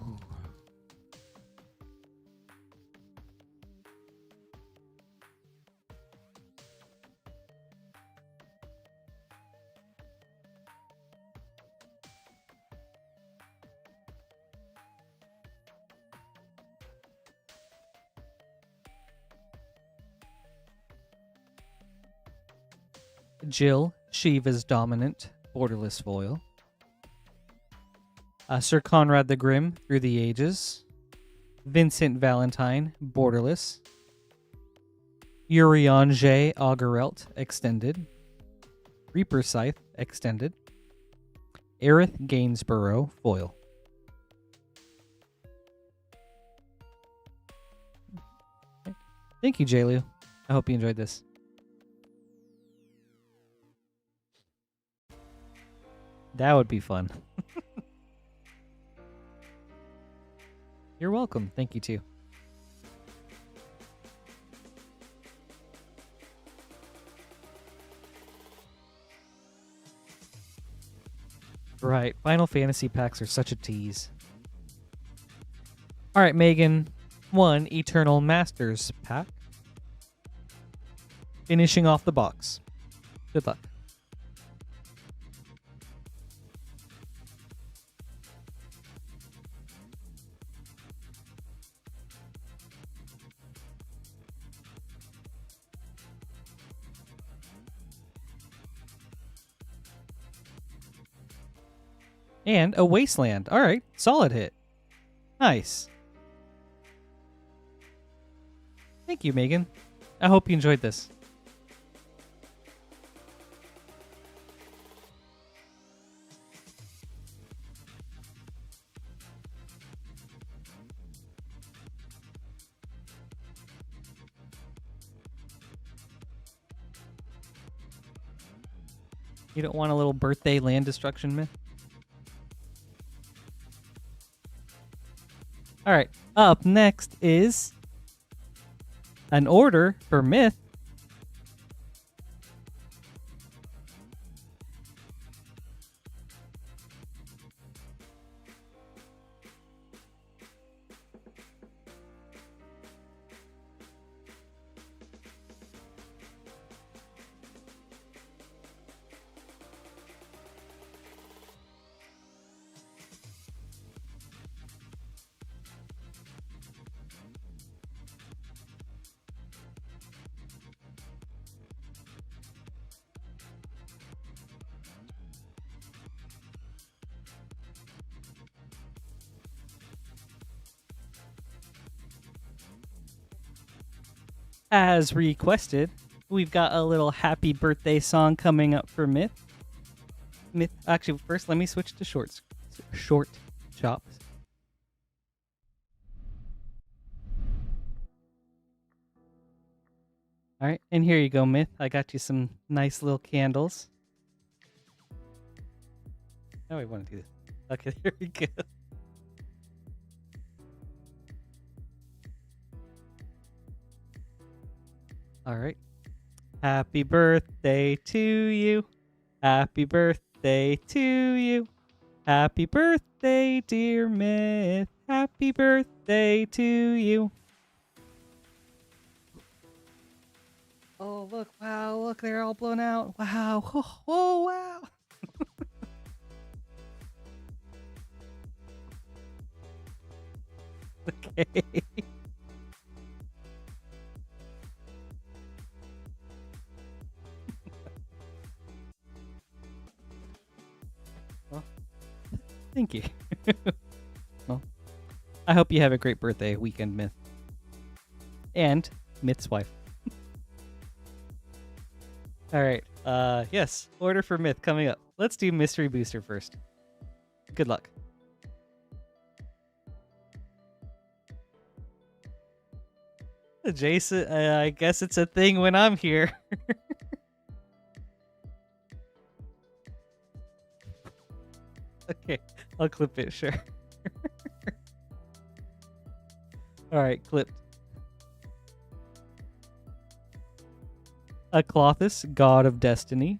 Jill, Shiva's Dominant, borderless foil. Sir Conrad the Grim, Through the Ages. Vincent Valentine, borderless. Urianger Augerelt, extended. Reaper Scythe, extended. Aerith Gainsborough, foil. Thank you, Jailu. I hope you enjoyed this. That would be fun. You're welcome. Thank you, too. Right. Final Fantasy packs are such a tease. All right, Megan. 1 Eternal Masters pack. Finishing off the box. Good luck. And a Wasteland. All right, solid hit. Nice. Thank you, Megan. I hope you enjoyed this. You don't want a little birthday land destruction myth? All right, up next is an order for myth. As requested, we've got a little happy birthday song coming up for Myth. Myth, actually, first let me switch to short chops. All right, and here you go, Myth. I got you some nice little candles. Now I want to do this. Okay, here we go. All right. Happy birthday to you. Happy birthday to you. Happy birthday, dear Myth. Happy birthday to you. Oh, look. Wow. Look, they're all blown out. Wow. Oh wow. Okay. Well, thank you. Well, I hope you have a great birthday weekend, Myth. And Myth's wife. All right. Yes. Order for Myth coming up. Let's do Mystery Booster first. Good luck. Jason, I guess it's a thing when I'm here. Okay, I'll clip it, sure. Alright, clipped. A Clothis, God of Destiny.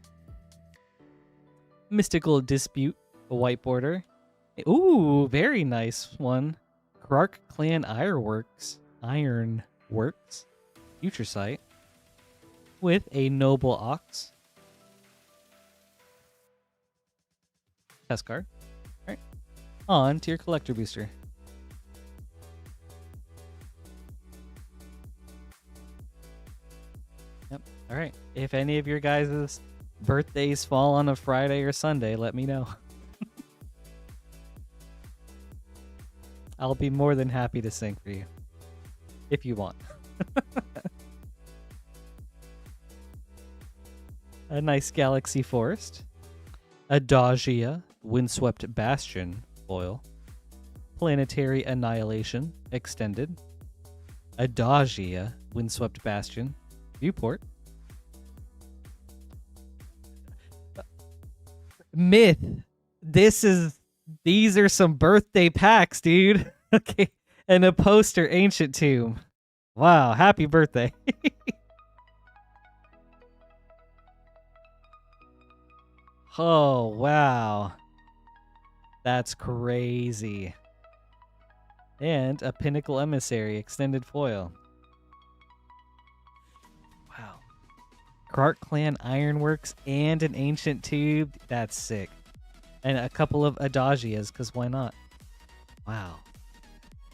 Mystical Dispute, a white border. Ooh, very nice one. Krark Clan Ironworks. Future Sight. With a Noble Ox. Test card. Alright. On to your collector booster. Yep. Alright. If any of your guys' birthdays fall on a Friday or Sunday, let me know. I'll be more than happy to sing for you. If you want. A nice Galaxy Forest. Adagia, Windswept Bastion, foil. Planetary Annihilation, extended. Adagia, Windswept Bastion, viewport. Myth. These are some birthday packs, dude. Okay. And a poster, Ancient Tomb. Wow, happy birthday. Oh, wow. That's crazy. And a Pinnacle Emissary, extended foil. Wow. Krark Clan Ironworks and an Ancient Tube. That's sick. And a couple of Adagias, because why not? Wow.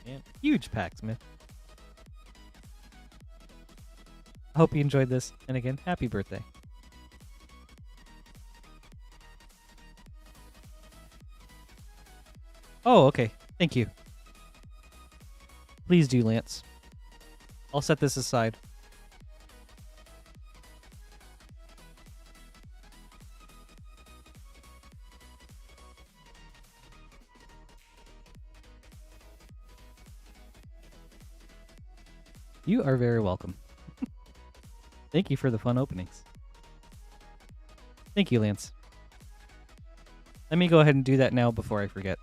Man, huge packs, man. I hope you enjoyed this. And again, happy birthday. Oh, okay. Thank you. Please do, Lance. I'll set this aside. You are very welcome. Thank you for the fun openings. Thank you, Lance. Let me go ahead and do that now before I forget.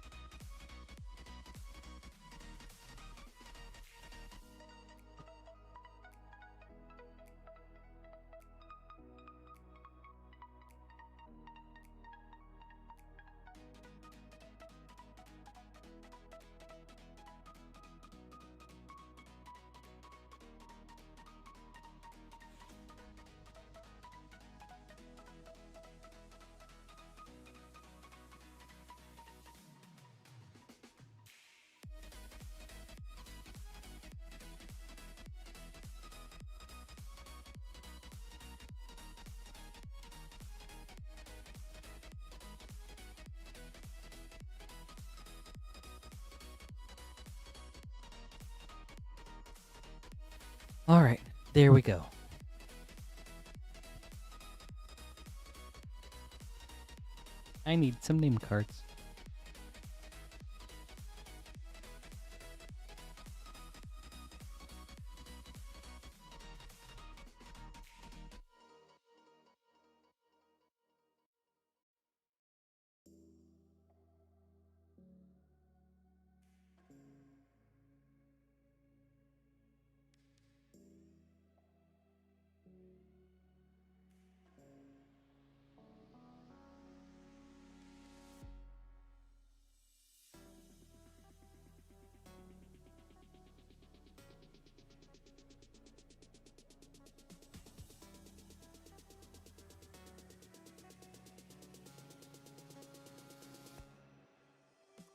All right, there we go. I need some name cards.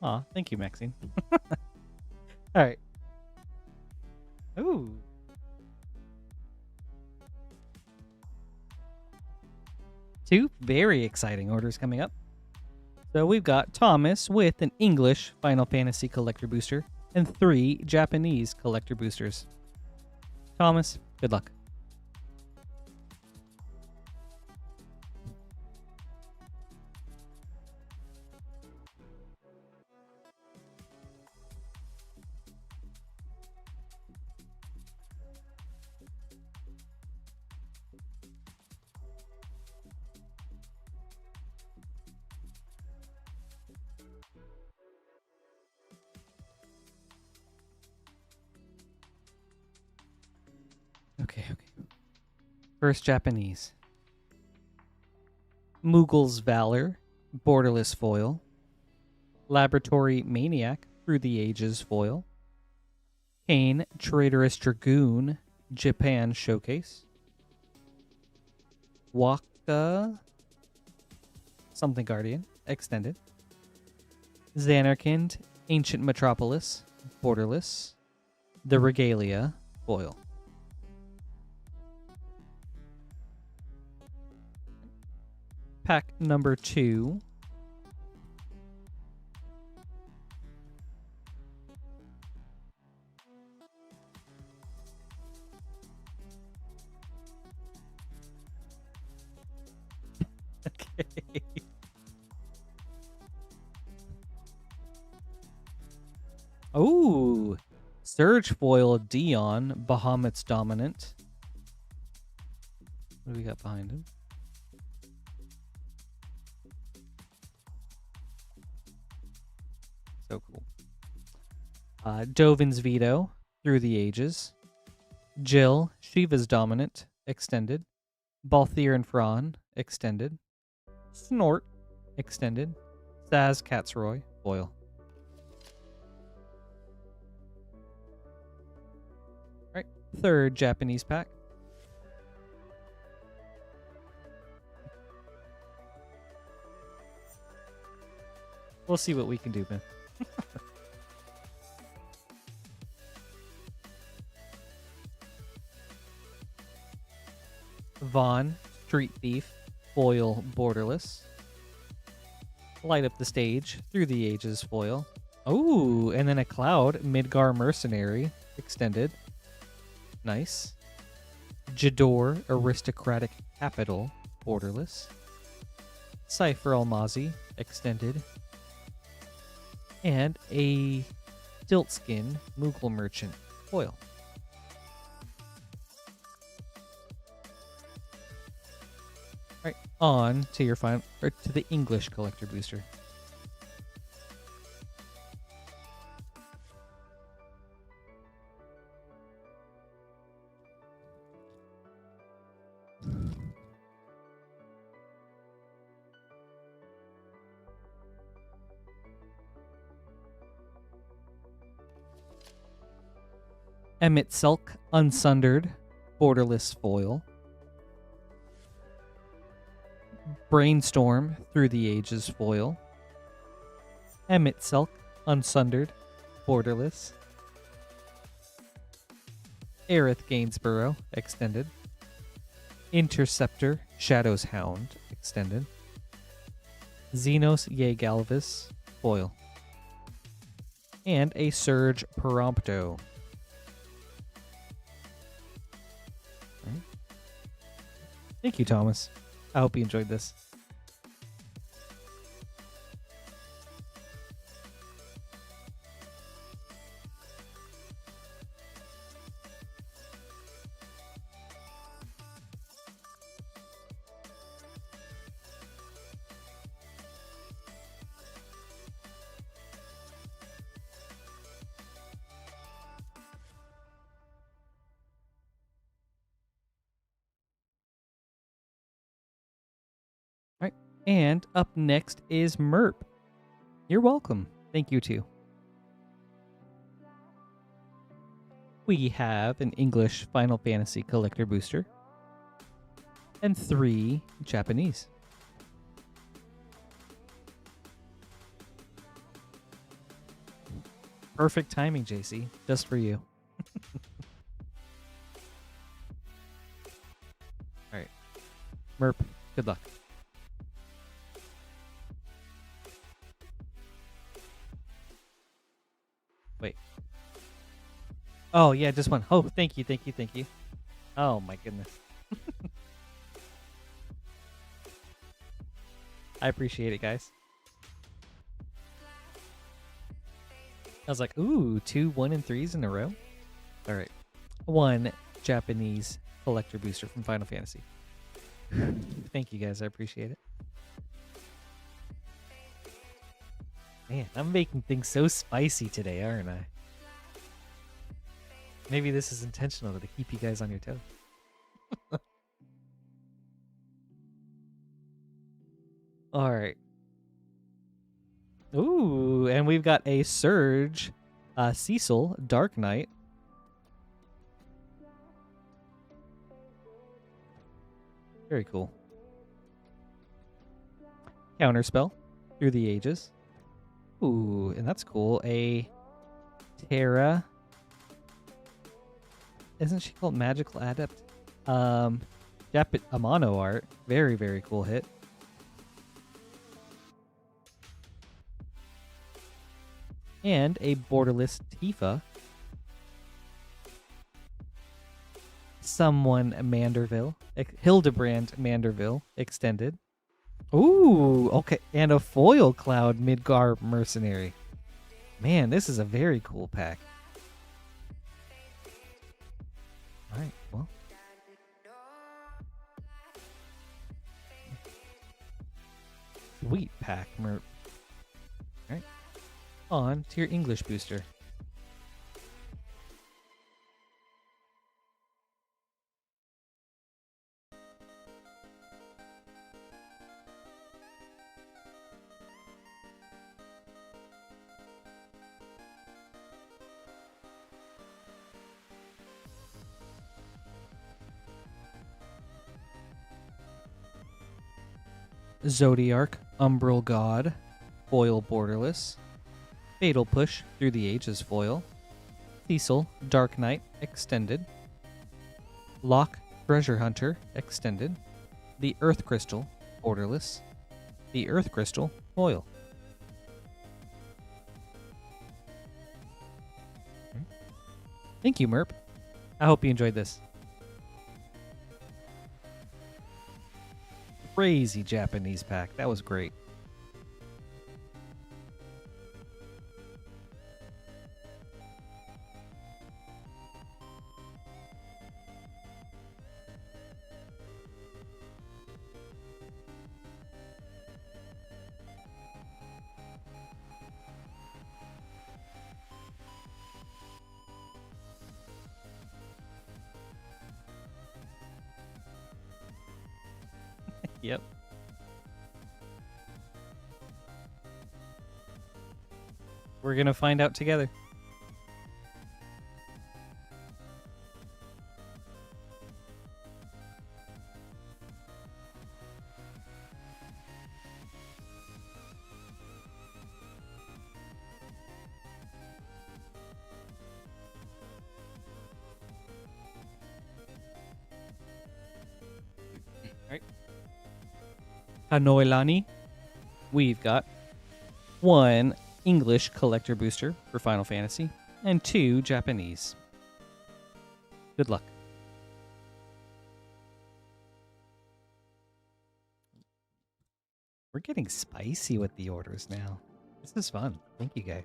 Aw, thank you, Maxine. All right. Ooh. Two very exciting orders coming up. So we've got Thomas with an English Final Fantasy collector booster and 3 Japanese collector boosters. Thomas, good luck. Okay. First Japanese. Moogle's Valor, borderless foil. Laboratory Maniac, through the ages foil. Kane, Traitorous Dragoon, Japan Showcase. Waka, something Guardian, extended. Xanarkand, Ancient Metropolis, borderless. The Regalia, foil. Pack number 2. Okay. Oh, Surge foil Dion, Bahamut's Dominant. What do we got behind him? So cool. Dovin's Veto, through the ages. Jill, Shiva's Dominant, extended. Balthier and Fran, extended. Snort, extended. Saz Katsroy, foil. Alright, third Japanese pack. We'll see what we can do, man. Vaughn, Street Thief, foil borderless. Light Up the Stage, through the ages foil. Oh, and then a Cloud Midgar Mercenary extended. Nice. Jador Aristocratic Capital borderless. Cypher Almazi extended. And a Stiltskin Moogle Merchant foil. Alright, on to your final, or to the English collector booster. Emmet Selk Unsundered borderless foil. Brainstorm Through the Ages foil. Emmet Selk Unsundered borderless. Aerith Gainsborough extended. Interceptor Shadow's Hound extended. Xenos Yegalvis foil. And a Surge Prompto. Right. Thank you, Thomas. I hope you enjoyed this. All right. And up next is Merp. You're welcome. Thank you too. We have an English Final Fantasy collector booster and 3 Japanese. Perfect timing, JC. Just for you. All right. Merp, good luck. Wait. Oh, yeah, just one. Oh, thank you, thank you, thank you. Oh, my goodness. I appreciate it, guys. I was like, ooh, 2 1 and 3s in a row. All right. 1 Japanese collector booster from Final Fantasy. Thank you, guys. I appreciate it. Man, I'm making things so spicy today, aren't I? Maybe this is intentional to keep you guys on your toes. All right. Ooh, and we've got a Surge, Cecil, Dark Knight. Very cool. Counterspell, Through the Ages. Ooh, and that's cool. A Terra. Isn't she called Magical Adept? A mono art. Very, very cool hit. And a borderless Tifa. Someone Manderville. Hildebrand Manderville extended. Ooh, okay. And a foil Cloud Midgar Mercenary. Man, this is a very cool pack. Alright, well. Sweet pack, Merp. Alright. On to your English booster. Zodiarch, Umbral God, foil borderless. Fatal Push, Through the Ages foil. Cecil, Dark Knight, extended. Locke, Treasure Hunter, extended. The Earth Crystal, borderless. The Earth Crystal, foil. Thank you, Merp. I hope you enjoyed this. Crazy Japanese pack. That was great. Yep. We're going to find out together. All right. Hanoilani, we've got 1 English collector booster for Final Fantasy and 2 Japanese. Good luck. We're getting spicy with the orders now. This is fun. Thank you, guys.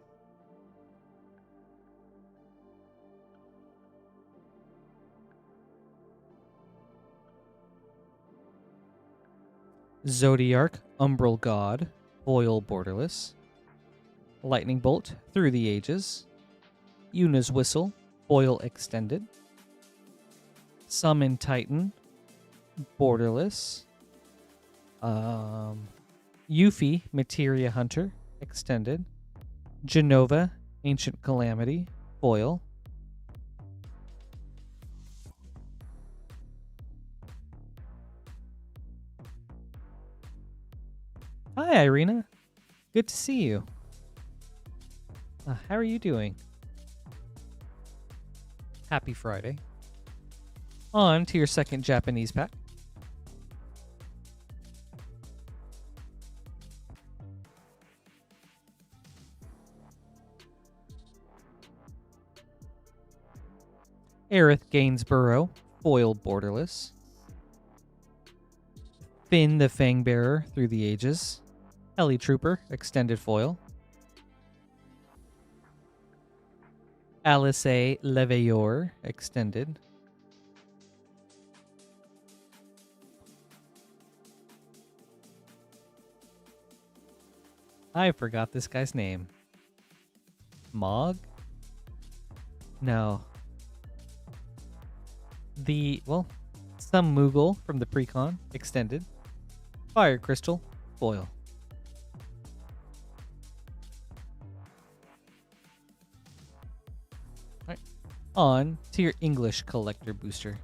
Zodiarch, Umbral God, Foil Borderless. Lightning Bolt, Through the Ages. Yuna's Whistle, Foil Extended. Summon Titan, Borderless. Yuffie, Materia Hunter, Extended. Genova, Ancient Calamity, Foil. Hi, Irina. Good to see you. How are you doing? Happy Friday. On to your second Japanese pack. Aerith Gainsborough, Foil Borderless. Finn the Fangbearer, Through the Ages. Heli Trooper, Extended Foil. Alice A. Leveilleur, Extended. I forgot this guy's name. Mog? No. Some Moogle from the Precon, Extended. Fire Crystal, Foil. Alright. On to your English collector booster.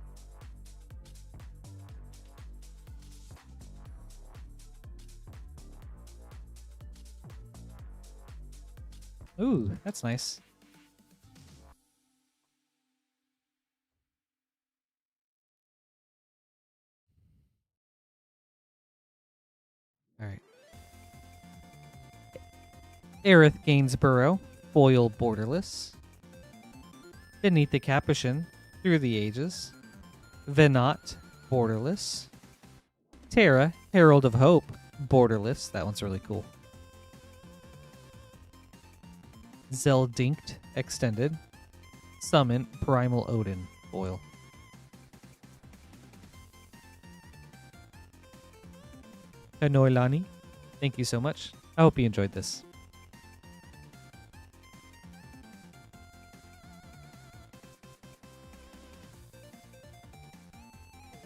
Ooh, that's nice. All right. Aerith Gainsborough, Foil Borderless. Beneath the Capuchin, Through the Ages. Venat, Borderless. Terra, Herald of Hope, Borderless. That one's really cool. Zeldinkt, Extended. Summon, Primal Odin, Foil. Hanoilani, thank you so much. I hope you enjoyed this.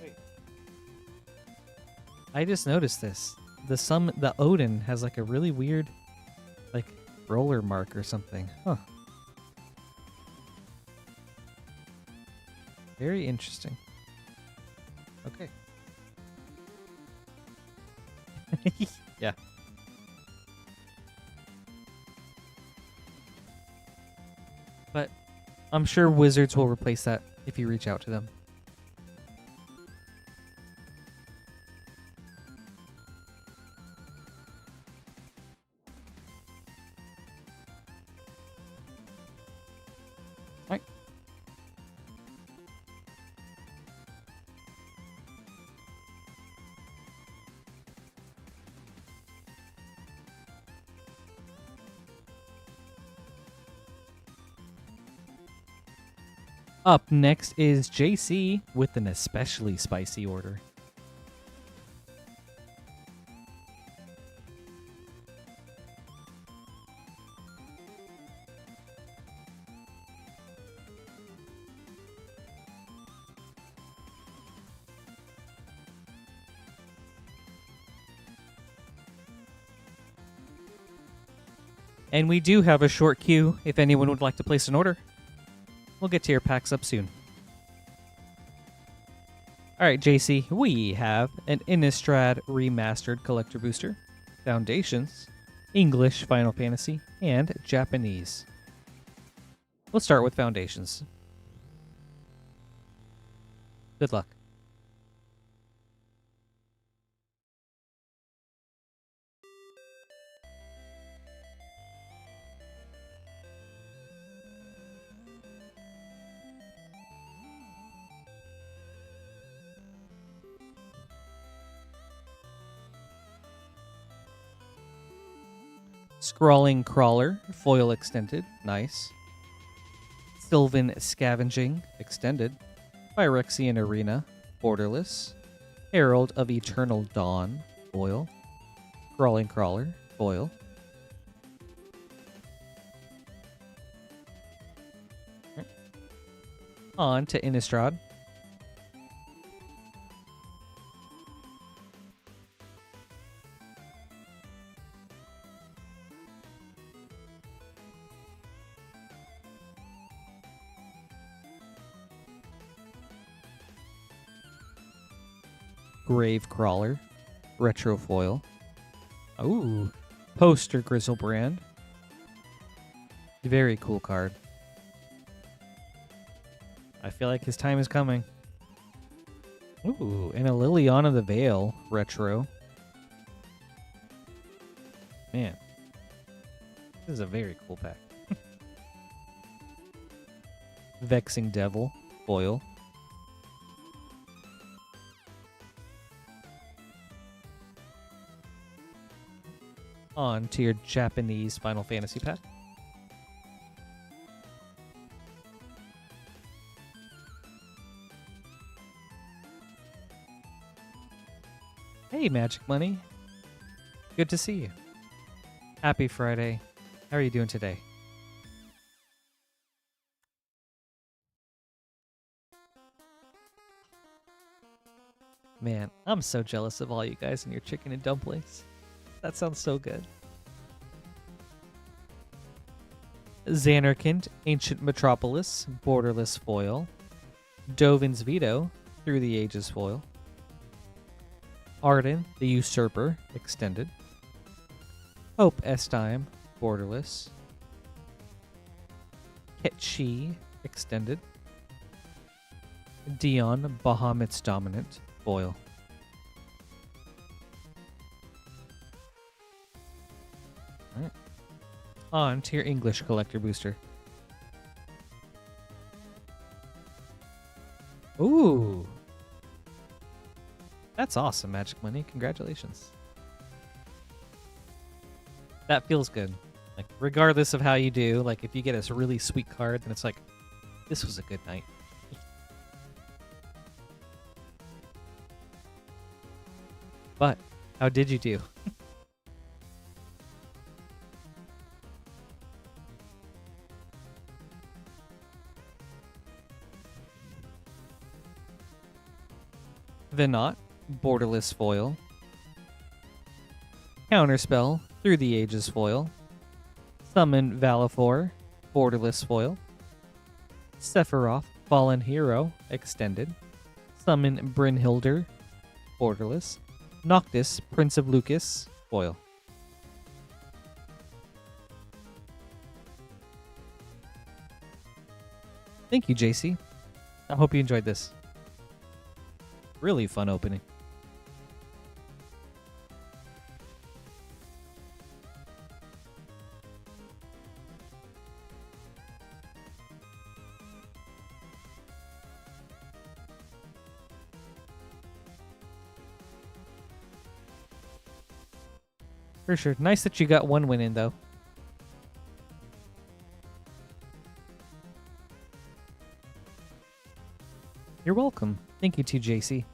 Wait. I just noticed this. The Odin has like a really weird like roller mark or something. Huh. Very interesting. Okay. Yeah. But I'm sure Wizards will replace that if you reach out to them. Alright. Up next is JC with an especially spicy order. And we do have a short queue if anyone would like to place an order. We'll get to your packs up soon. Alright, JC, we have an Innistrad Remastered Collector Booster, Foundations, English Final Fantasy, and Japanese. We'll start with Foundations. Good luck. Scrawling Crawler, foil extended, nice. Sylvan Scavenging, extended. Phyrexian Arena, borderless. Herald of Eternal Dawn, foil. Scrawling Crawler, foil. On to Innistrad. Gravecrawler, retro foil. Ooh, Poster Grizzlebrand. Very cool card. I feel like his time is coming. Ooh, and a Liliana the Veil, retro. Man, this is a very cool pack. Vexing Devil, foil. On to your Japanese Final Fantasy pack. Hey, Magic Money. Good to see you. Happy Friday. How are you doing today? Man, I'm so jealous of all you guys and your chicken and dumplings. That sounds so good. Xanarkand, Ancient Metropolis, borderless foil. Dovin's Veto, Through the Ages foil. Arden, the Usurper, extended. Hope Estime, borderless. Ketchi, extended. Dion, Bahamut's Dominant, foil. Alright. On to your English Collector Booster. Ooh. That's awesome, Magic Money. Congratulations. That feels good. Like, regardless of how you do, like, if you get a really sweet card, then it's like, this was a good night. But, how did you do? Venat, borderless foil. Counterspell, Through the Ages foil. Summon Valifor, borderless foil. Sephiroth, Fallen Hero, extended. Summon Brynhilder, borderless. Noctis, Prince of Lucas, foil. Thank you, JC. I hope you enjoyed this. Really fun opening. For sure. Nice that you got one win in, though. You're welcome. Thank you too, JC.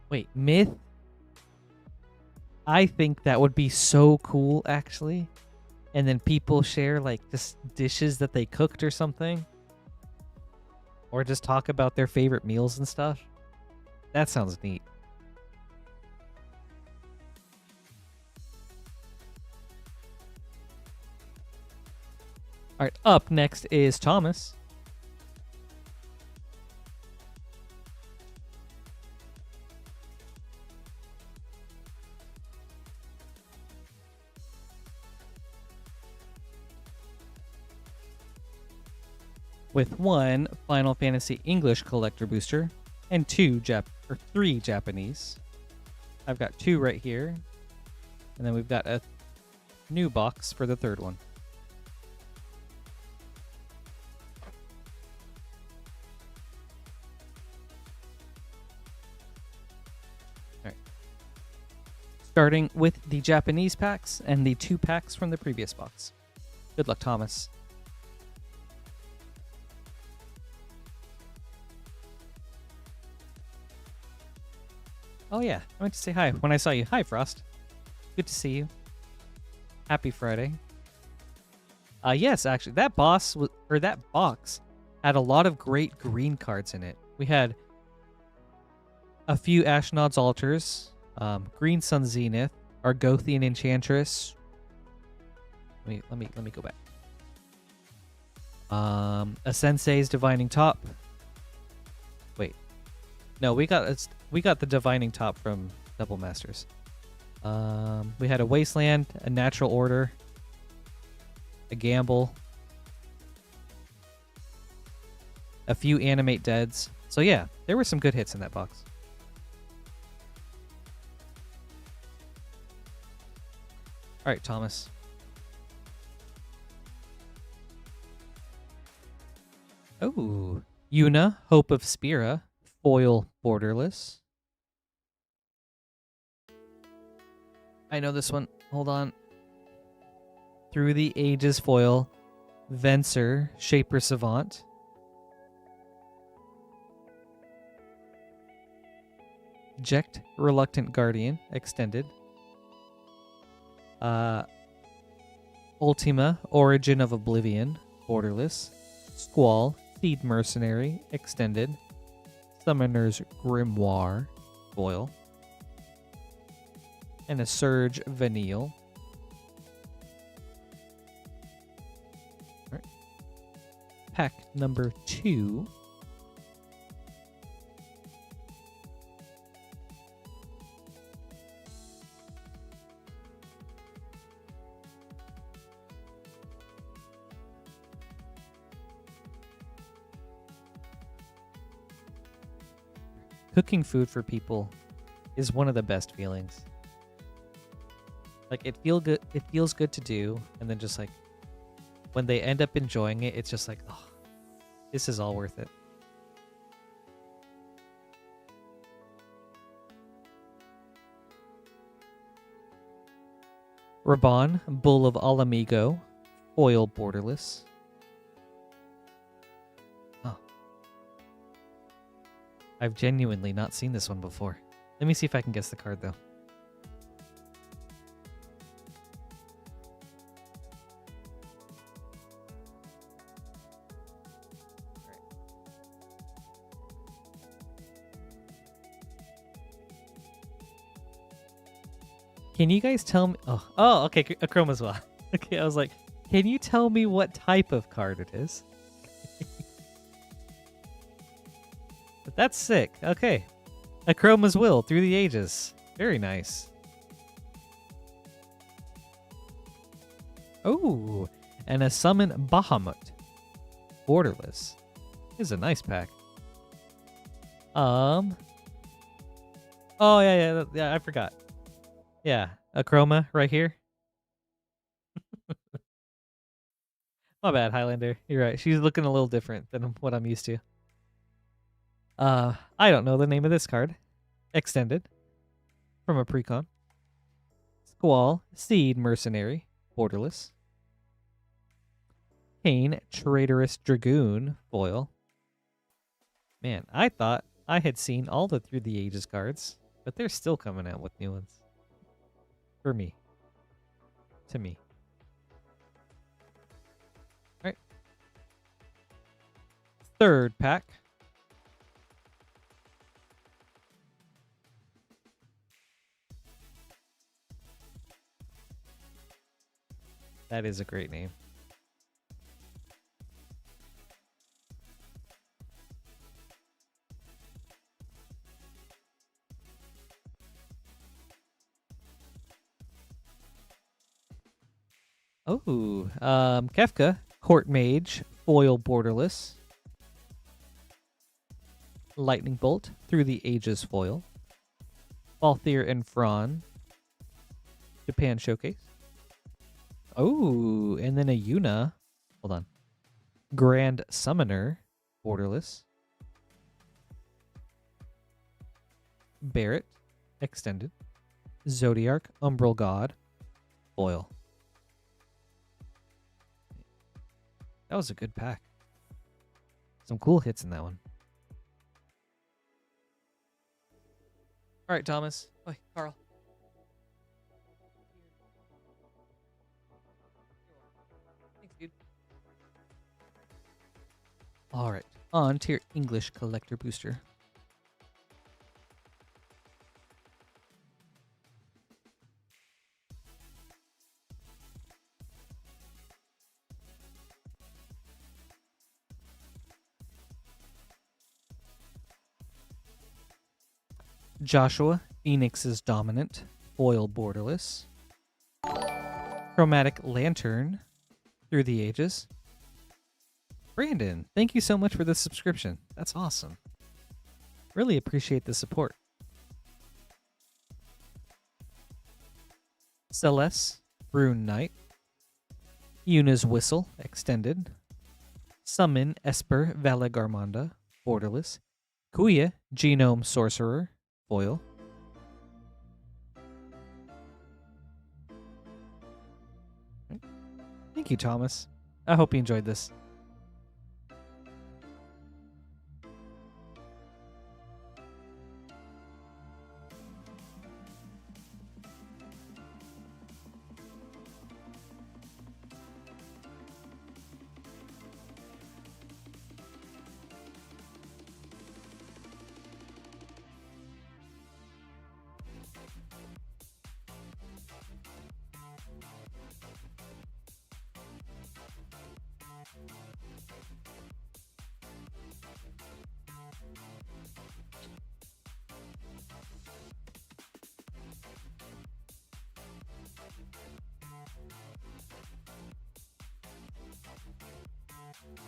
Wait, myth? I think that would be so cool, actually. And then people share, like, just dishes that they cooked or something. Or just talk about their favorite meals and stuff. That sounds neat. All right, up next is Thomas. With 1 Final Fantasy English collector booster and 3 Japanese. I've got 2 right here. And then we've got a new box for the 3rd one. All right. Starting with the Japanese packs and the 2 packs from the previous box. Good luck, Thomas. Oh yeah, I went to say hi when I saw you. Hi, Frost. Good to see you. Happy Friday. Yes, actually, that box had a lot of great green cards in it. We had a few Ashnod's Altars, Green Sun Zenith, Argothian Enchantress. Let me go back. A Sensei's Divining Top. Wait, no, we got the Divining Top from Double Masters. We had a Wasteland, a Natural Order, a Gamble, a few Animate Deads. So yeah, there were some good hits in that box. All right, Thomas. Oh, Yuna, Hope of Spira, foil borderless. I know this one. Hold on. Through the Ages foil, Venser, Shaper Savant. Eject, Reluctant Guardian, extended. Ultima, Origin of Oblivion, borderless. Squall, Seed Mercenary, extended. Summoner's Grimoire, foil. And a Surge Vanille. Right. Pack number 2. Cooking food for people is one of the best feelings. Like it feels good to do, and then just like when they end up enjoying it, it's just like, oh, this is all worth it. Raban, Bull of Alamigo, foil borderless. Oh. I've genuinely not seen this one before. Let me see if I can guess the card though. Can you guys tell me? Oh, okay, a Chrome as well. Okay, I was like, can you tell me what type of card it is? But that's sick. Okay, a Chroma's Will through the ages. Very nice. Oh, and a Summon Bahamut. Borderless. This is a nice pack. Oh yeah, I forgot. Yeah, a Chroma right here. My bad, Highlander. You're right. She's looking a little different than what I'm used to. I don't know the name of this card. Extended. From a precon. Squall, Seed Mercenary, borderless. Kane, Traitorous Dragoon, foil. Man, I thought I had seen all the Through the Ages cards, but they're still coming out with new ones. For me. To me. Alright. Third pack. That is a great name. Oh, Kefka, Court Mage, foil borderless. Lightning Bolt, Through the Ages foil. Balthier and Fron, Japan Showcase. Oh, and then a Yuna. Hold on. Grand Summoner, borderless. Barrett, extended. Zodiarch, Umbral God, foil. That was a good pack. Some cool hits in that one. All right, Thomas. Oi, Carl. Thanks, dude. All right, on to your English Collector Booster. Joshua, Phoenix's Dominant, foil borderless. Chromatic Lantern, Through the Ages. Brandon, thank you so much for the subscription. That's awesome. Really appreciate the support. Celeste, Rune Knight. Yuna's Whistle, extended. Summon Esper Valagarmanda, borderless. Kuya, Genome Sorcerer, foil. Thank you, Thomas. I hope you enjoyed this.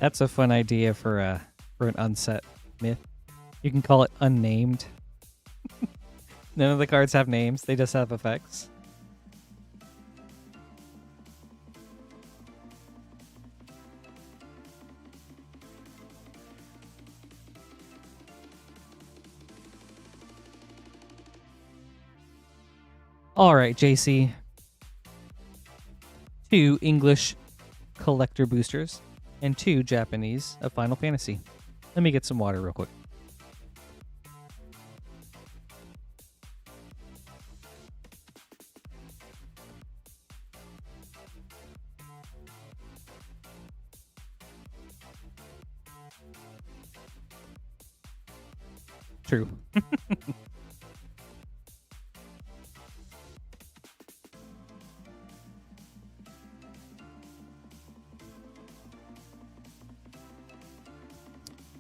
That's a fun idea for an unset myth. You can call it unnamed. None of the cards have names, they just have effects. All right, JC. 2 English collector boosters and 2 Japanese of Final Fantasy. Let me get some water real quick. True.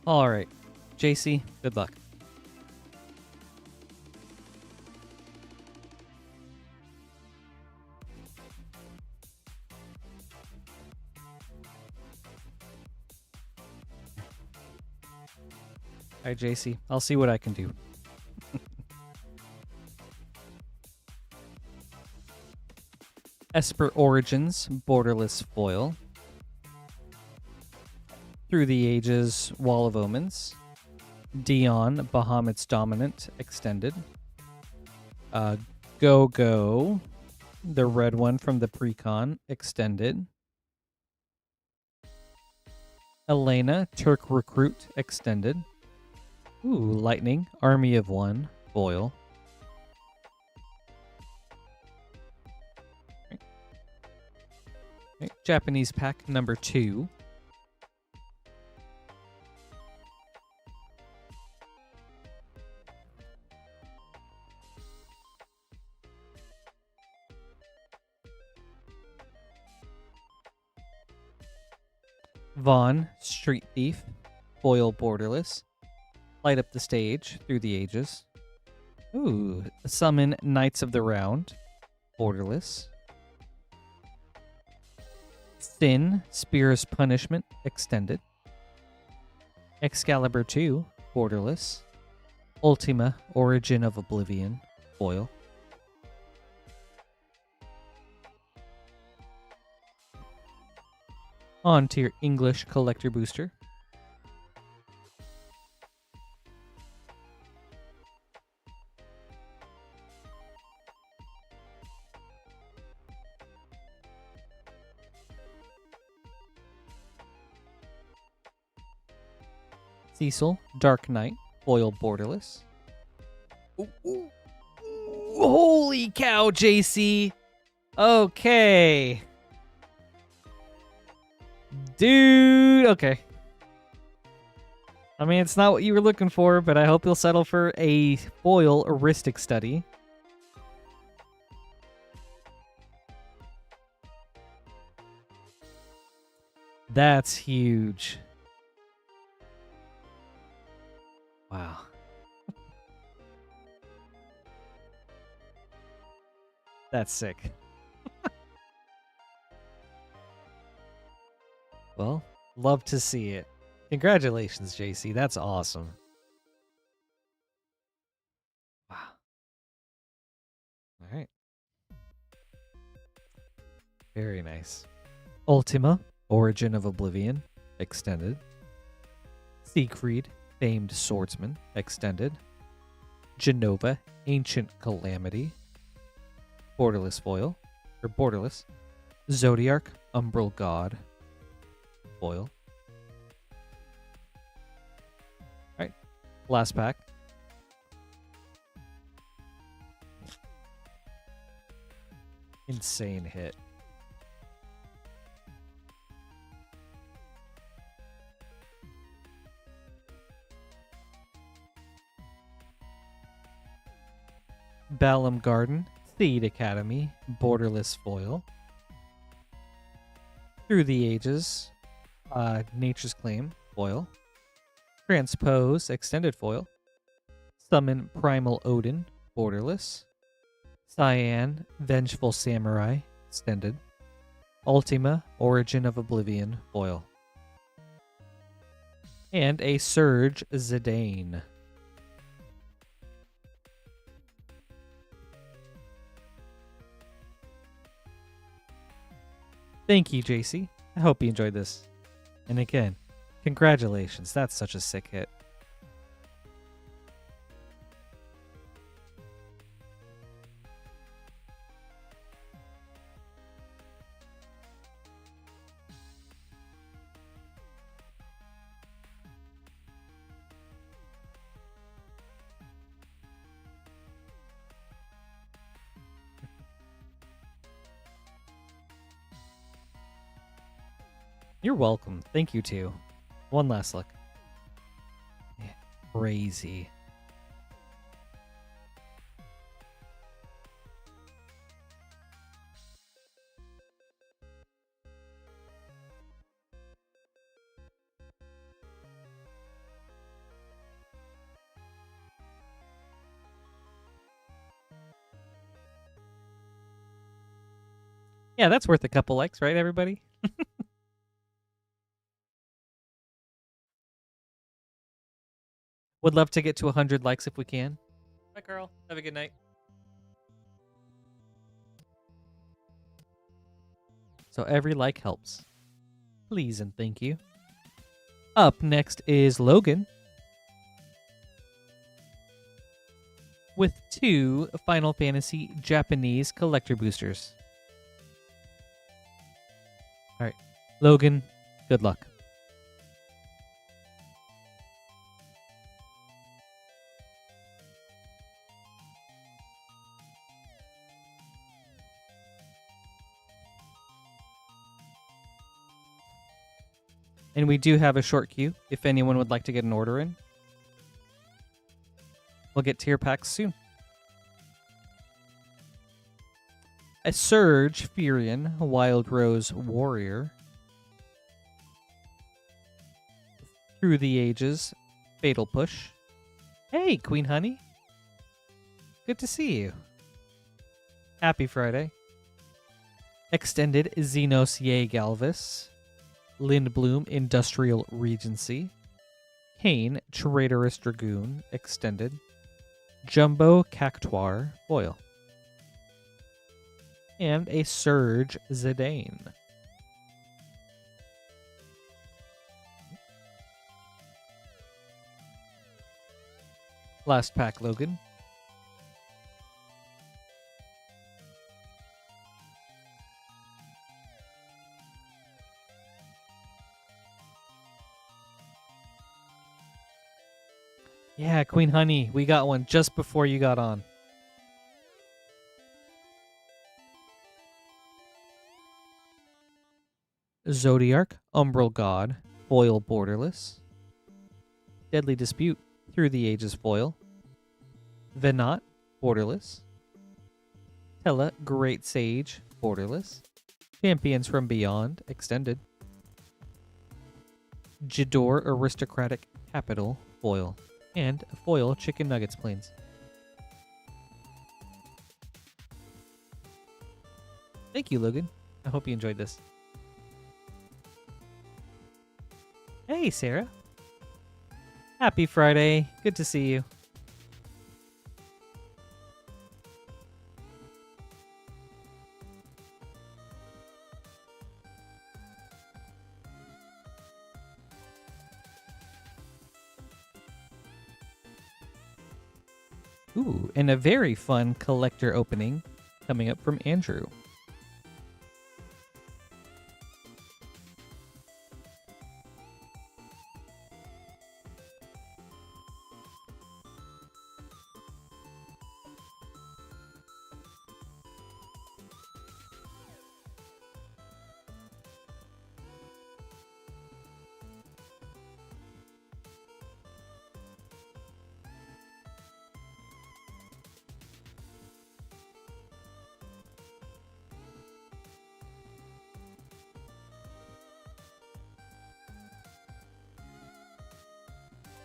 All right, JC, good luck. All right, JC, I'll see what I can do. Esper Origins, borderless foil. Through the Ages, Wall of Omens. Dion, Bahamut's Dominant, Extended. Go, the red one from the Precon, Extended. Elena, Turk Recruit, Extended. Ooh, Lightning, Army of One, foil. Okay. Japanese pack number 2. Vaughn, Street Thief, foil borderless. Light up the stage, Through the Ages. Ooh, summon Knights of the Round, borderless. Sin, Spear's Punishment, extended. Excalibur 2, borderless. Ultima, Origin of Oblivion, foil. On to your English Collector Booster. Cecil, Dark Knight, foil borderless. Ooh. Holy cow, JC! Okay. Dude, okay. I mean, it's not what you were looking for, but I hope you'll settle for a foil heuristic study. That's huge. Wow. That's sick. Well, love to see it. Congratulations, JC. That's awesome. Wow. All right. Very nice. Ultima, Origin of Oblivion, extended. Siegfried, Famed Swordsman, extended. Genova, Ancient Calamity, borderless foil, or borderless. Zodiarch, Umbral God, foil. Alright, last pack. Insane hit. Balam Garden, Theed Academy, borderless foil. Through the Ages, Nature's Claim, foil. Transpose, extended foil. Summon Primal Odin, borderless. Cyan, Vengeful Samurai, extended. Ultima, Origin of Oblivion, foil. And a Surge Zidane. Thank you, JC. I hope you enjoyed this. And again, congratulations. That's such a sick hit. You're welcome. Thank you, too. One last look. Yeah, crazy. Yeah, that's worth a couple likes, right, everybody? Would love to get to 100 likes if we can. Bye, Carl. Have a good night. So every like helps. Please and thank you. Up next is Logan with 2 Final Fantasy Japanese collector boosters. All right, Logan, good luck. And we do have a short queue if anyone would like to get an order in. We'll get tier packs soon. A Surge Furion, Wild Rose Warrior. Through the Ages, Fatal Push. Hey, Queen Honey. Good to see you. Happy Friday. Extended Xenos Ye Galvis. Lindblom Industrial Regency. Kane Traitorous Dragoon Extended. Jumbo Cactuar Foil. And a Surge Zidane. Last pack, Logan. Yeah, Queen Honey, we got one just before you got on. Zodiarch, Umbral God, Foil Borderless. Deadly Dispute, Through the Ages Foil. Venat, Borderless. Tella, Great Sage, Borderless. Champions from Beyond, Extended. Jador, Aristocratic Capital, Foil. And a foil Chicken Nuggets Plains. Thank you, Logan. I hope you enjoyed this. Hey, Sarah. Happy Friday. Good to see you. Ooh, and a very fun collector opening coming up from Andrew.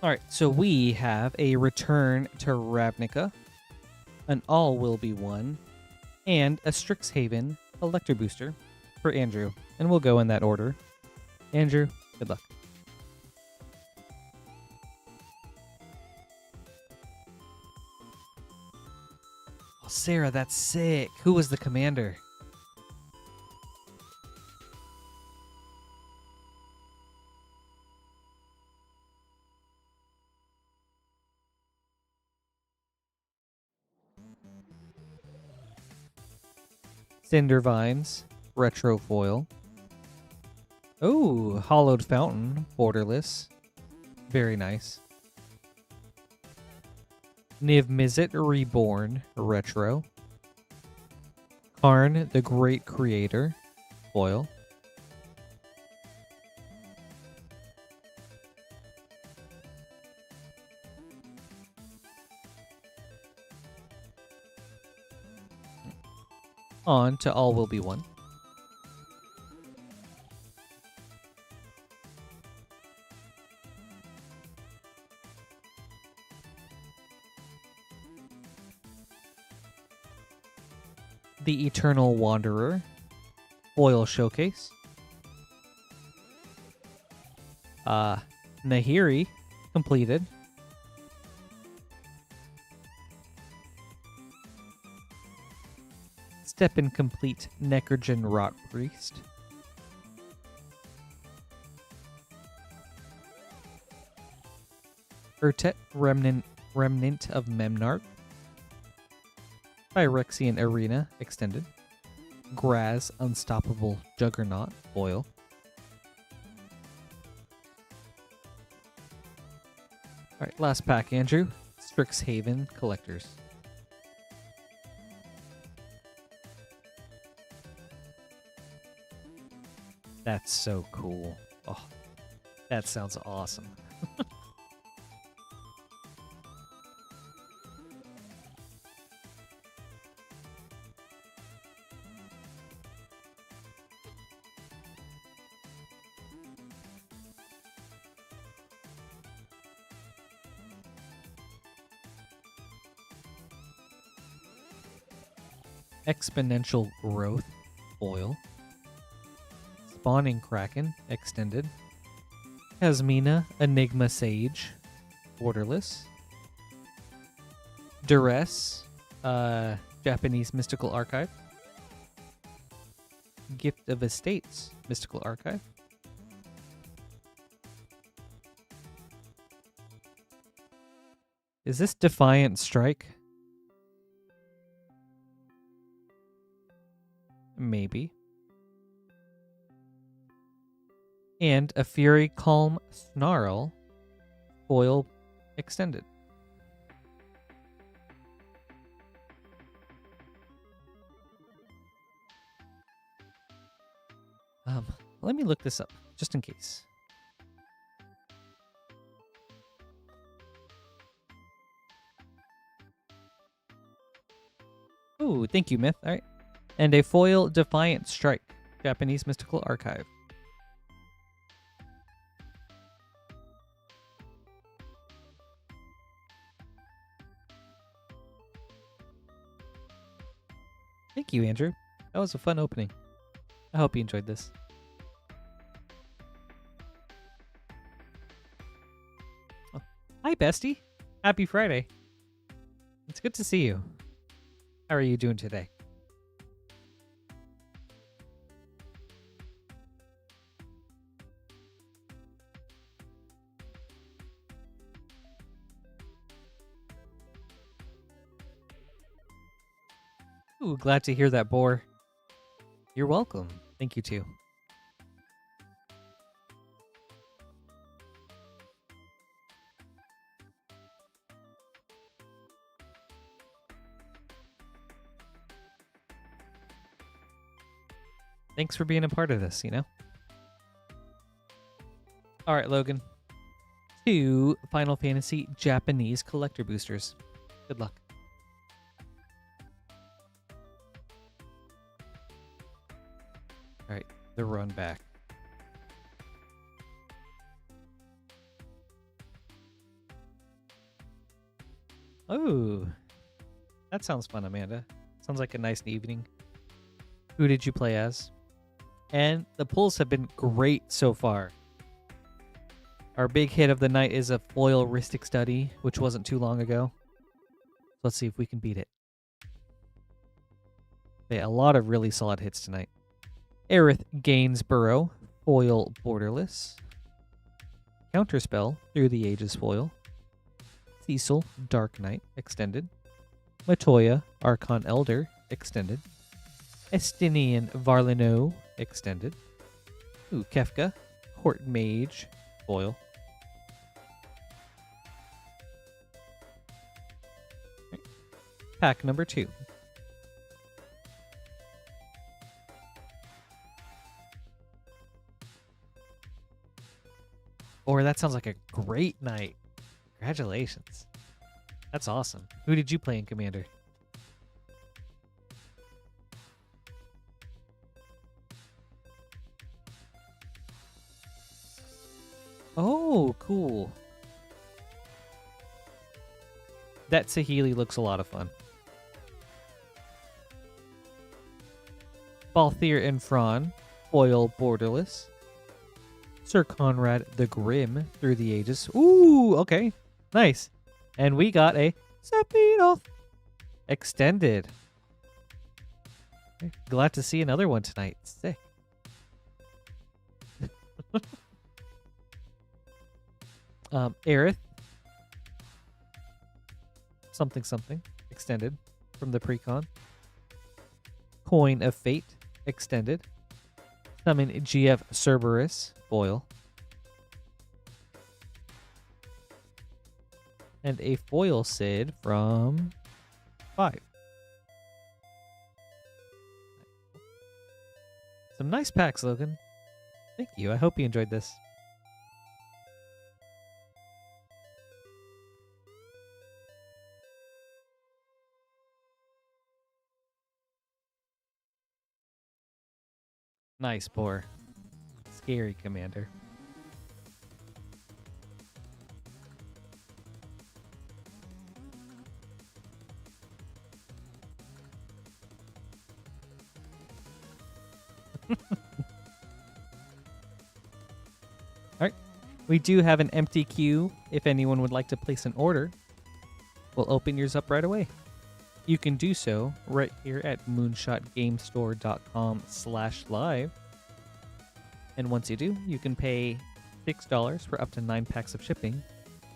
All right, so we have a Return to Ravnica, an All Will Be One, and a Strixhaven Collector Booster for Andrew. And we'll go in that order. Andrew, good luck. Oh, Sarah, that's sick. Who was the commander? Cindervines, Retro Foil. Oh, Hollowed Fountain, Borderless. Very nice. Niv Mizzet Reborn, Retro. Karn, the Great Creator, Foil. On to All Will Be One. The Eternal Wanderer, Foil Showcase. Nahiri, completed. Step and complete Necrogen Rock Priest. Urtet, Remnant of Memnarch. Phyrexian Arena, extended. Graz, Unstoppable Juggernaut, foil. Alright, last pack, Andrew. Strixhaven Collectors. That's so cool. Oh, that sounds awesome. Exponential Growth, foil. Spawning Kraken, extended. Kasmina, Enigma Sage, borderless. Duress, Japanese Mystical Archive. Gift of Estates, Mystical Archive. Is this Defiant Strike? Maybe. And a Fury Calm Snarl, foil extended. Let me look this up, just in case. Ooh, thank you, Myth. All right. And a foil Defiant Strike, Japanese Mystical Archive. Thank you, Andrew. That was a fun opening. I hope you enjoyed this. Oh. Hi, bestie. Happy Friday. It's good to see you. How are you doing today? Ooh, glad to hear that, Boar. You're welcome. Thank you, too. Thanks for being a part of this, you know? All right, Logan. 2 Final Fantasy Japanese collector boosters. Good luck. All right, the run back. Oh, that sounds fun, Amanda. Sounds like a nice evening. Who did you play as? And the pulls have been great so far. Our big hit of the night is a foil Rhystic Study, which wasn't too long ago. So let's see if we can beat it. Yeah, a lot of really solid hits tonight. Aerith Gainsborough, foil borderless. Counterspell, Through the Ages foil. Cecil, Dark Knight, extended. Matoya, Archon Elder, extended. Estinian Varlino, extended. Ooh, Kefka, Court Mage, foil. Right. Pack number 2. Or that sounds like a great night. Congratulations. That's awesome. Who did you play in Commander? Oh, cool. That Saheeli looks a lot of fun. Balthier and Fron, foil borderless. Sir Conrad the Grim, Through the Ages. Ooh, okay. Nice. And we got a Sephiroth extended. Okay. Glad to see another one tonight. Sick. Aerith, something something extended from the precon. Coin of Fate extended. Summon GF Cerberus foil. And a foil Sid from 5. Some nice packs, Logan. Thank you. I hope you enjoyed this. Nice pour. Scary commander. Alright. We do have an empty queue if anyone would like to place an order. We'll open yours up right away. You can do so right here at moonshotgamestore.com/live. And once you do, you can pay $6 for up to 9 packs of shipping,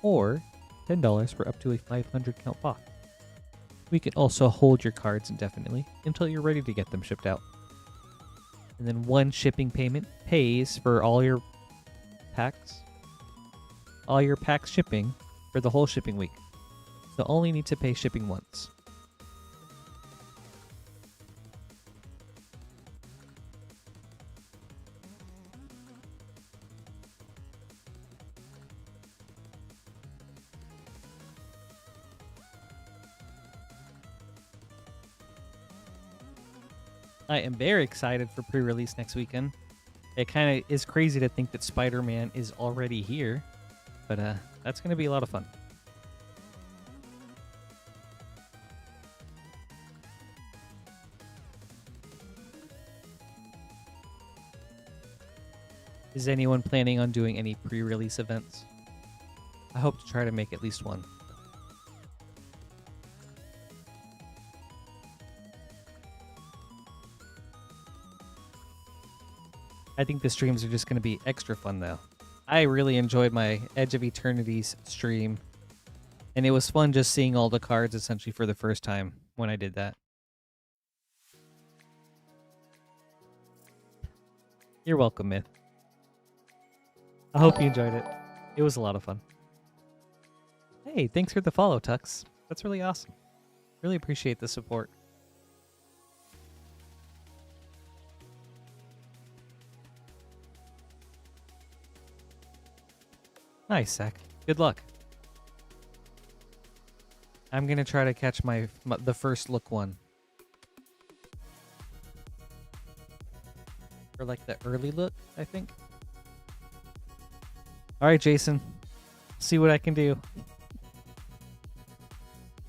or $10 for up to a 500 count box. We can also hold your cards indefinitely until you're ready to get them shipped out. And then one shipping payment pays for all your packs shipping for the whole shipping week. So only need to pay shipping once. I am very excited for pre-release next weekend. It kind of is crazy to think that Spider-Man is already here, but that's going to be a lot of fun. Is anyone planning on doing any pre-release events? I hope to try to make at least one. I think the streams are just going to be extra fun, though. I really enjoyed my Edge of Eternities stream, and it was fun just seeing all the cards essentially for the first time when I did that. You're welcome, Myth. I hope you enjoyed it. It was a lot of fun. Hey, thanks for the follow, Tux. That's really awesome. Really appreciate the support. Nice, Zach. Good luck. I'm gonna try to catch the first look one. Or like the early look, I think. Alright, Jason. See what I can do.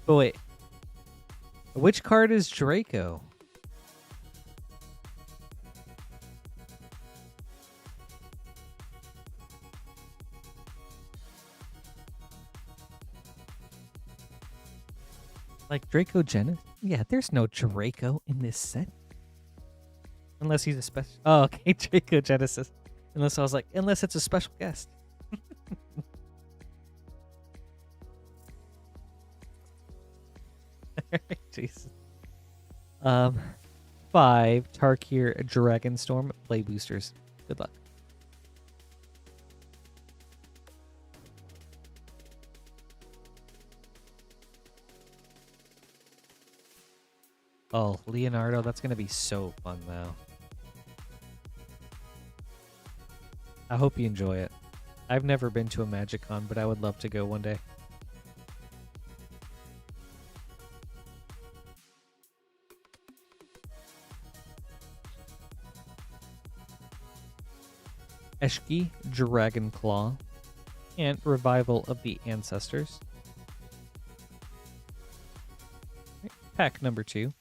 But wait. Which card is Draco? Like Draco Genesis? Yeah, there's no Draco in this set. Unless he's a special... Oh, okay, Draco Genesis. Unless I was like, unless it's a special guest. Jesus. 5 Tarkir Dragonstorm play boosters. Good luck. Oh, Leonardo, that's going to be so fun, though. I hope you enjoy it. I've never been to a MagicCon, but I would love to go one day. Eshki Dragonclaw and Revival of the Ancestors. Pack number 2.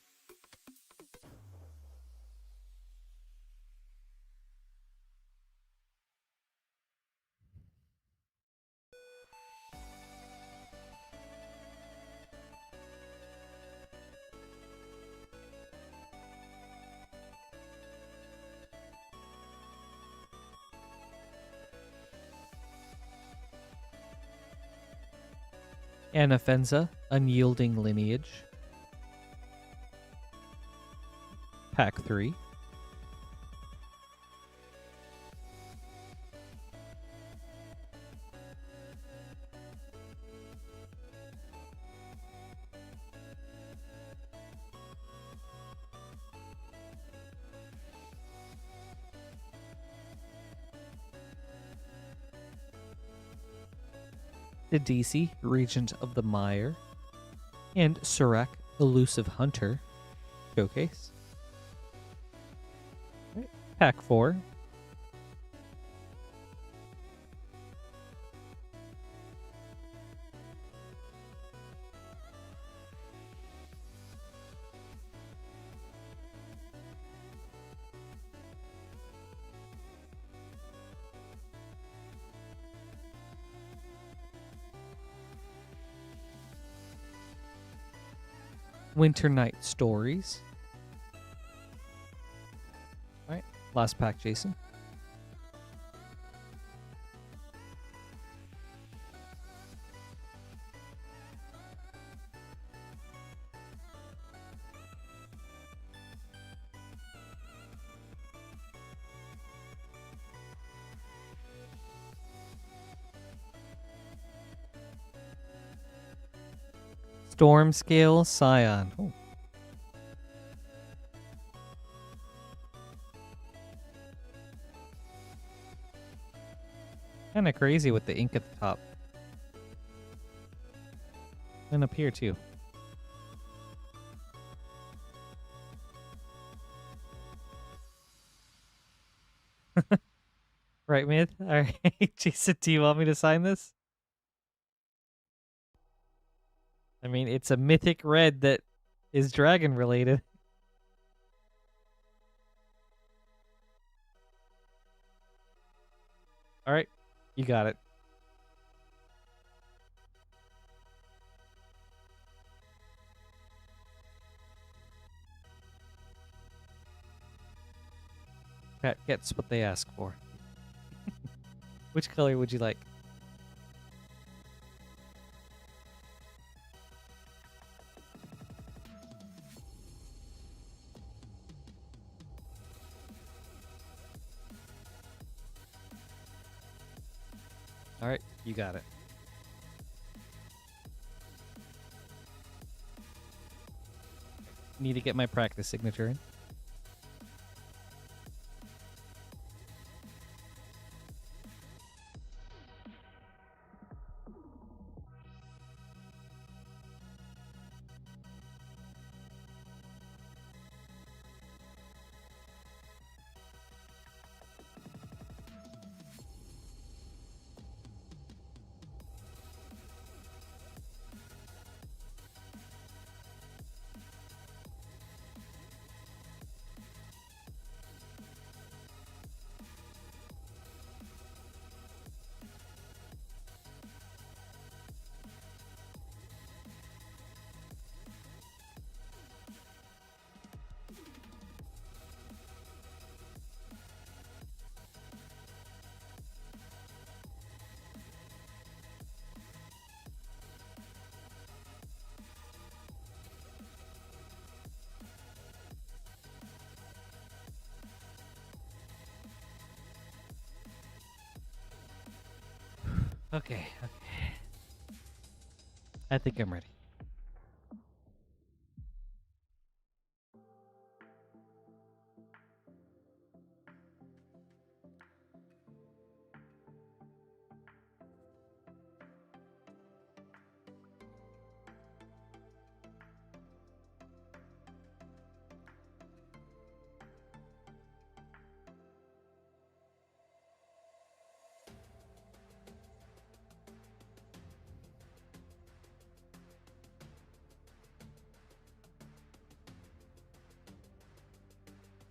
Anafenza Unyielding Lineage. Pack 3. The DC, Regent of the Mire, and Serac, Elusive Hunter, Showcase. Right. Pack 4. Winter Night Stories. Alright, last pack, Jason. Storm Scale Scion. Oh. Kind of crazy with the ink at the top. And up here too. Right, mid? Alright, Jason, do you want me to sign this? I mean, it's a mythic red that is dragon related. Alright, you got it. That gets what they ask for. Which color would you like? Alright, you got it. Need to get my practice signature in. Okay. I think I'm ready.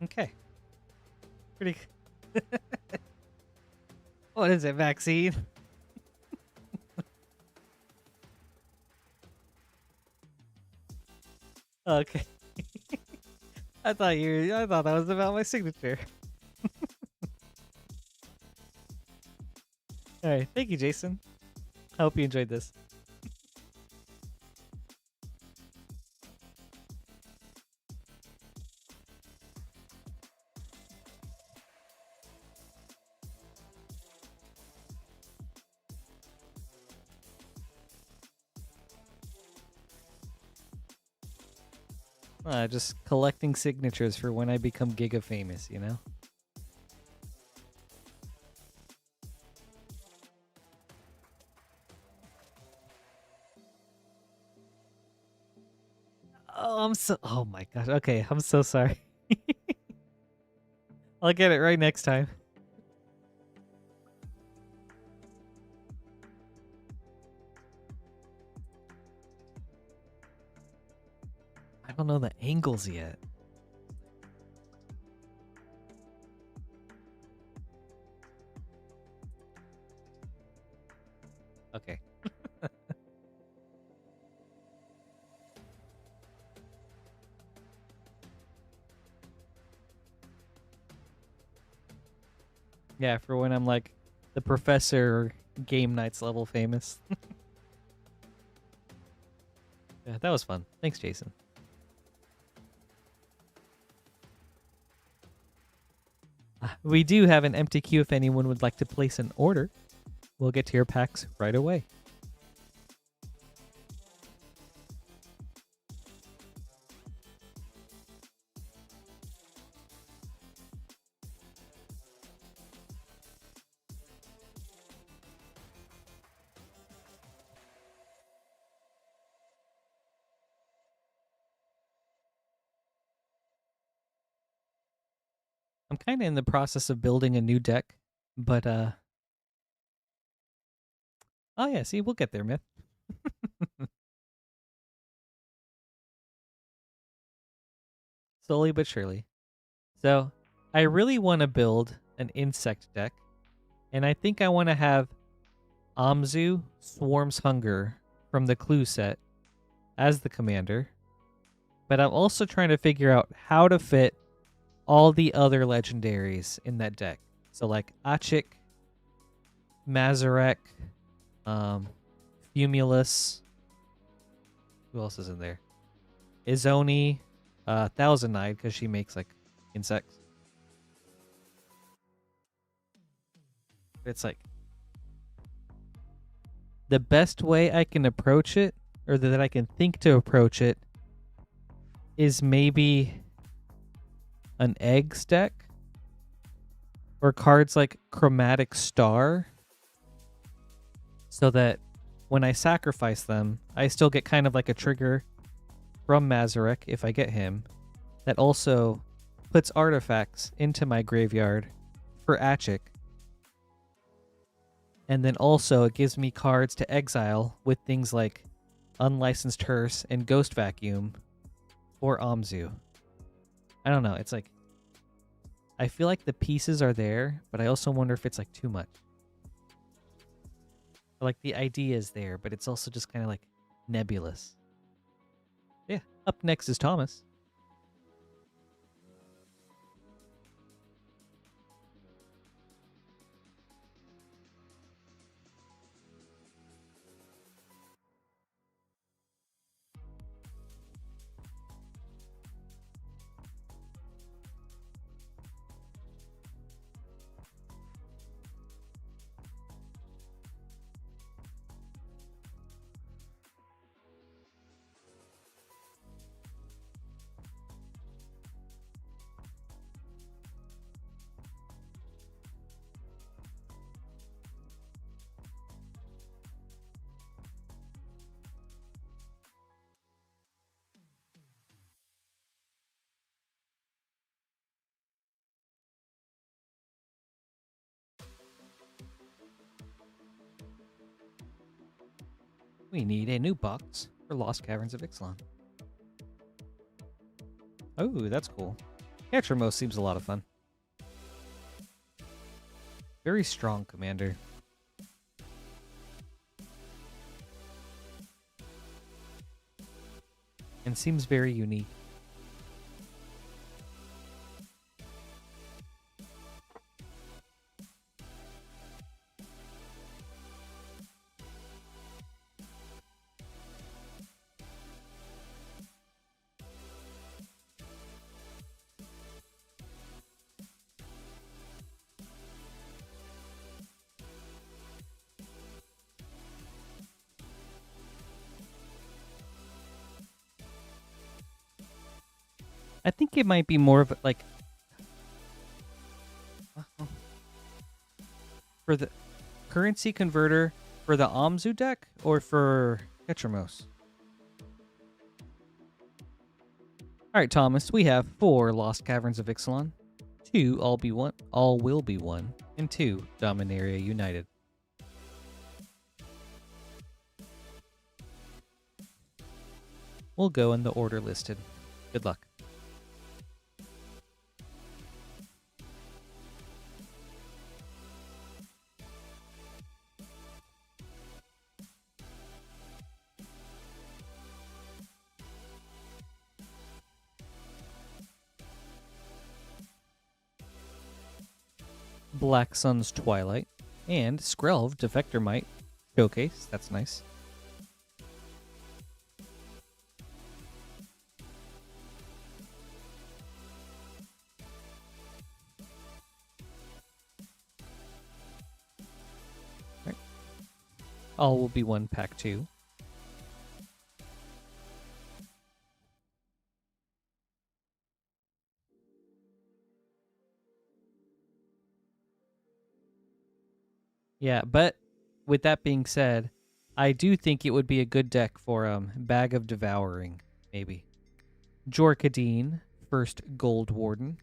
Okay. Pretty. What is it, vaccine? Okay. I thought that was about my signature. All right, thank you, Jason. I hope you enjoyed this. Just collecting signatures for when I become Giga famous, you know? Oh my gosh. Okay, I'm so sorry. I'll get it right next time. I don't know the angles yet. Okay. Yeah, for when I'm like the professor game nights level famous. Yeah, that was fun. Thanks, Jason. We do have an empty queue if anyone would like to place an order. We'll get to your packs right away. I'm kind of in the process of building a new deck, but oh yeah, see, we'll get there, Myth. Slowly but surely. So, I really want to build an insect deck, and I think I want to have Amzu Swarm's Hunger from the Clue set as the commander. But I'm also trying to figure out how to fit all the other legendaries in that deck. So like Achik, Mazarek, Fumulus. Who else is in there? Izoni, Thousand Eyed because she makes like insects. It's like the best way I can approach it, or that I can think to approach it, is maybe an eggs deck or cards like Chromatic Star, so that when I sacrifice them, I still get kind of like a trigger from Mazarek if I get him, that also puts artifacts into my graveyard for Achik. And then also it gives me cards to exile with things like Unlicensed Hearse and Ghost Vacuum for Amzu. I don't know, it's like I feel like the pieces are there, but I also wonder if it's like too much. Like the idea is there, but it's also just kind of like nebulous. Yeah, up next is Thomas. We need a new box for Lost Caverns of Ixalan. Oh, that's cool. Catcher Most seems a lot of fun. Very strong commander. And seems very unique. I think it might be more of like for the currency converter for the Amzu deck or for Ketramos. All right, Thomas, we have 4 Lost Caverns of Ixalan, 2 All Will Be One, and 2 Dominaria United. We'll go in the order listed. Good luck. Black Sun's Twilight, and Skrelv Defector Might Showcase. That's nice. Right. All Will Be One Pack 2. Yeah, but with that being said, I do think it would be a good deck for Bag of Devouring, maybe. Jorkadine, first Gold Warden.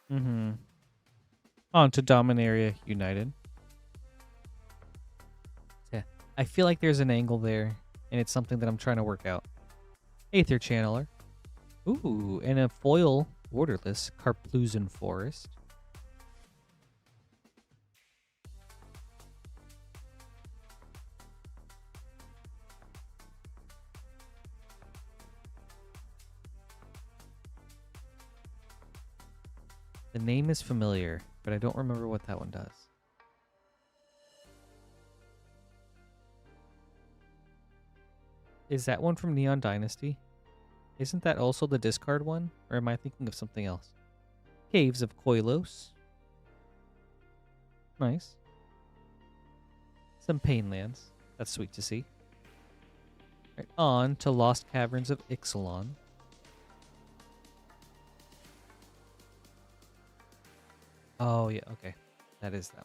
Mm-hmm. On to Dominaria United. Yeah, I feel like there's an angle there, and it's something that I'm trying to work out. Aether Channeler. Ooh, and a foil borderless Carplusan Forest. The name is familiar, but I don't remember what that one does. Is that one from Neon Dynasty? Isn't that also the discard one? Or am I thinking of something else? Caves of Koilos. Nice. Some Painlands. That's sweet to see. Right, on to Lost Caverns of Ixalan. Oh, yeah, okay. That is that one.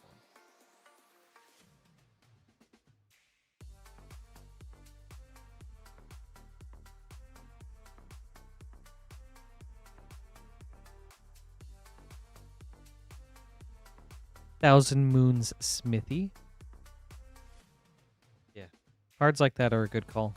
Thousand Moons Smithy. Yeah. Cards like that are a good call.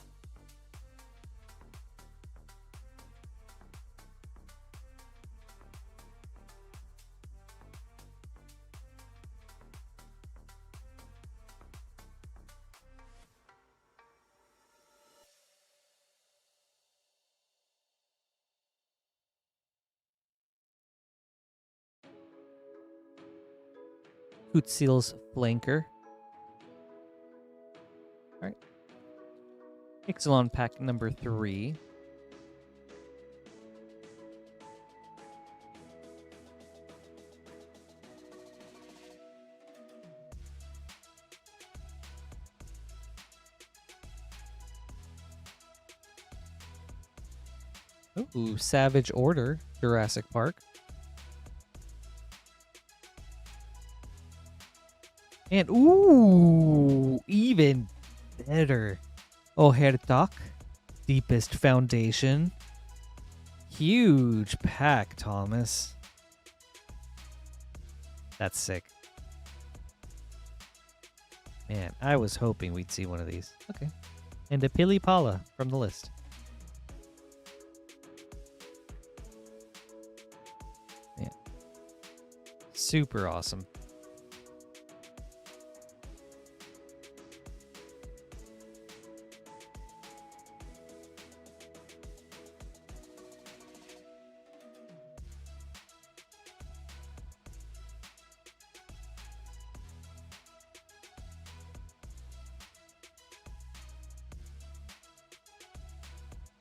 Hootseal's Flanker. Alright. Ixalan pack number 3. Ooh, Savage Order, Jurassic Park. And, ooh, even better. Ohertak, Deepest Foundation. Huge pack, Thomas. That's sick. Man, I was hoping we'd see one of these. Okay. And a Pilipala from the list. Yeah. Super awesome.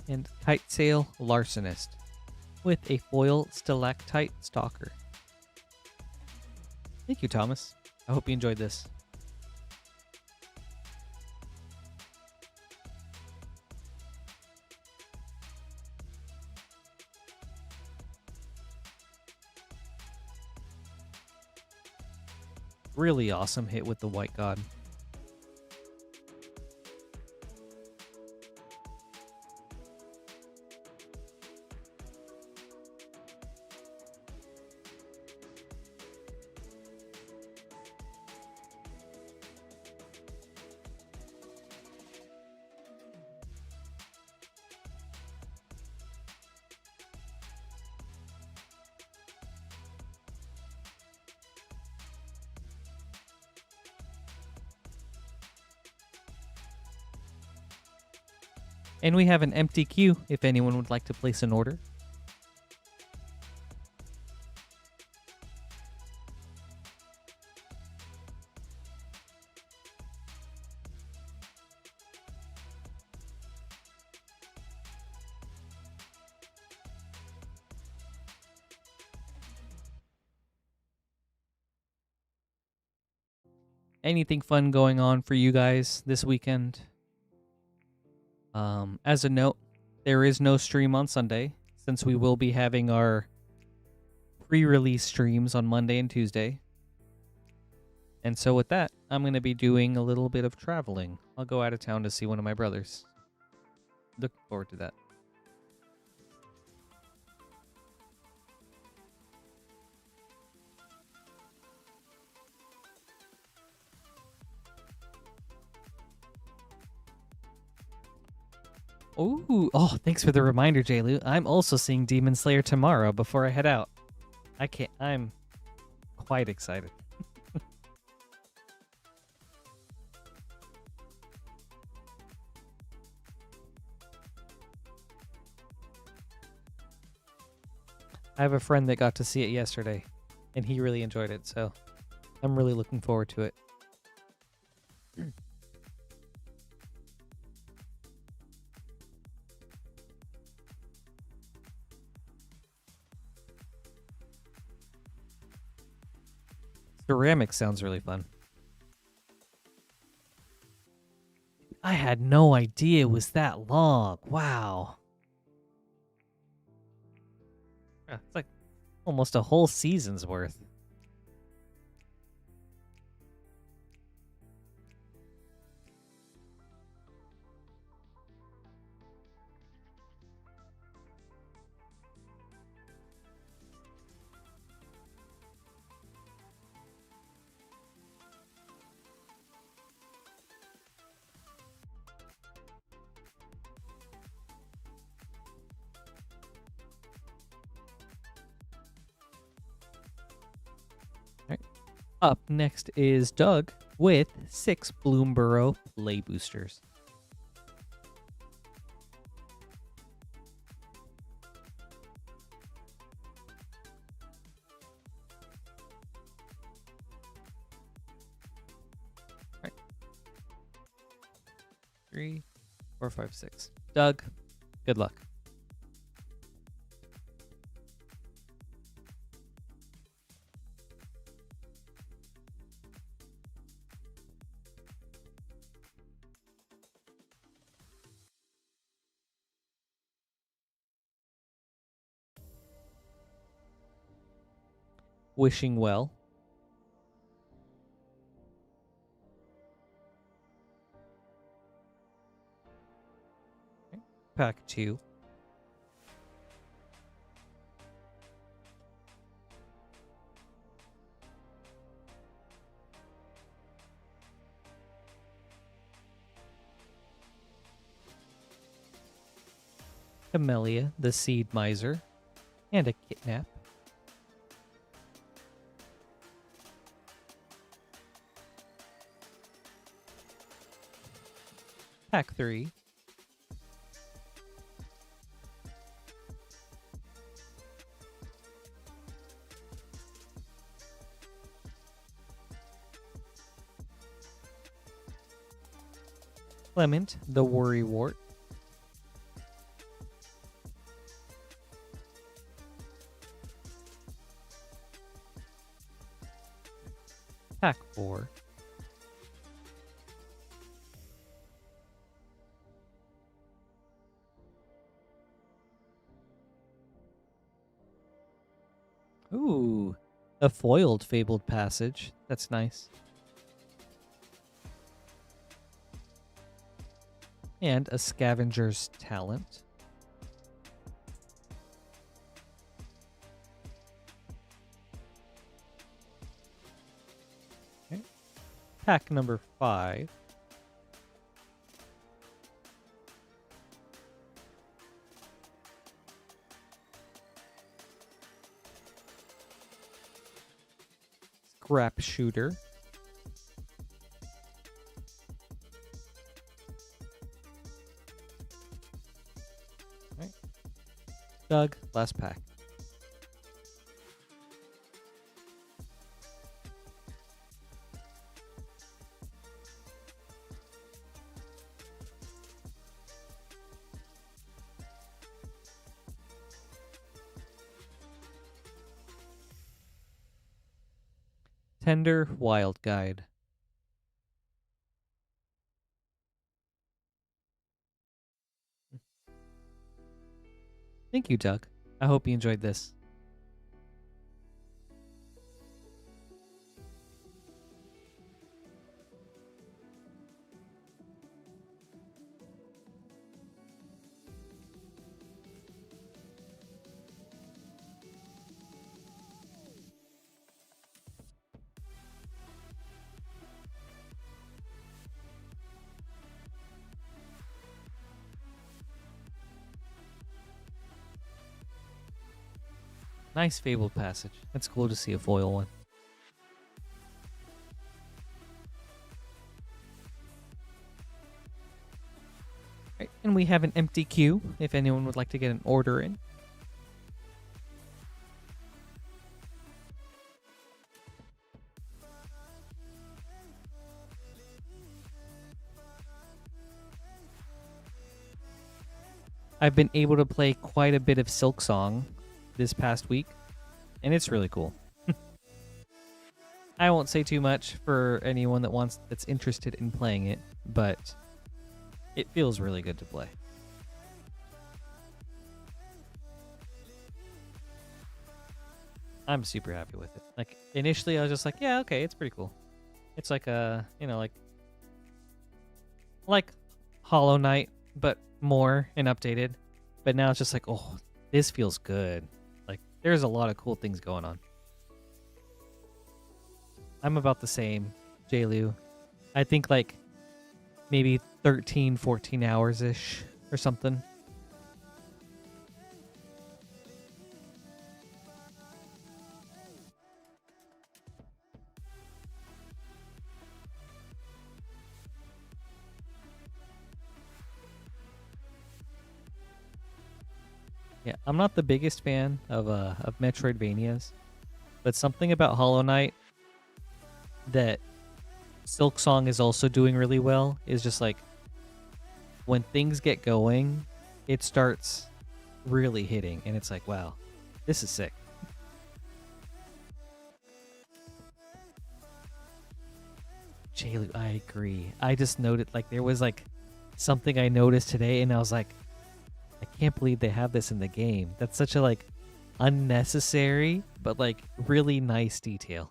and Kitesail Larcenist with a foil Stalactite Stalker. Thank you, Thomas. I hope you enjoyed this. Really awesome hit with the White God. And we have an empty queue if anyone would like to place an order. Anything fun going on for you guys this weekend? As a note, there is no stream on Sunday since we will be having our pre-release streams on Monday and Tuesday. And so with that, I'm going to be doing a little bit of traveling. I'll go out of town to see one of my brothers. Looking forward to that. Ooh, oh, thanks for the reminder, Jaylu. I'm also seeing Demon Slayer tomorrow before I head out. I'm quite excited. I have a friend that got to see it yesterday, and he really enjoyed it, so I'm really looking forward to it. Ceramics sounds really fun. I had no idea it was that long. Wow. Yeah, it's like almost a whole season's worth. Up next is Doug with 6 Bloomburrow Play Boosters. All right. 3, 4, 5, 6. Doug, good luck. Wishing well. Okay. Pack 2. Camellia, the Seed Miser, and a Kidnap. Pack 3. Clement, the Worrywart. Pack 4. Ooh, a foiled Fabled Passage. That's nice. And a Scavenger's Talent. Okay. Pack number 5. Scrap Shooter. Okay. Doug, last pack. Tender Wild Guide. Thank you, Doug. I hope you enjoyed this. Nice Fabled Passage. It's cool to see a foil one. Right, and we have an empty queue if anyone would like to get an order in. I've been able to play quite a bit of Silksong this past week, and it's really cool. I won't say too much for anyone that's interested in playing it, but it feels really good to play. I'm super happy with it. Like, initially I was just like, yeah, okay, it's pretty cool. It's like a, like Hollow Knight, but more and updated. But now it's just like, oh, this feels good. Like, there's a lot of cool things going on. I'm about the same, Jaylu. I think like maybe 13, 14 hours-ish or something. Yeah, I'm not the biggest fan of Metroidvanias, but something about Hollow Knight that Silksong is also doing really well is just like when things get going, it starts really hitting, and it's like, wow, this is sick. Jaylu, I agree. I just noted like there was like something I noticed today, and I was like, I can't believe they have this in the game. That's such a like unnecessary but like really nice detail.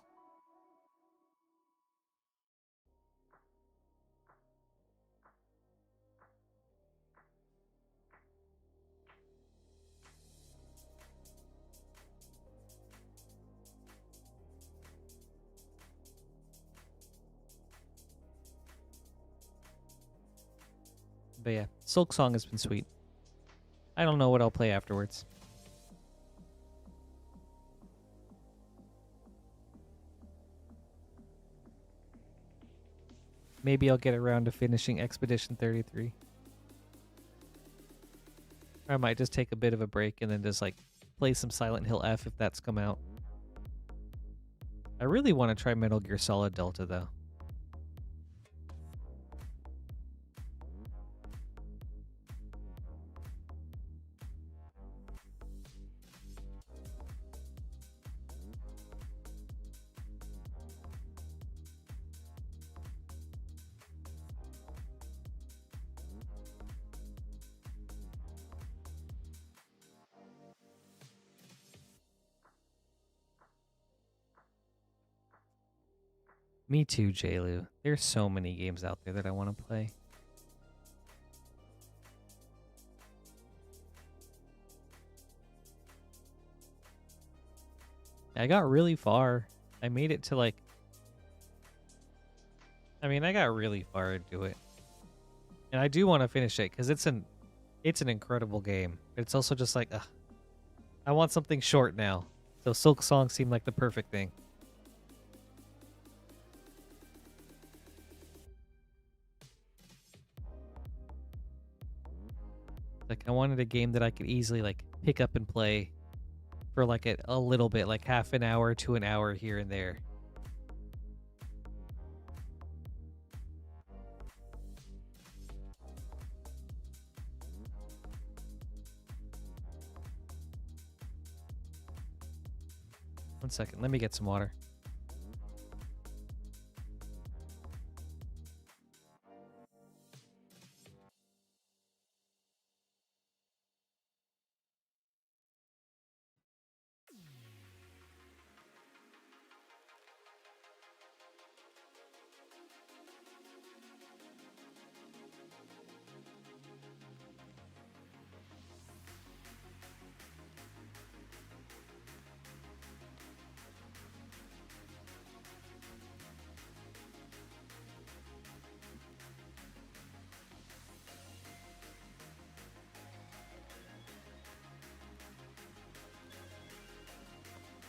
But yeah, Silksong has been sweet. I don't know what I'll play afterwards. Maybe I'll get around to finishing Expedition 33. Or I might just take a bit of a break and then just like play some Silent Hill F if that's come out. I really want to try Metal Gear Solid Delta though. Me too, JLu. There's so many games out there that I want to play. I got really far. I made it to like... I got really far into it. And I do want to finish it because it's an incredible game. It's also just like, I want something short now. So Silk Song seemed like the perfect thing. Like, I wanted a game that I could easily like pick up and play for like a little bit, like half an hour to an hour here and there. One second, let me get some water.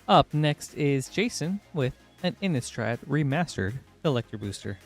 Up next is Jason with an Innistrad Remastered Collector Booster.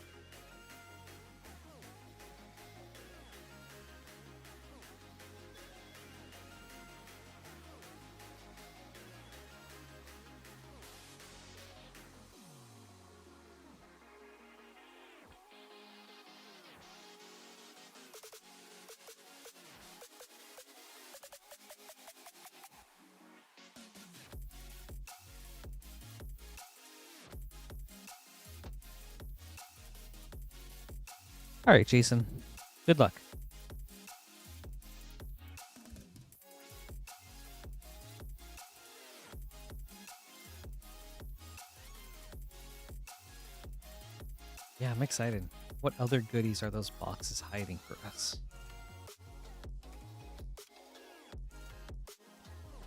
All right, Jason. Good luck. Yeah, I'm excited. What other goodies are those boxes hiding for us?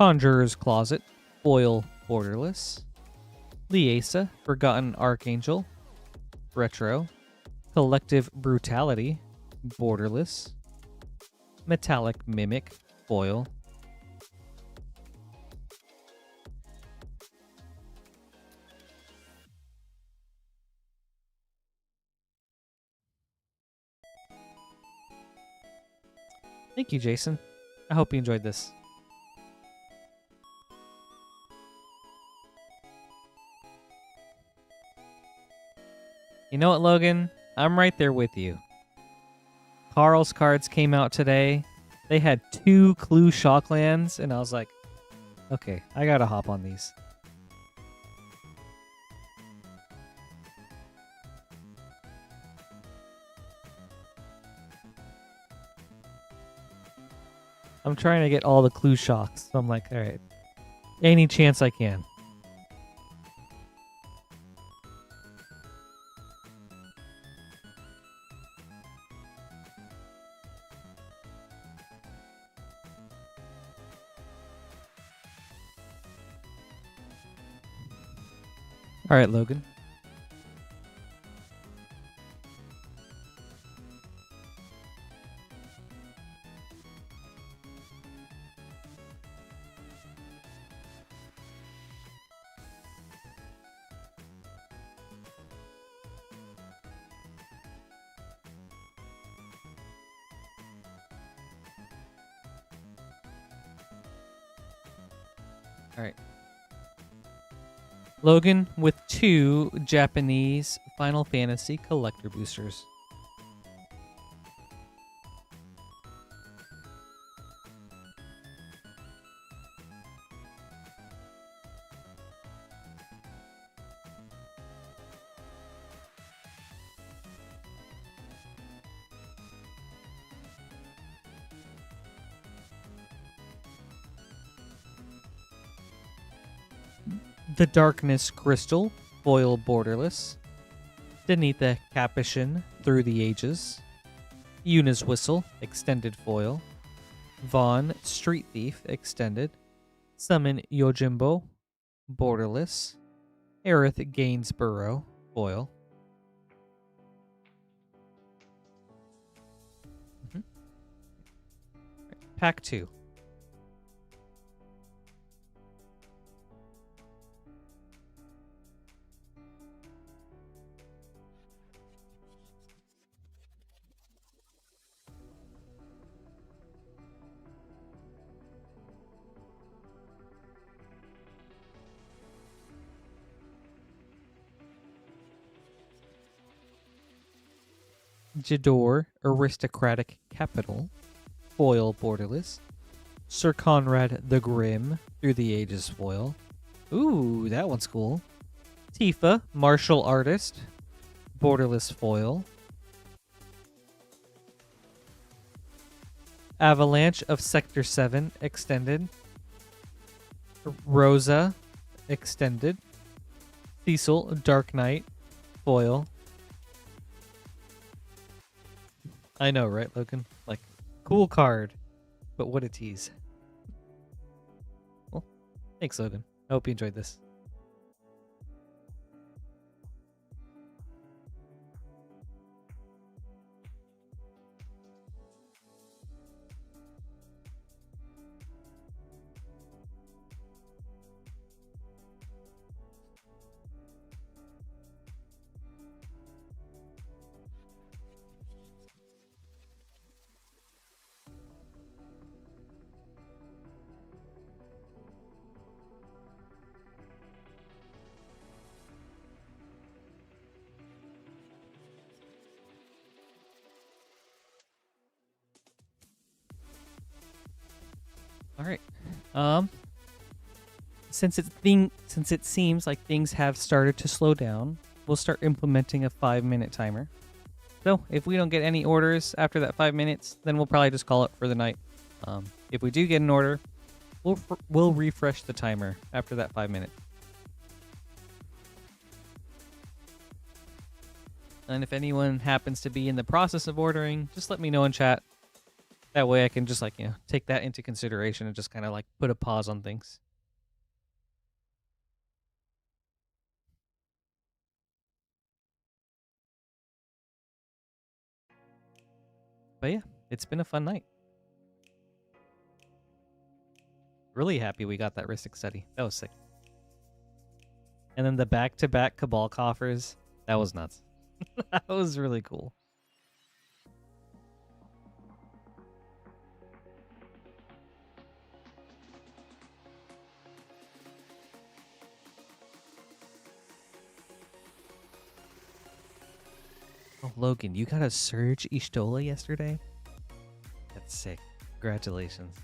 Conjurer's Closet, Foil Borderless, Liesa, Forgotten Archangel, Retro, Collective Brutality, Borderless, Metallic Mimic, Foil, Thank you, Jason. I hope you enjoyed this. You know what, Logan? I'm right there with you. Carl's cards came out today. They had 2 Clue Shocklands, and I was like, okay, I gotta hop on these. I'm trying to get all the Clue Shocks, so I'm like, all right, any chance I can. All right, Logan. All right. Logan with 2 Japanese Final Fantasy collector boosters. The Darkness Crystal, Foil Borderless, Danitha Capuchin, Through the Ages. Yuna's Whistle, Extended Foil. Vaughn, Street Thief, Extended. Summon Yojimbo, Borderless. Aerith Gainsborough, Foil. Pack 2. Jador, Aristocratic Capital, Foil Borderless. Sir Conrad the Grim, Through the Ages Foil. Ooh, that one's cool. Tifa, Martial Artist, Borderless Foil. Avalanche of Sector 7, Extended. Rosa, Extended. Cecil, Dark Knight, Foil. I know, right, Logan? Like, cool card, but what a tease. Well, thanks, Logan. I hope you enjoyed this. All right. Since it seems like things have started to slow down, we'll start implementing a 5-minute timer. So if we don't get any orders after that 5 minutes, then we'll probably just call it for the night. If we do get an order, we'll refresh the timer after that 5 minutes. And if anyone happens to be in the process of ordering, just let me know in chat. That way I can just take that into consideration and just kind of put a pause on things. But yeah, it's been a fun night. Really happy we got that Ristic study. That was sick. And then the back-to-back Cabal coffers, that was nuts. That was really cool. Oh, Logan, you got a Surge Ishtola yesterday? That's sick. Congratulations.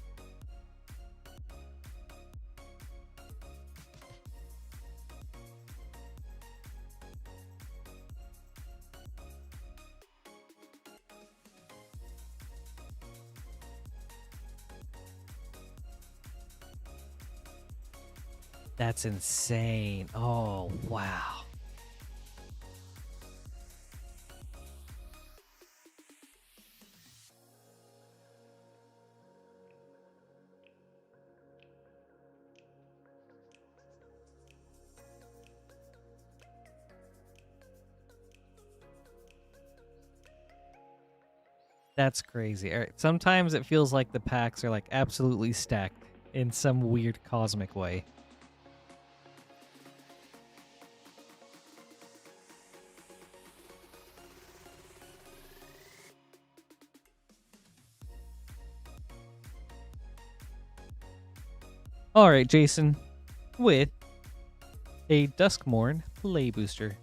That's insane. Oh, wow. That's crazy. All right. Sometimes it feels like the packs are absolutely stacked in some weird cosmic way. All right, Jason, with a Duskmorn play booster.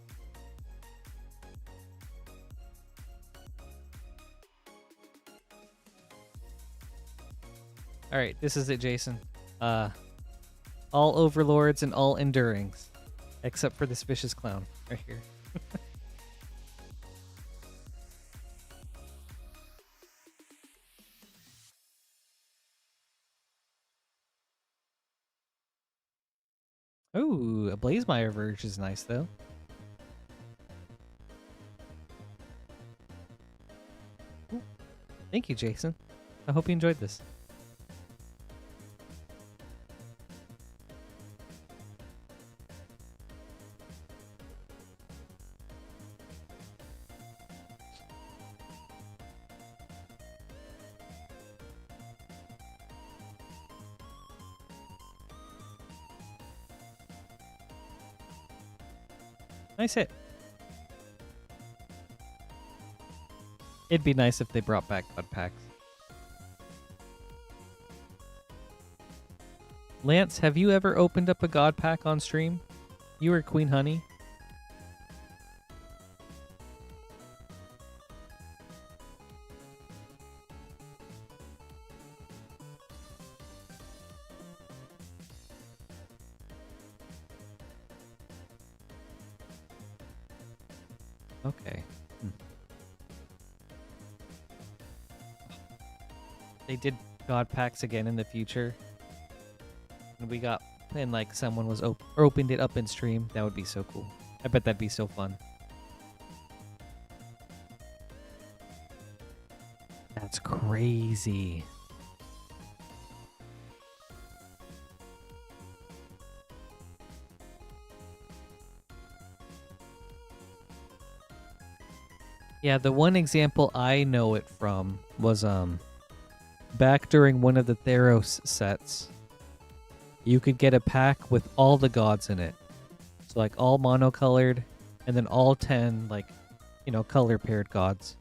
All right, this is it, Jason. All Overlords and all Endurings, except for this Vicious Clown right here. Ooh, a Blazemeyer Verge is nice, though. Thank you, Jason. I hope you enjoyed this. Nice hit. It'd be nice if they brought back God packs. Lance, have you ever opened up a God pack on stream? You or Queen Honey? Okay. They did God packs again in the future. And we got, and like someone was opened it up in stream. That would be so cool. I bet that'd be so fun. That's crazy. Yeah, the one example I know it from was back during one of the Theros sets. You could get a pack with all the gods in it. So like all monocolored and then all 10 like, you know, color paired gods.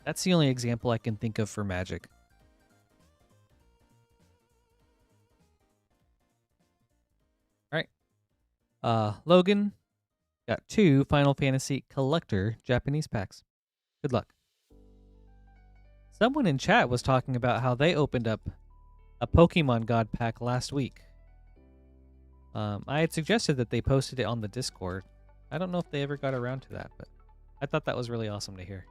That's the only example I can think of for Magic. Logan got 2 Final Fantasy Collector Japanese packs. Good luck. Someone in chat was talking about how they opened up a Pokemon God pack last week. I had suggested that they posted it on the Discord. I don't know if they ever got around to that, but I thought that was really awesome to hear.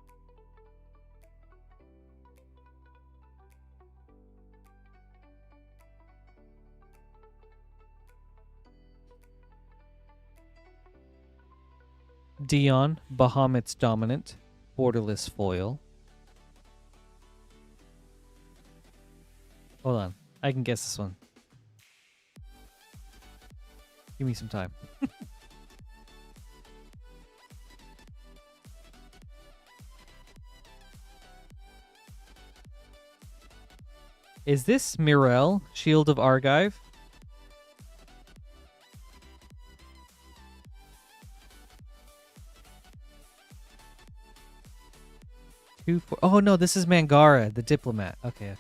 Dion, Bahamut's Dominant, Borderless Foil. Hold on. I can guess this one. Give me some time. Is this Mirel, Shield of Argive? Oh no, this is Mangara, the diplomat. Okay.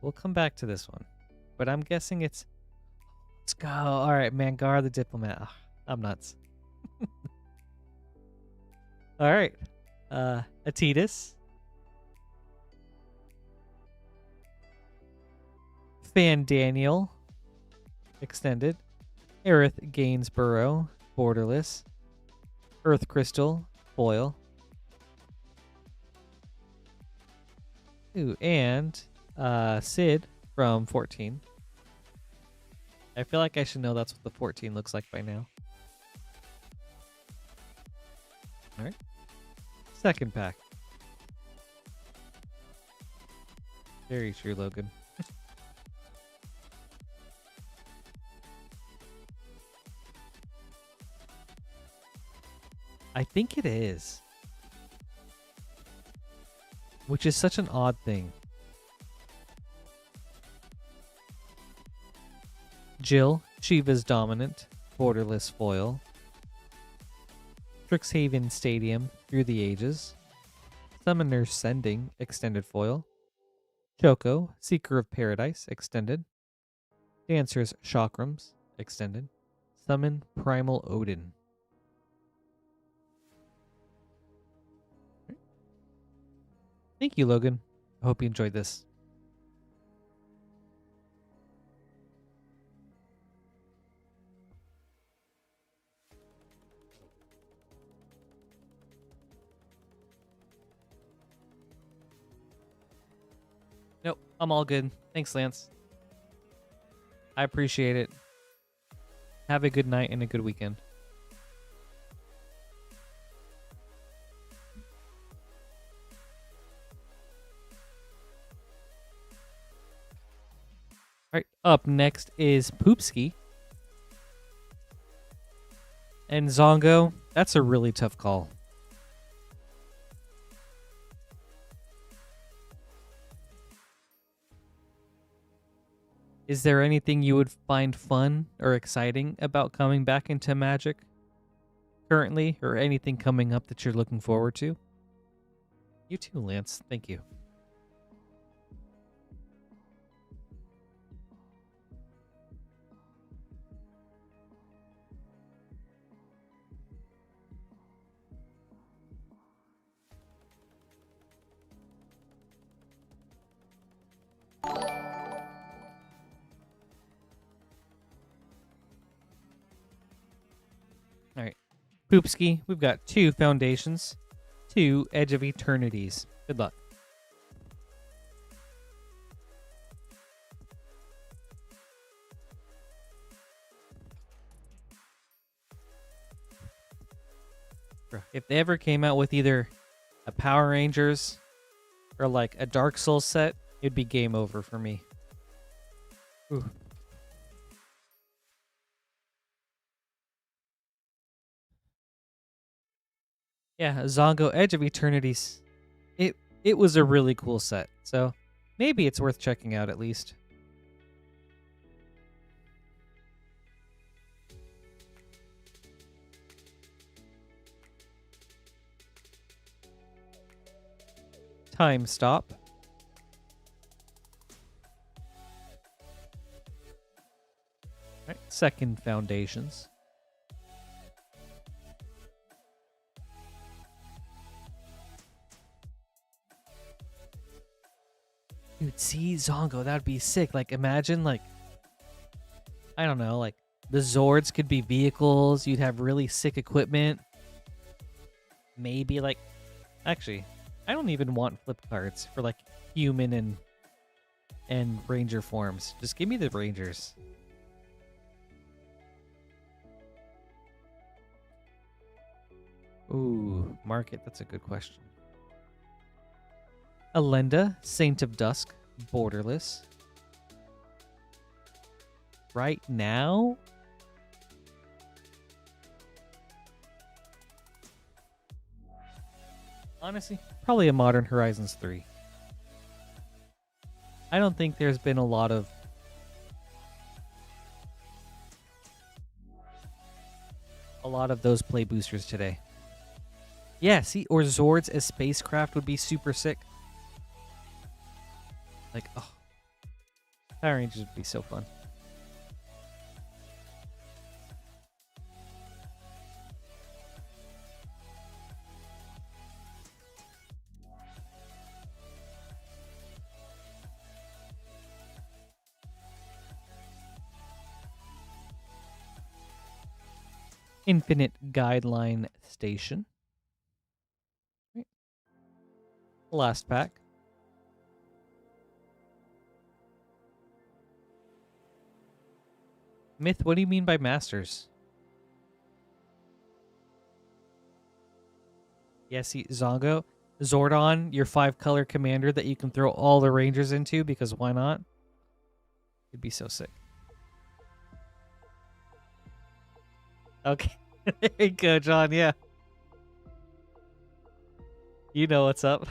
We'll come back to this one, but I'm guessing it's. Let's go. All right, Mangara, the diplomat. Oh, I'm nuts. All right, Atitas, Fan Daniel, Extended, Aerith Gainsborough, Borderless, Earth Crystal, Foil. Ooh, and Sid from 14. I feel like I should know that's what the 14 looks like by now. All right. Second pack. Very true, Logan. I think it is. Which is such an odd thing. Jill, Shiva's Dominant, Borderless Foil. Strixhaven Stadium, Through the Ages. Summoner's Sending, Extended Foil. Choco, Seeker of Paradise, Extended. Dancer's Chakrams, Extended. Summon Primal Odin. Thank you, Logan. I hope you enjoyed this. I'm all good. Thanks, Lance. I appreciate it. Have a good night and a good weekend. All right, up next is Poopski. And Zongo, that's a really tough call. Is there anything you would find fun or exciting about coming back into Magic currently, or anything coming up that you're looking forward to? You too, Lance. Thank you. All right. Poopski, we've got 2 Foundations, 2 Edge of Eternities. Good luck. If they ever came out with either a Power Rangers or like a Dark Souls set, it'd be game over for me. Ooh. Yeah, Zongo Edge of Eternities. It was a really cool set, so maybe it's worth checking out at least. Time stop. Right, second Foundations. Dude, see Zongo, that'd be sick. Like, imagine, like, I don't know, like, the Zords could be vehicles. You'd have really sick equipment. Maybe, like, actually, I don't even want flip cards for, like, human and ranger forms. Just give me the Rangers. Ooh, market, that's a good question. Elenda, Saint of Dusk, borderless. Right now? Honestly, probably a Modern Horizons 3. I don't think there's been a lot of those play boosters today. Yeah, see, or Zords as spacecraft would be super sick. Like, oh, Power Rangers would be so fun. Infinite Guideline Station. Right. Last pack. Myth, what do you mean by Masters? Yeah, see, Zongo, Zordon, your 5-color commander that you can throw all the Rangers into, because why not? It'd be so sick. Okay. There you go, John, yeah. You know what's up.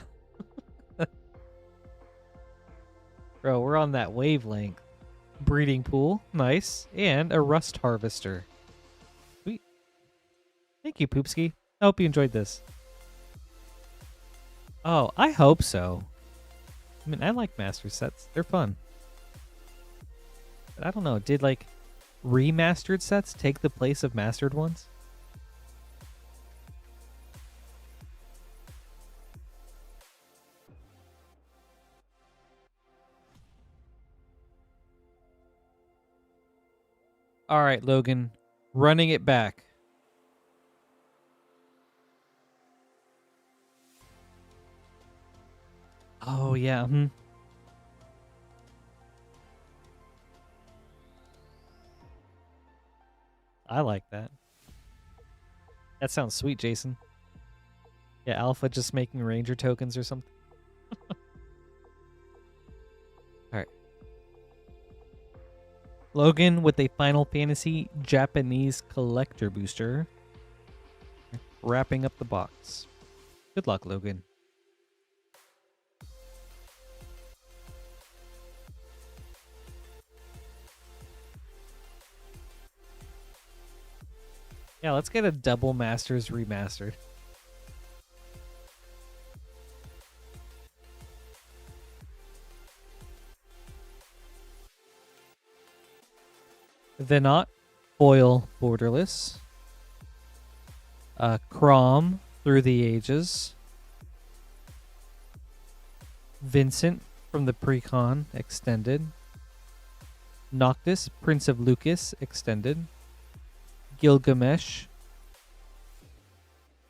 Bro, we're on that wavelength. Breeding pool, nice. And a rust harvester. Sweet. Thank you, Poopski. I hope you enjoyed this. Oh, I hope so. I mean, I like master sets. They're fun. But I don't know, did like remastered sets take the place of mastered ones? All right, Logan, running it back. Oh, yeah. I like that. That sounds sweet, Jason. Yeah, Alpha just making Ranger tokens or something. Alright. Logan with a Final Fantasy Japanese collector booster. Wrapping up the box. Good luck, Logan. Yeah, let's get a double Masters remastered. Venot, foil borderless. Crom, Through the Ages. Vincent from the Precon, extended. Noctis, Prince of Lucas, extended. Gilgamesh,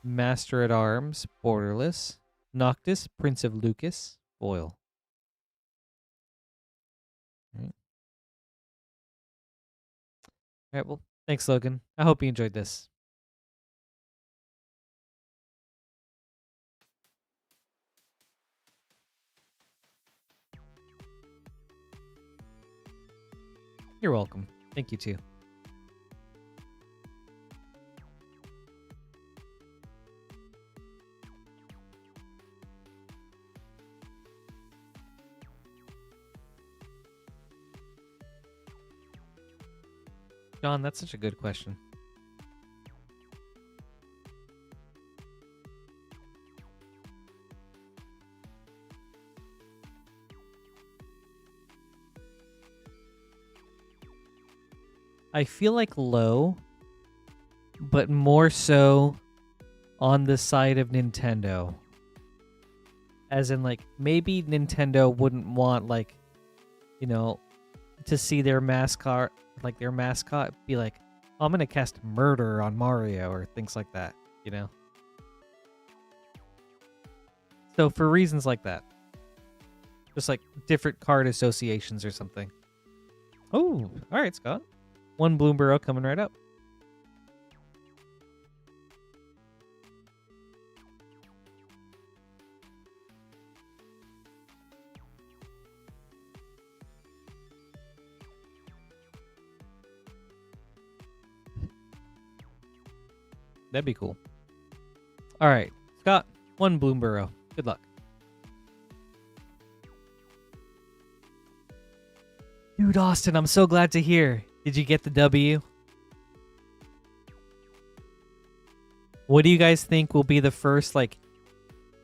Master at Arms, borderless. Noctis, Prince of Lucas, foil. All right, well, thanks, Logan. I hope you enjoyed this. You're welcome. Thank you, too. John, that's such a good question. I feel like low, but more so on the side of Nintendo. As in, like, maybe Nintendo wouldn't want, like, you know, to see their mascot, like, their mascot be like, oh, I'm going to cast murder on Mario or things like that, you know? So for reasons like that. Just like different card associations or something. Oh, all right, Scott. One Bloomburrow coming right up. That'd be cool. All right, Scott, one Bloomburrow. Good luck. Dude, Austin, I'm so glad to hear. Did you get the W? What do you guys think will be the first, like,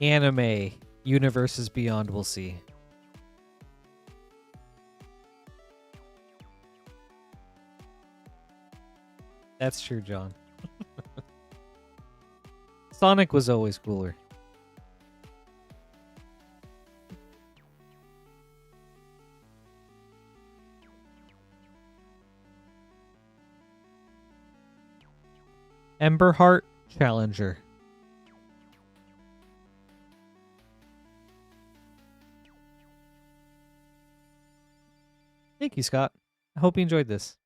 anime Universes Beyond we'll see? That's true, John. Sonic was always cooler. Emberheart Challenger. Thank you, Scott. I hope you enjoyed this.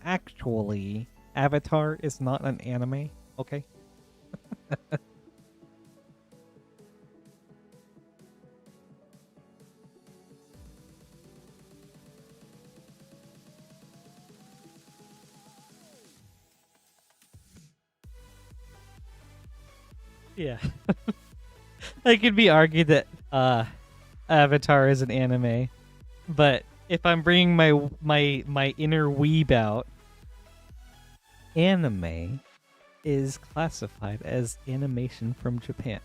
Actually, Avatar is not an anime, okay? Yeah. It could be argued that Avatar is an anime, but if I'm bringing my inner weeb out, anime is classified as animation from Japan.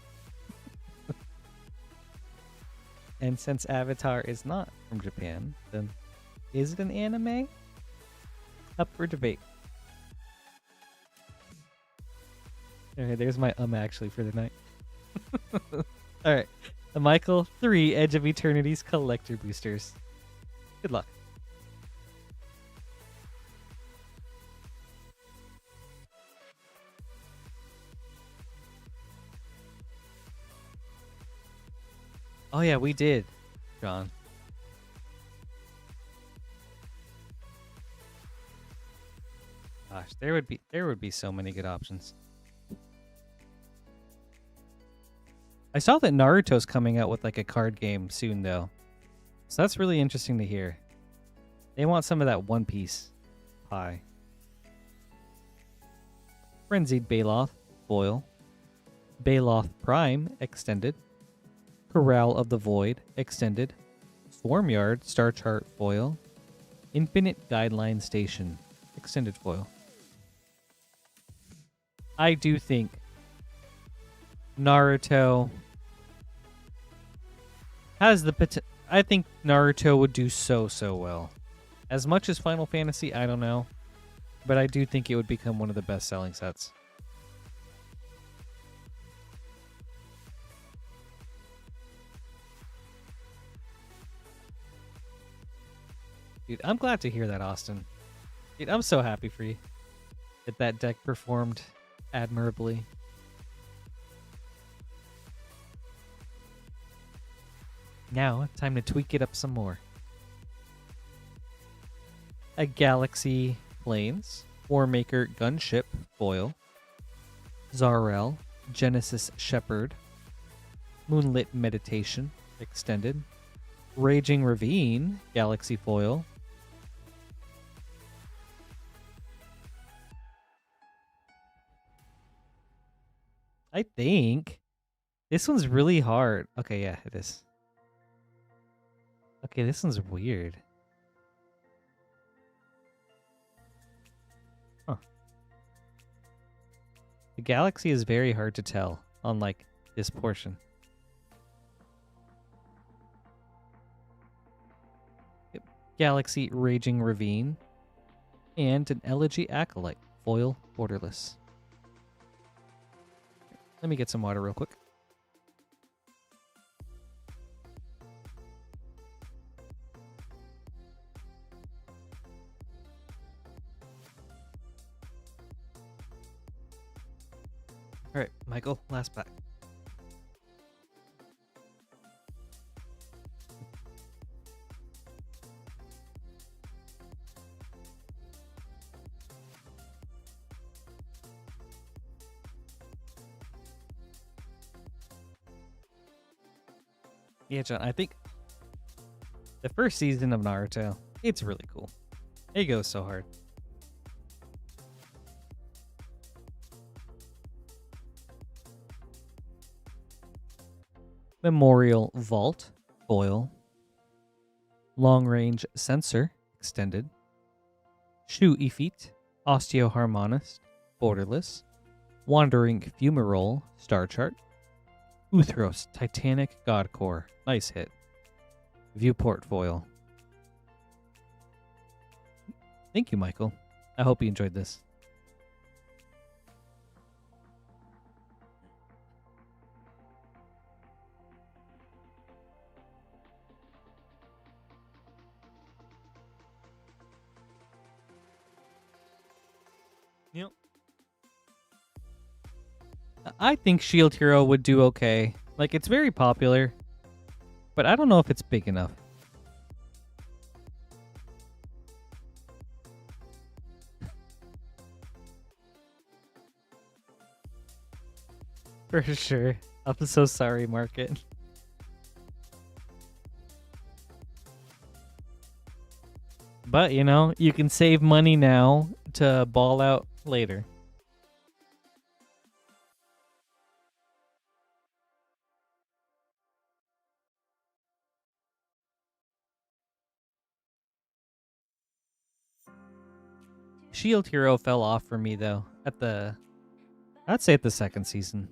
And since Avatar is not from Japan, then is it an anime? Up for debate. Okay, there's my actually for the night. Alright. The Michael 3 Edge of Eternities collector boosters. Good luck. Oh yeah, we did, John. Gosh, there would be so many good options. I saw that Naruto's coming out with like a card game soon though. So that's really interesting to hear. They want some of that One Piece pie. Frenzied Baloth, foil. Baloth Prime, extended. Corral of the Void, extended. Swarmyard, Star Chart, foil. Infinite Guideline Station, extended foil. I do think Naruto has the potential. I think Naruto would do so well. As much as Final Fantasy, I don't know. But I do think it would become one of the best-selling sets. Dude, I'm glad to hear that, Austin. Dude, I'm so happy for you that that deck performed admirably. Now, time to tweak it up some more. A Galaxy Plains, Warmaker Gunship, foil. Zarel, Genesis Shepherd. Moonlit Meditation, extended. Raging Ravine, Galaxy foil. I think this one's really hard. Okay, yeah, it is. Okay, this one's weird. Huh. The galaxy is very hard to tell on, like, this portion. Yep. Galaxy Raging Ravine. And an Elegy Acolyte. Foil, borderless. Let me get some water real quick. All right, Michael, last pack. Yeah, John, I think the first season of Naruto, it's really cool. It goes so hard. Memorial Vault, foil. Long Range Sensor, extended. Shu Ifit, Osteoharmonist, borderless. Wandering Fumarole, Star Chart. Uthros, Titanic God Core, nice hit. Viewport foil. Thank you, Michael. I hope you enjoyed this. Yep. I think Shield Hero would do okay. Like, it's very popular, but I don't know if it's big enough. For sure. I'm so sorry, Market. But, you know, you can save money now to ball out later. Shield Hero fell off for me, though, I'd say at the second season.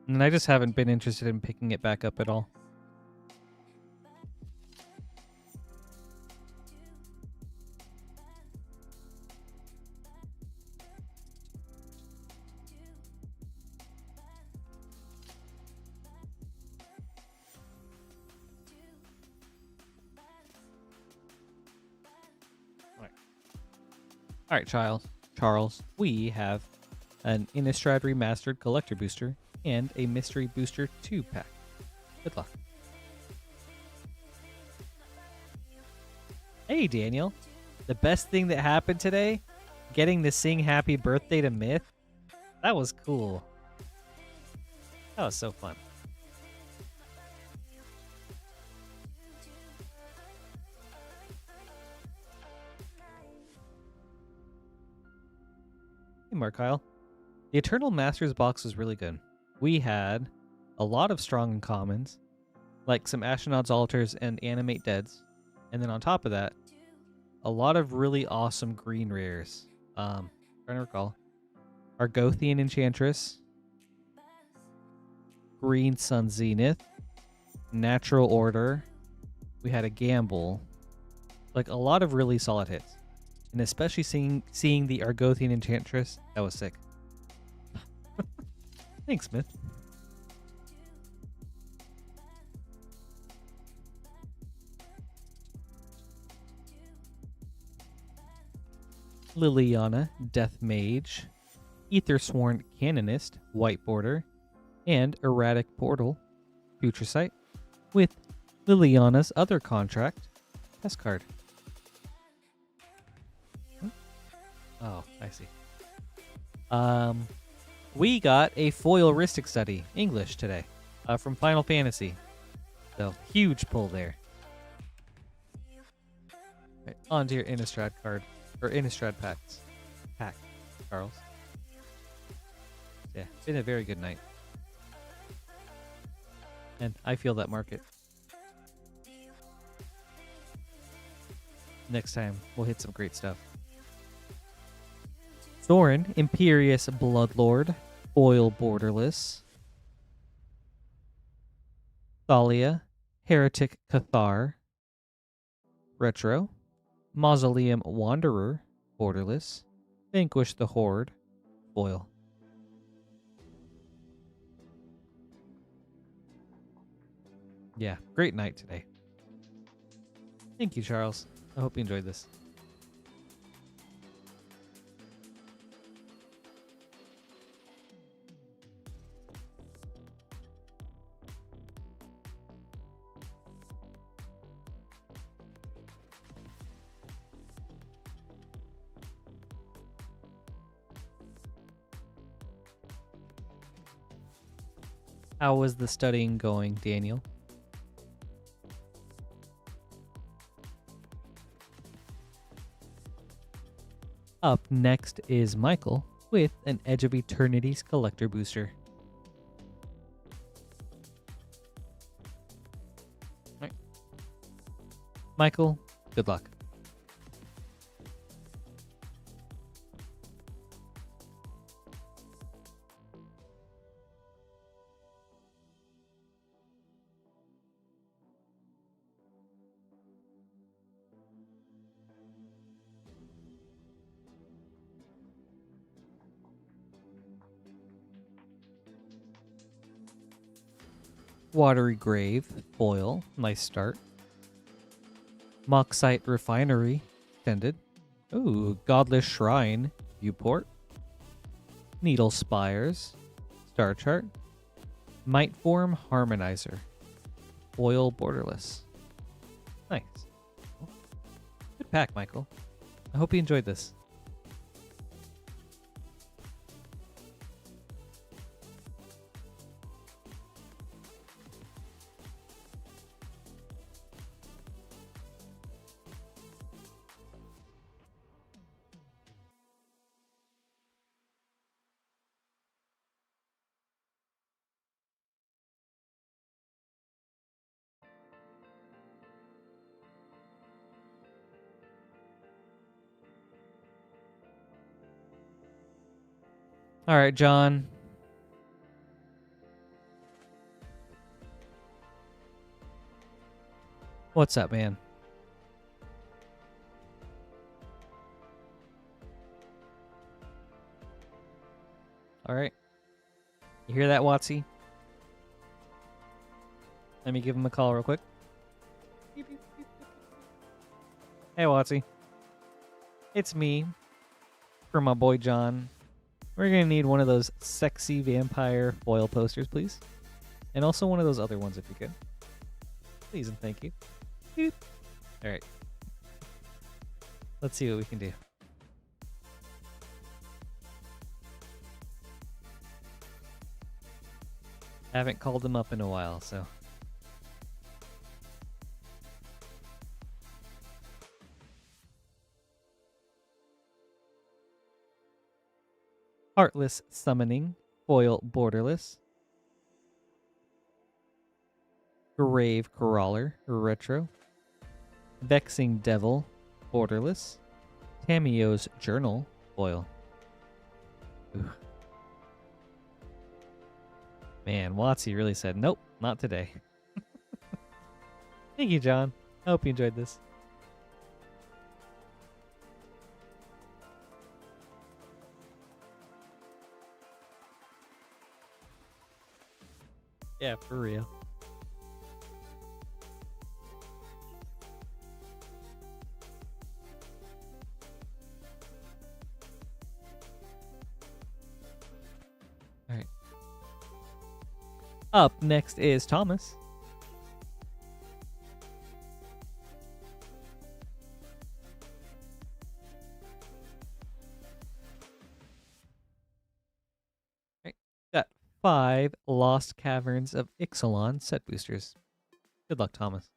And I just haven't been interested in picking it back up at all. All right, Charles, we have an Innistrad Remastered Collector Booster and a Mystery Booster 2-pack. Good luck. Hey, Daniel. The best thing that happened today? Getting to sing happy birthday to Myth? That was cool. That was so fun. Hey, Mark Kyle. The Eternal Masters box was really good. We had a lot of strong uncommons, like some Astronaut's Altars and Animate Deads. And then on top of that, a lot of really awesome green rares. Trying to recall. Argothian Enchantress, Green Sun Zenith, Natural Order. We had a Gamble. Like a lot of really solid hits. And especially seeing the Argothian Enchantress, that was sick. Thanks, Smith. Liliana, Death Mage, Aethersworn Canonist, White Border, and Erratic Portal, Future Sight, with Liliana's other contract, test card. Oh, I see. We got a foil Ristic Study, English, today, from Final Fantasy. So, huge pull there. Right, on to your Innistrad card, or Innistrad packs. Pack, Charles. Yeah, been a very good night. And I feel that market. Next time, we'll hit some great stuff. Thorin, Imperious Bloodlord, Foil Borderless. Thalia, Heretic Cathar, Retro. Mausoleum Wanderer, Borderless. Vanquish the Horde, Foil. Yeah, great night today. Thank you, Charles. I hope you enjoyed this. How was the studying going, Daniel? Up next is Michael with an Edge of Eternities collector booster. All right. Michael, good luck. Watery Grave, foil, nice start. Moxite Refinery, extended. Ooh, Godless Shrine, viewport. Needle Spires, star chart. Mightform Harmonizer, foil borderless. Nice. Good pack, Michael. I hope you enjoyed this. All right, John. What's up, man? All right. You hear that, Watsy? Let me give him a call real quick. Hey, Watsy. It's me, for my boy John. We're going to need one of those sexy vampire foil posters, please. And also one of those other ones if you could. Please and thank you. Boop. All right. Let's see what we can do. Haven't called him up in a while, so. Heartless Summoning, foil borderless. Grave Crawler, retro. Vexing Devil, borderless. Tamiyo's Journal, foil. Ooh. Man, Watsy really said, nope, not today. Thank you, John. I hope you enjoyed this. Yeah, for real. All right. Up next is Thomas. All right. Got 5 Lost Caverns of Ixalan set boosters. Good luck, Thomas.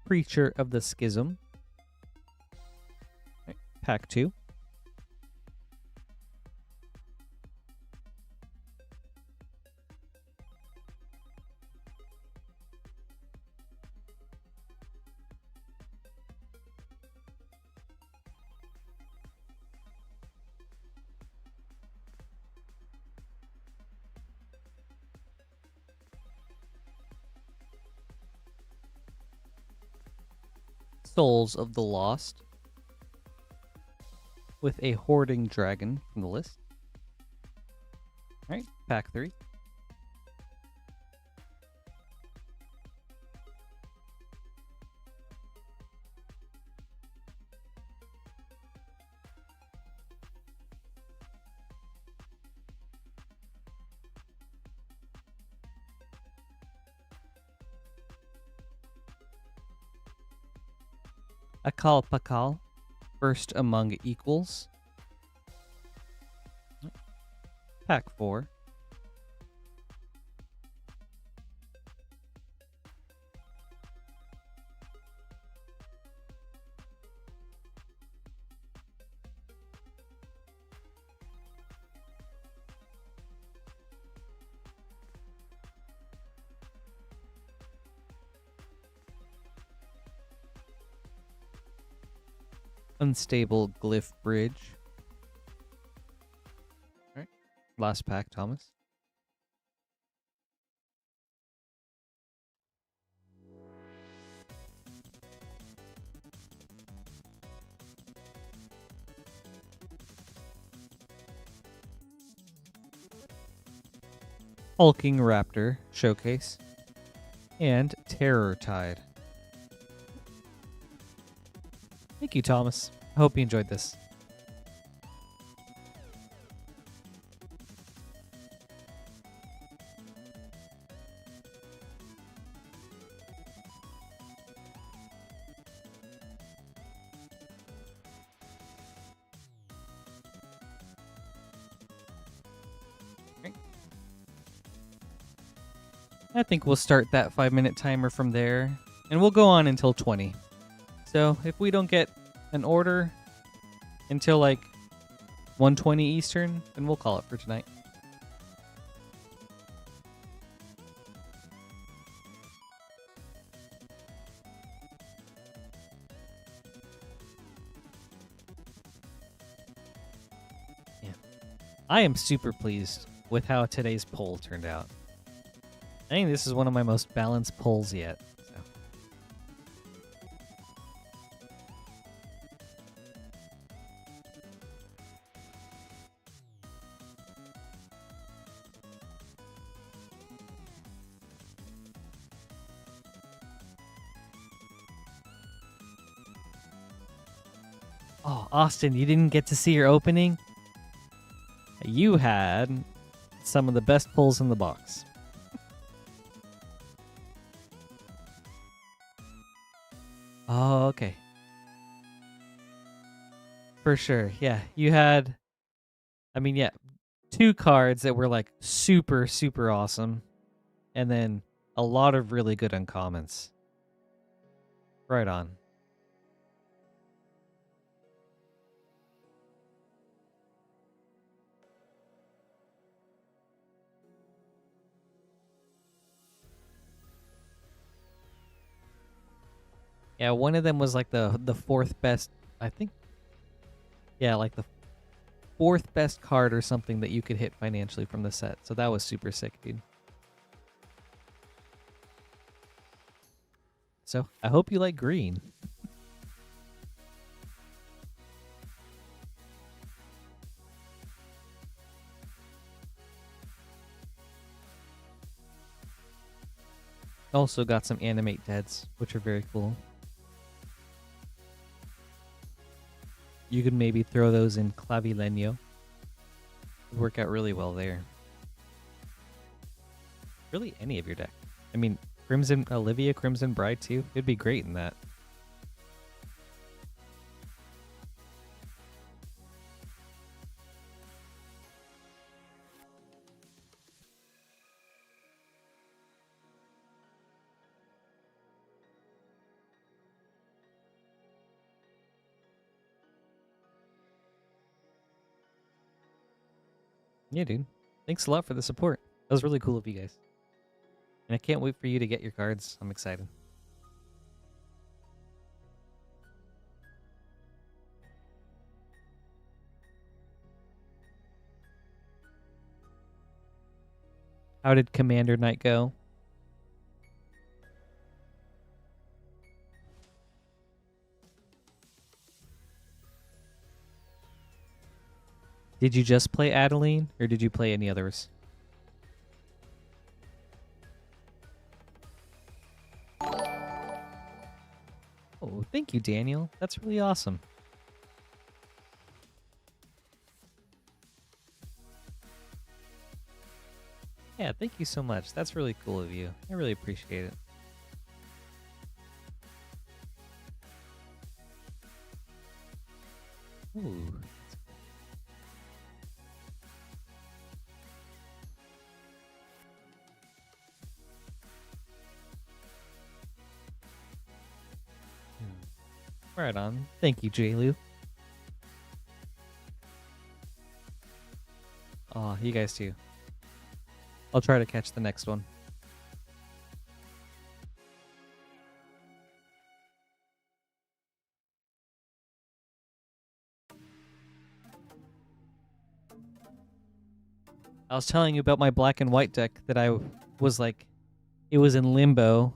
Preacher of the Schism. Right, pack 2. Souls of the Lost, with a Hoarding Dragon from the list. Alright, pack 3. Akal Pakal, First Among Equals. Pack 4. Unstable Glyph Bridge. All right. Last pack, Thomas. Hulking Raptor Showcase. And Terror Tide. Thank you, Thomas. I hope you enjoyed this. I think we'll start that 5-minute timer from there, and we'll go on until 20. So if we don't get an order until like 1:20 Eastern, then we'll call it for tonight. Yeah. I am super pleased with how today's poll turned out. I think this is one of my most balanced polls yet. So. Oh, Austin, you didn't get to see your opening? You had some of the best pulls in the box. Oh, okay. For sure. Yeah, you had, I mean, yeah, 2 cards that were like super, super awesome. And then a lot of really good uncommons. Right on. Yeah, one of them was like the 4th best, I think. Yeah, like the 4th best card or something that you could hit financially from the set. So that was super sick, dude. So I hope you like green. Also got some animate deads, which are very cool. You could maybe throw those in Clavileño. Would work out really well there. Really, any of your deck. I mean, Crimson Olivia, Crimson Bride too. It'd be great in that. Yeah, dude. Thanks a lot for the support. That was really cool of you guys. And I can't wait for you to get your cards. I'm excited. How did Commander Night go? Did you just play Adeline, or did you play any others? Oh, thank you, Daniel. That's really awesome. Yeah, thank you so much. That's really cool of you. I really appreciate it. Ooh. Right on. Thank you, Jaylu. Aw, you guys too. I'll try to catch the next one. I was telling you about my black and white deck that I was like, it was in limbo.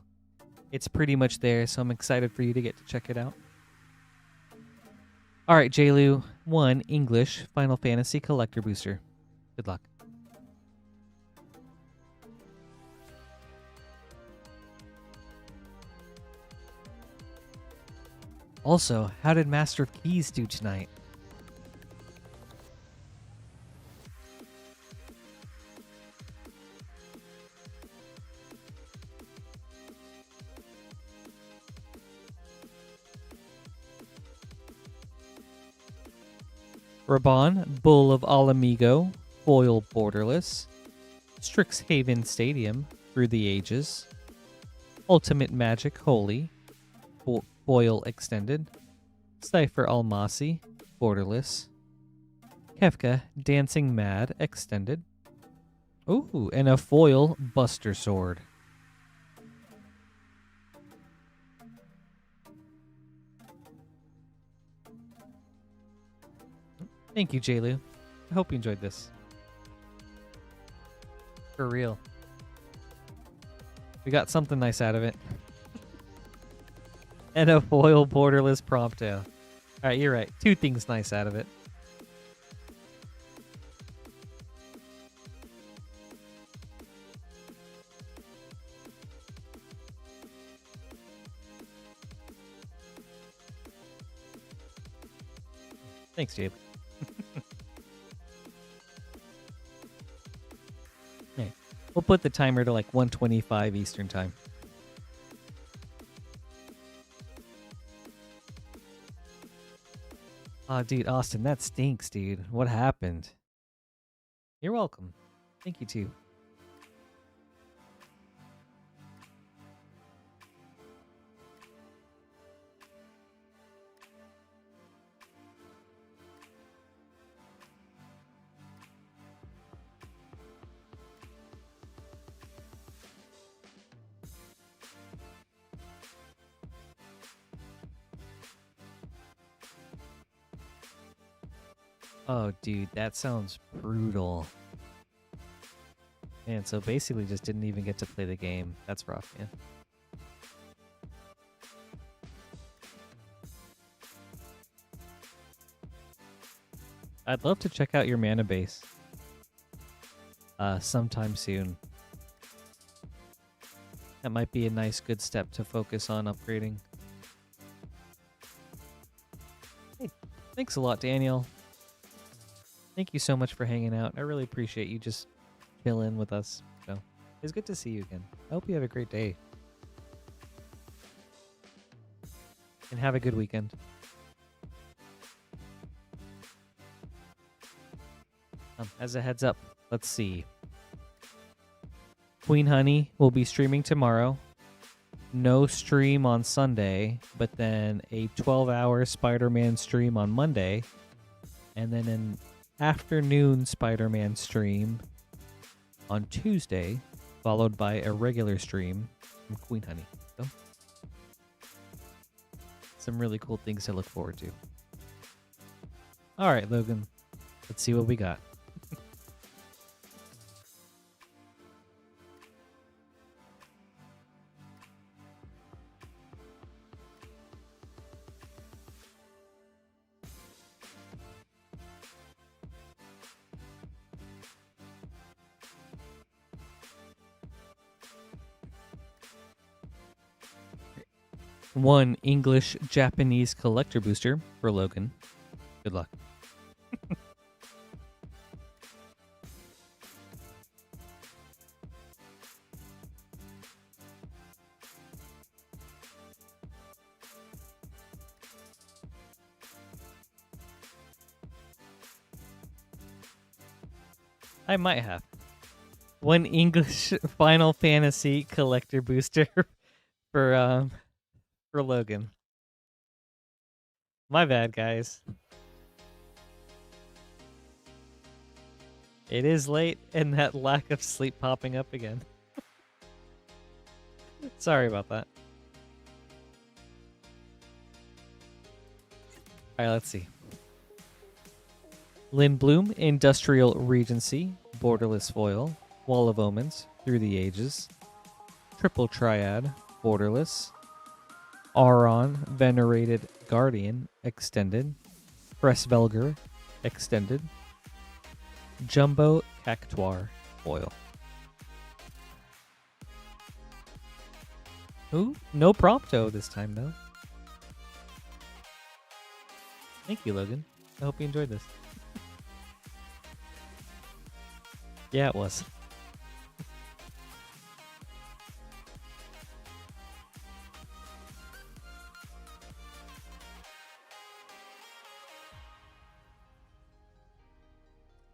It's pretty much there, so I'm excited for you to get to check it out. All right, Jaylu, 1 English Final Fantasy Collector Booster. Good luck. Also, how did Master of Keys do tonight? Raban, Bull of Alamigo, Foil Borderless, Strixhaven Stadium, Through the Ages, Ultimate Magic Holy, Foil Extended, Cypher Almasi, Borderless, Kefka Dancing Mad Extended, ooh, and a Foil Buster Sword. Thank you, Jaylu. I hope you enjoyed this. For real. We got something nice out of it. And a foil borderless Prompto. Alright, you're right. 2 things nice out of it. Thanks, Jabe. Hey, we'll put the timer to like 1:25 Eastern time. Oh, dude, Austin, that stinks, dude. What happened? You're welcome. Thank you, too. Oh, dude, that sounds brutal. Man, so basically just didn't even get to play the game. That's rough, man. I'd love to check out your mana base sometime soon. That might be a nice, good step to focus on upgrading. Hey, thanks a lot, Daniel. Thank you so much for hanging out. I really appreciate you just chilling with us. So it's good to see you again. I hope you have a great day. And have a good weekend. As a heads up, let's see. Queen Honey will be streaming tomorrow. No stream on Sunday, but then a 12-hour Spider-Man stream on Monday. And then an afternoon Spider-Man stream on Tuesday, followed by a regular stream from Queen Honey. So, some really cool things to look forward to. All right, Logan, let's see what we got. One English-Japanese collector booster for Logan. Good luck. I might have. One English Final Fantasy collector booster for Logan. My bad, guys. It is late and that lack of sleep popping up again. Sorry about that. Alright, let's see. Lindblum, Industrial Regency, Borderless Foil, Wall of Omens, Through the Ages, Triple Triad, Borderless, Auron, Venerated Guardian, Extended, Fresvelger, Extended, Jumbo Cactuar, Foil. Ooh, no Prompto this time, though. Thank you, Logan. I hope you enjoyed this. Yeah, it was.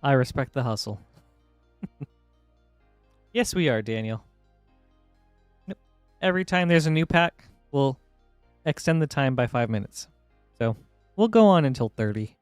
I respect the hustle. Yes, we are, Daniel. Yep. Every time there's a new pack, we'll extend the time by 5 minutes. So we'll go on until 30.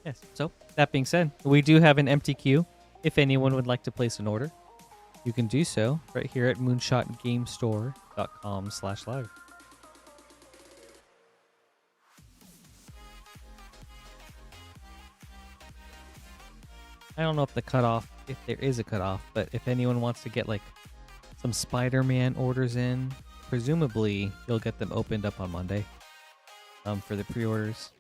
Yes, so that being said, we do have an empty queue. If anyone would like to place an order, you can do so right here at moonshotgamestore.com/live. I don't know if there is a cutoff, but if anyone wants to get like some Spider-Man orders in, presumably you'll get them opened up on Monday. for the pre-orders.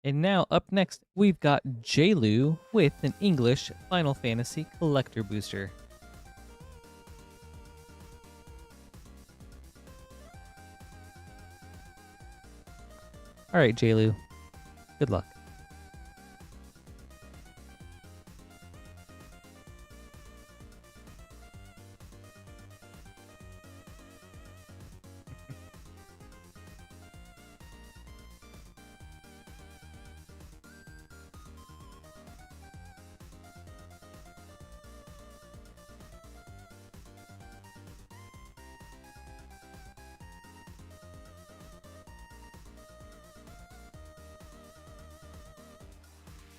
And now, up next, we've got J-Lu with an English Final Fantasy Collector Booster. Alright, J-Lu. Good luck.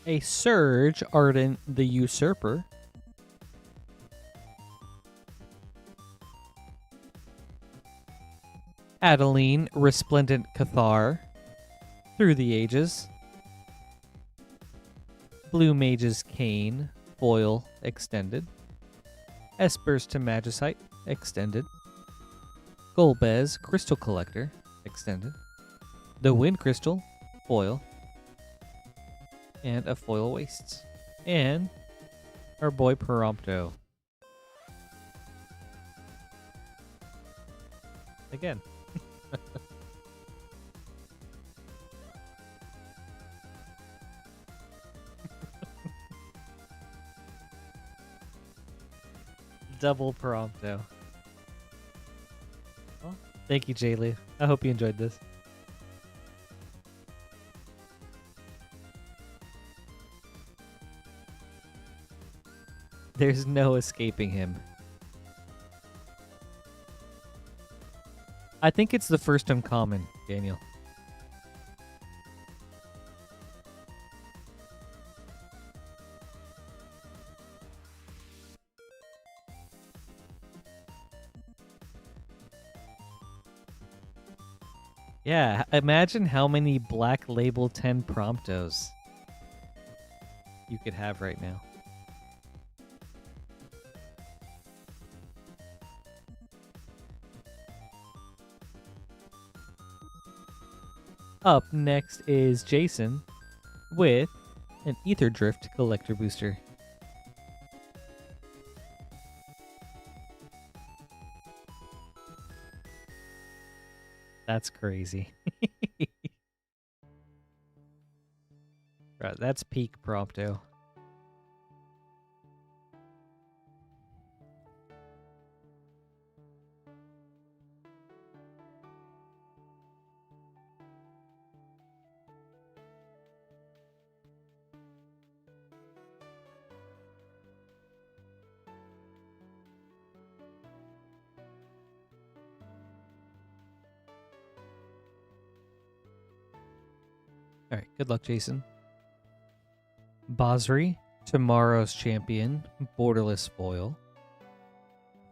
A Surge Ardent the Usurper. Adeline Resplendent Cathar. Through the Ages. Blue Mage's Cane. Foil Extended. Espers to Magicite Extended. Golbez Crystal Collector Extended. The Wind Crystal Foil. And a foil wastes. And our boy Prompto. Again. Double Prompto. Well, thank you, J-Lu. I hope you enjoyed this. There's no escaping him. I think it's the first uncommon, Daniel. Yeah, imagine how many Black Label 10 Promptos you could have right now. Up next is Jason with an Etherdrift Collector Booster. That's crazy. Right, that's peak Prompto. All right, good luck, Jason. Basri, Tomorrow's Champion, Borderless Foil.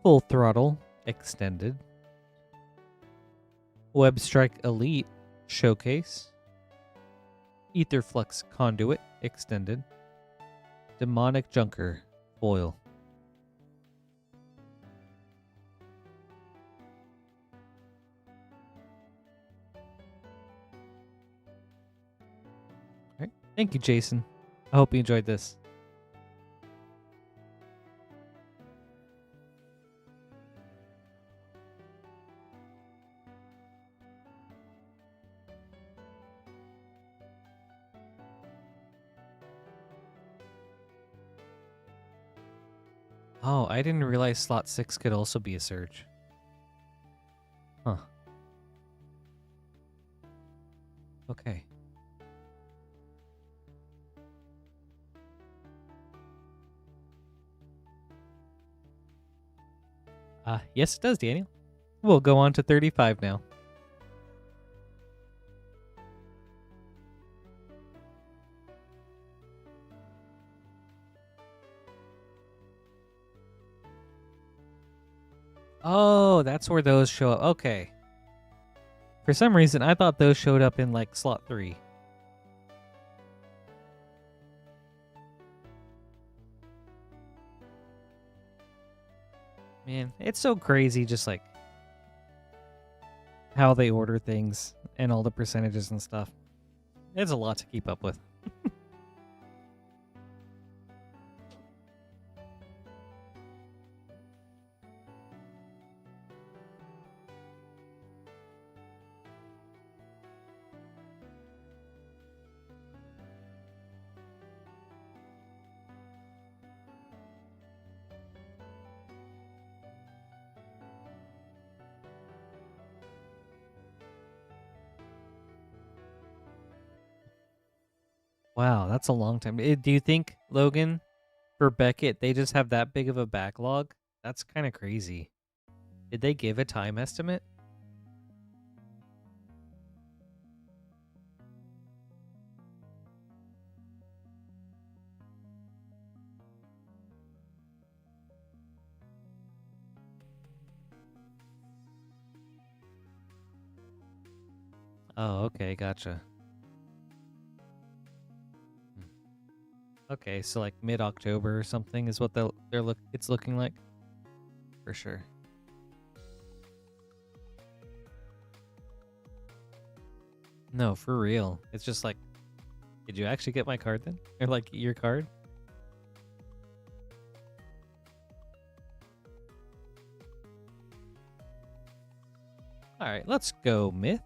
Full Throttle, Extended. Webstrike Elite, Showcase. Aetherflux Conduit, Extended. Demonic Junker, Foil. All right, thank you, Jason. I hope you enjoyed this. Oh, I didn't realize slot 6 could also be a surge. Huh. Okay. Yes, it does, Daniel. We'll go on to 35 now. Oh, that's where those show up. Okay. For some reason, I thought those showed up in, like, slot 3. Man, it's so crazy just, like, how they order things and all the percentages and stuff. It's a lot to keep up with. Wow, that's a long time. Do you think, Logan, for Beckett, they just have that big of a backlog? That's kind of crazy. Did they give a time estimate? Oh, okay, gotcha. Okay, so like mid-October or something is what it's looking like, for sure. No, for real. It's just like, did you actually get my card then? Or like your card? All right, let's go, Myth.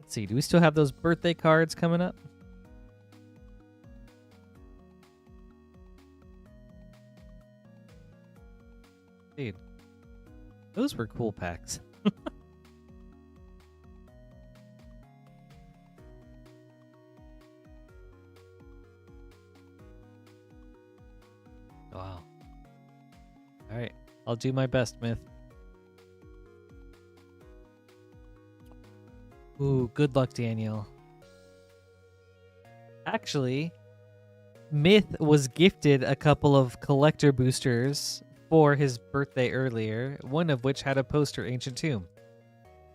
Let's see, do we still have those birthday cards coming up? Dude, those were cool packs. Wow. All right, I'll do my best, Myth. Ooh, good luck, Daniel. Actually, Myth was gifted a couple of collector boosters for his birthday earlier, one of which had a poster Ancient Tomb.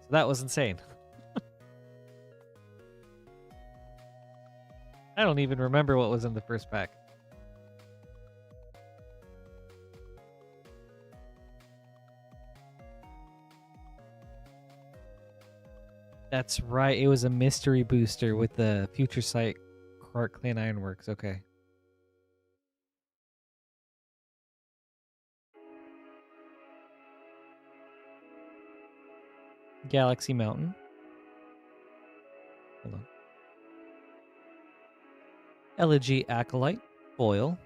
So that was insane. I don't even remember what was in the first pack. That's right. It was a mystery booster with the Future Sight Clark Clan Ironworks. Okay. Galaxy Mountain. Hold on. Elegy Acolyte. Foil.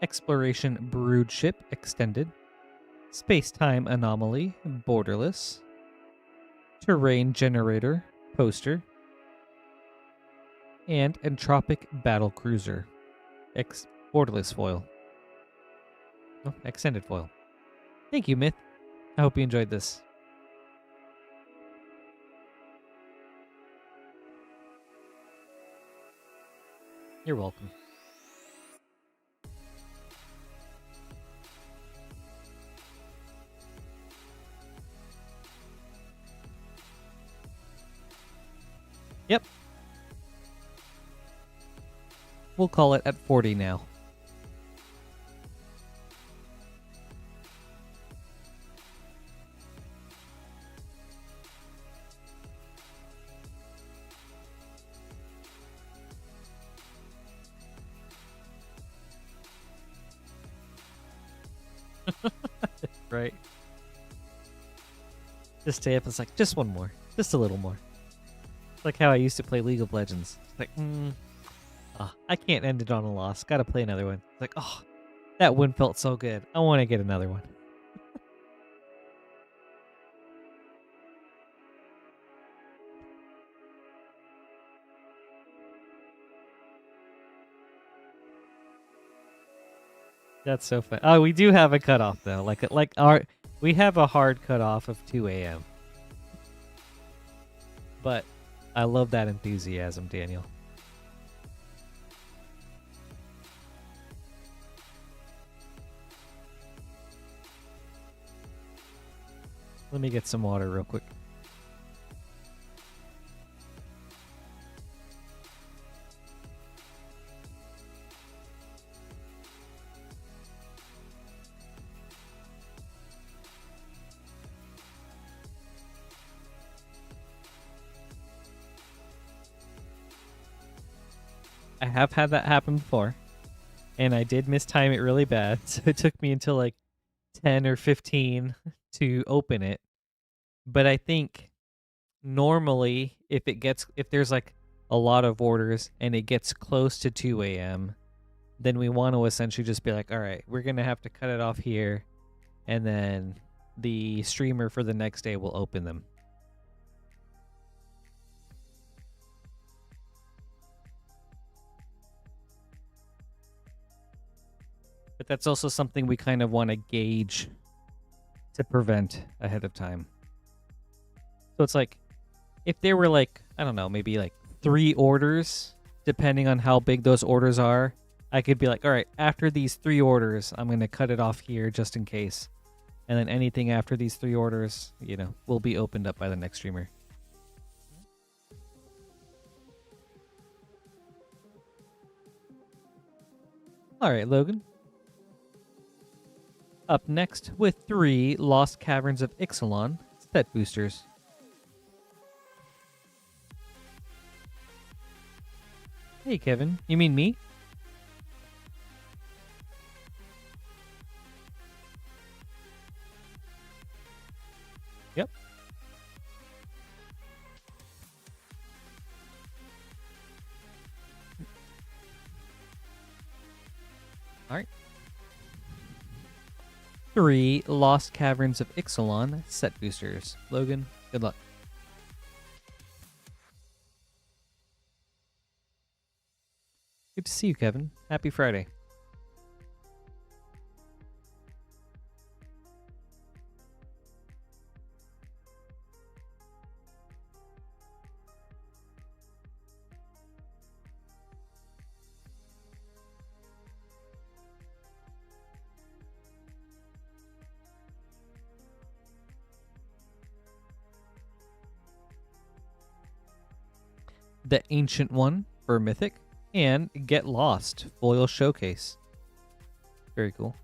Exploration Brood Ship Extended. Space-Time Anomaly. Borderless. Terrain Generator. Poster. And Entropic Battle Cruiser. Borderless foil. Oh, extended foil. Thank you, Myth. I hope you enjoyed this. You're welcome. Yep. We'll call it at 40 now. Right. Just stay up. It's like, just one more. Just a little more. It's like how I used to play League of Legends. It's like, I can't end it on a loss. Gotta play another one. It's like, oh, that win felt so good. I want to get another one. That's so fun. Oh, we do have a cutoff though. We have a hard cutoff of 2 a.m. But I love that enthusiasm, Daniel. Let me get some water real quick. I have had that happen before, and I did mistime it really bad, so it took me until like 10 or 15 to open it. But I think normally if there's like a lot of orders and it gets close to 2 a.m., then we want to essentially just be like, all right, we're going to have to cut it off here, and then the streamer for the next day will open them. But that's also something we kind of want to gauge to prevent ahead of time. So it's like, if there were like, I don't know, maybe like 3 orders, depending on how big those orders are, I could be like, all right, after these 3 orders, I'm going to cut it off here just in case. And then anything after these 3 orders, you know, will be opened up by the next streamer. All right, Logan. Up next with 3 Lost Caverns of Ixalan set boosters. Hey, Kevin. You mean me? Yep. All right. 3 Lost Caverns of Ixalan set boosters. Logan, good luck. Good to see you, Kevin. Happy Friday. The Ancient One for Mythic, and Get Lost Foil Showcase. Very cool.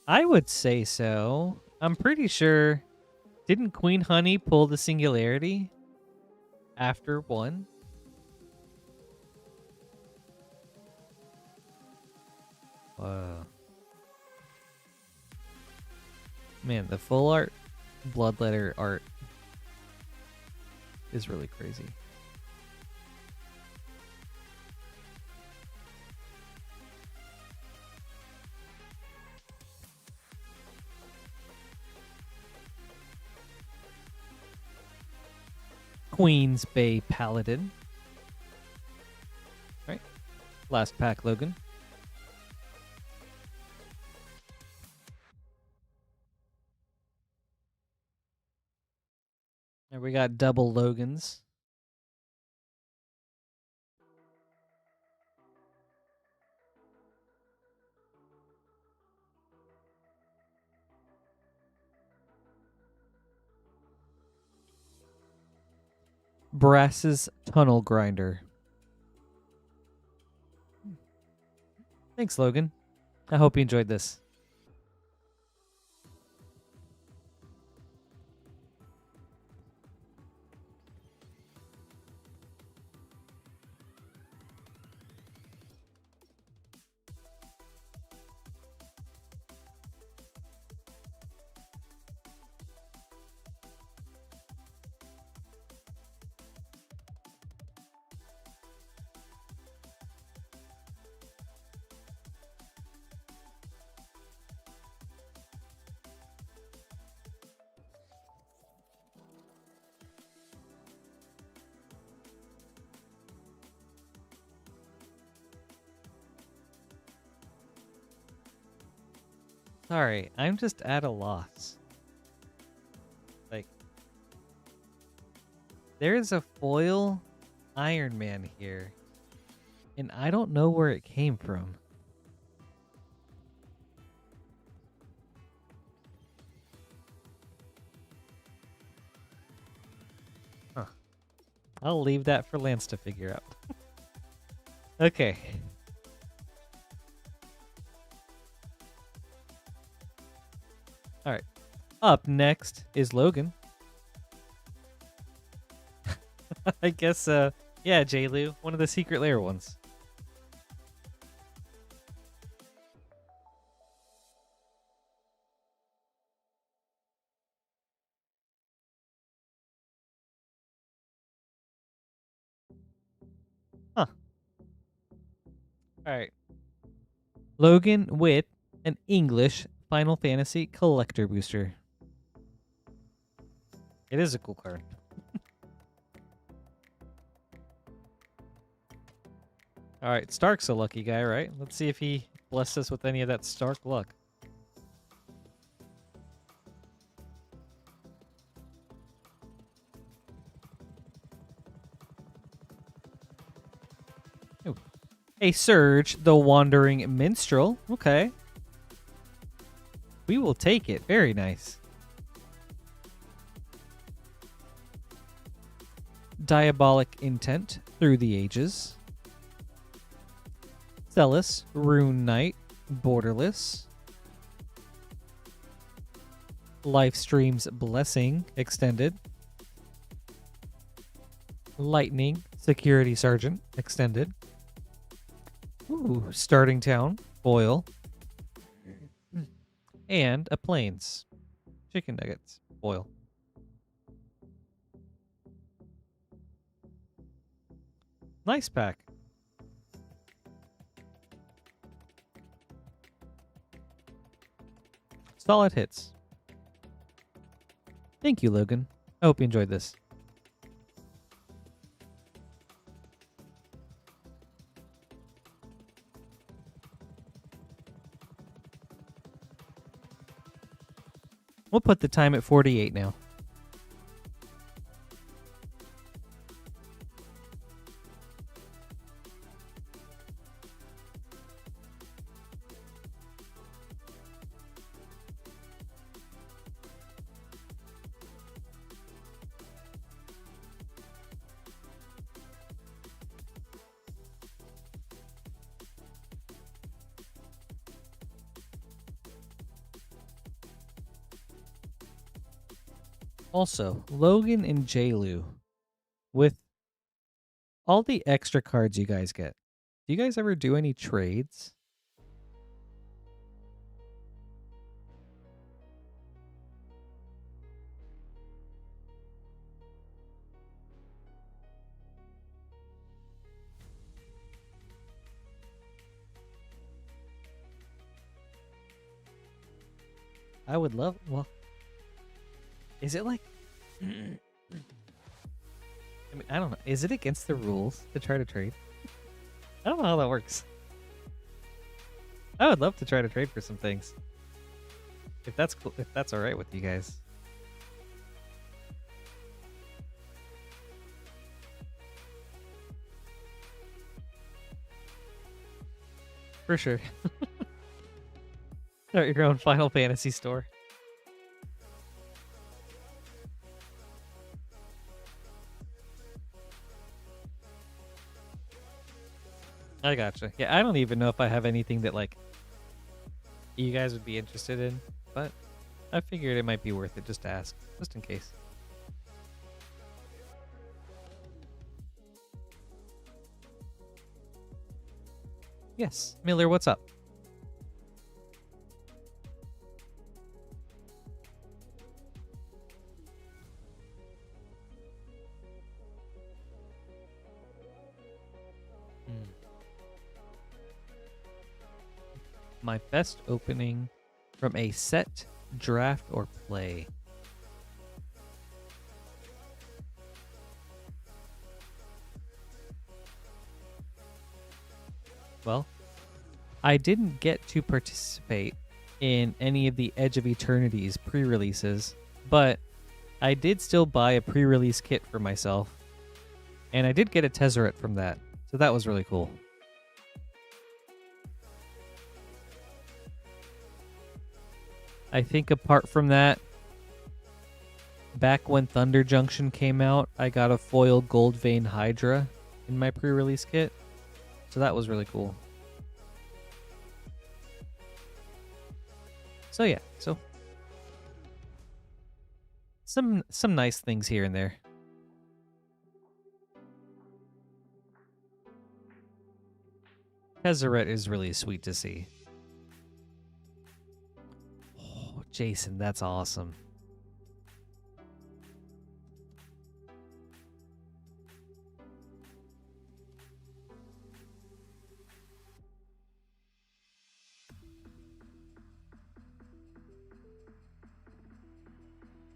I would say so. I'm pretty sure. Didn't Queen Honey pull the Singularity after 1? Wow. Man, the full art bloodletter art is really crazy. Queen's Bay Paladin. All right. Last pack, Logan. And we got double Logans. Brass's Tunnel Grinder. Thanks, Logan. I hope you enjoyed this. Sorry, I'm just at a loss. Like, there's a foil Iron Man here, and I don't know where it came from. Huh. I'll leave that for Lance to figure out. Okay. All right. Up next is Logan. I guess, yeah, J-Lu, one of the secret lair ones. Huh. All right. Logan with an English Final Fantasy collector booster. It is a cool card. All right, Stark's a lucky guy, right? Let's see if he blessed us with any of that Stark luck. Ooh. A Surge, the Wandering Minstrel. Okay. We will take it. Very nice. Diabolic Intent, Through the Ages. Celis, Rune Knight, Borderless. Lifestream's Blessing, Extended. Lightning, Security Sergeant, Extended. Ooh, Starting Town, foil. And a Plains, Chicken Nuggets, foil. Nice pack. Solid hits. Thank you, Logan. I hope you enjoyed this. We'll put the time at 48 now. Also, Logan and J-Lu, with all the extra cards you guys get, do you guys ever do any trades? I would love, well, is it like, I mean, I don't know. Is it against the rules to try to trade? I don't know how that works. I would love to try to trade for some things. If that's cool, if that's all right with you guys. For sure. Start your own Final Fantasy store. I gotcha. Yeah, I don't even know if I have anything that, like, you guys would be interested in, but I figured it might be worth it just to ask, just in case. Yes, Miller, what's up? My best opening from a set, draft, or play. Well, I didn't get to participate in any of the Edge of Eternities pre-releases, but I did still buy a pre-release kit for myself, and I did get a Tezzeret from that, so that was really cool. I think apart from that, back when Thunder Junction came out, I got a foil Gold Vein Hydra in my pre-release kit, so that was really cool. So yeah, so some nice things here and there. Tezzeret is really sweet to see. Oh, Jason, that's awesome.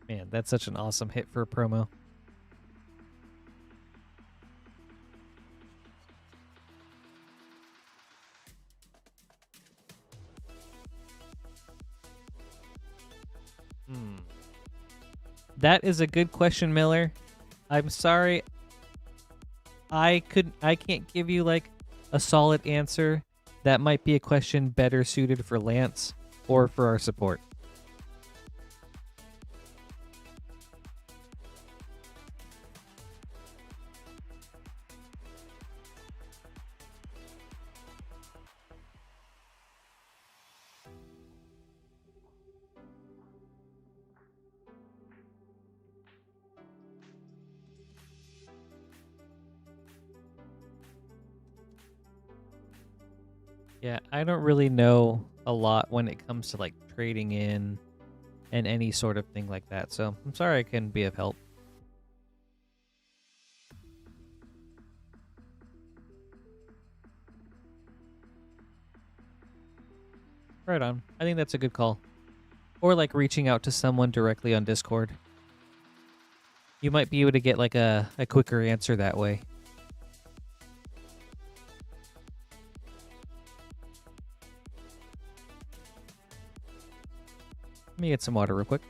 Man, that's such an awesome hit for a promo. That is a good question, Miller. I'm sorry. I can't give you like a solid answer. That might be a question better suited for Lance or for our support. Yeah, I don't really know a lot when it comes to like trading in and any sort of thing like that, so I'm sorry I couldn't be of help. Right on. I think that's a good call. Or like reaching out to someone directly on Discord. You might be able to get like a quicker answer that way. Let me get some water real quick.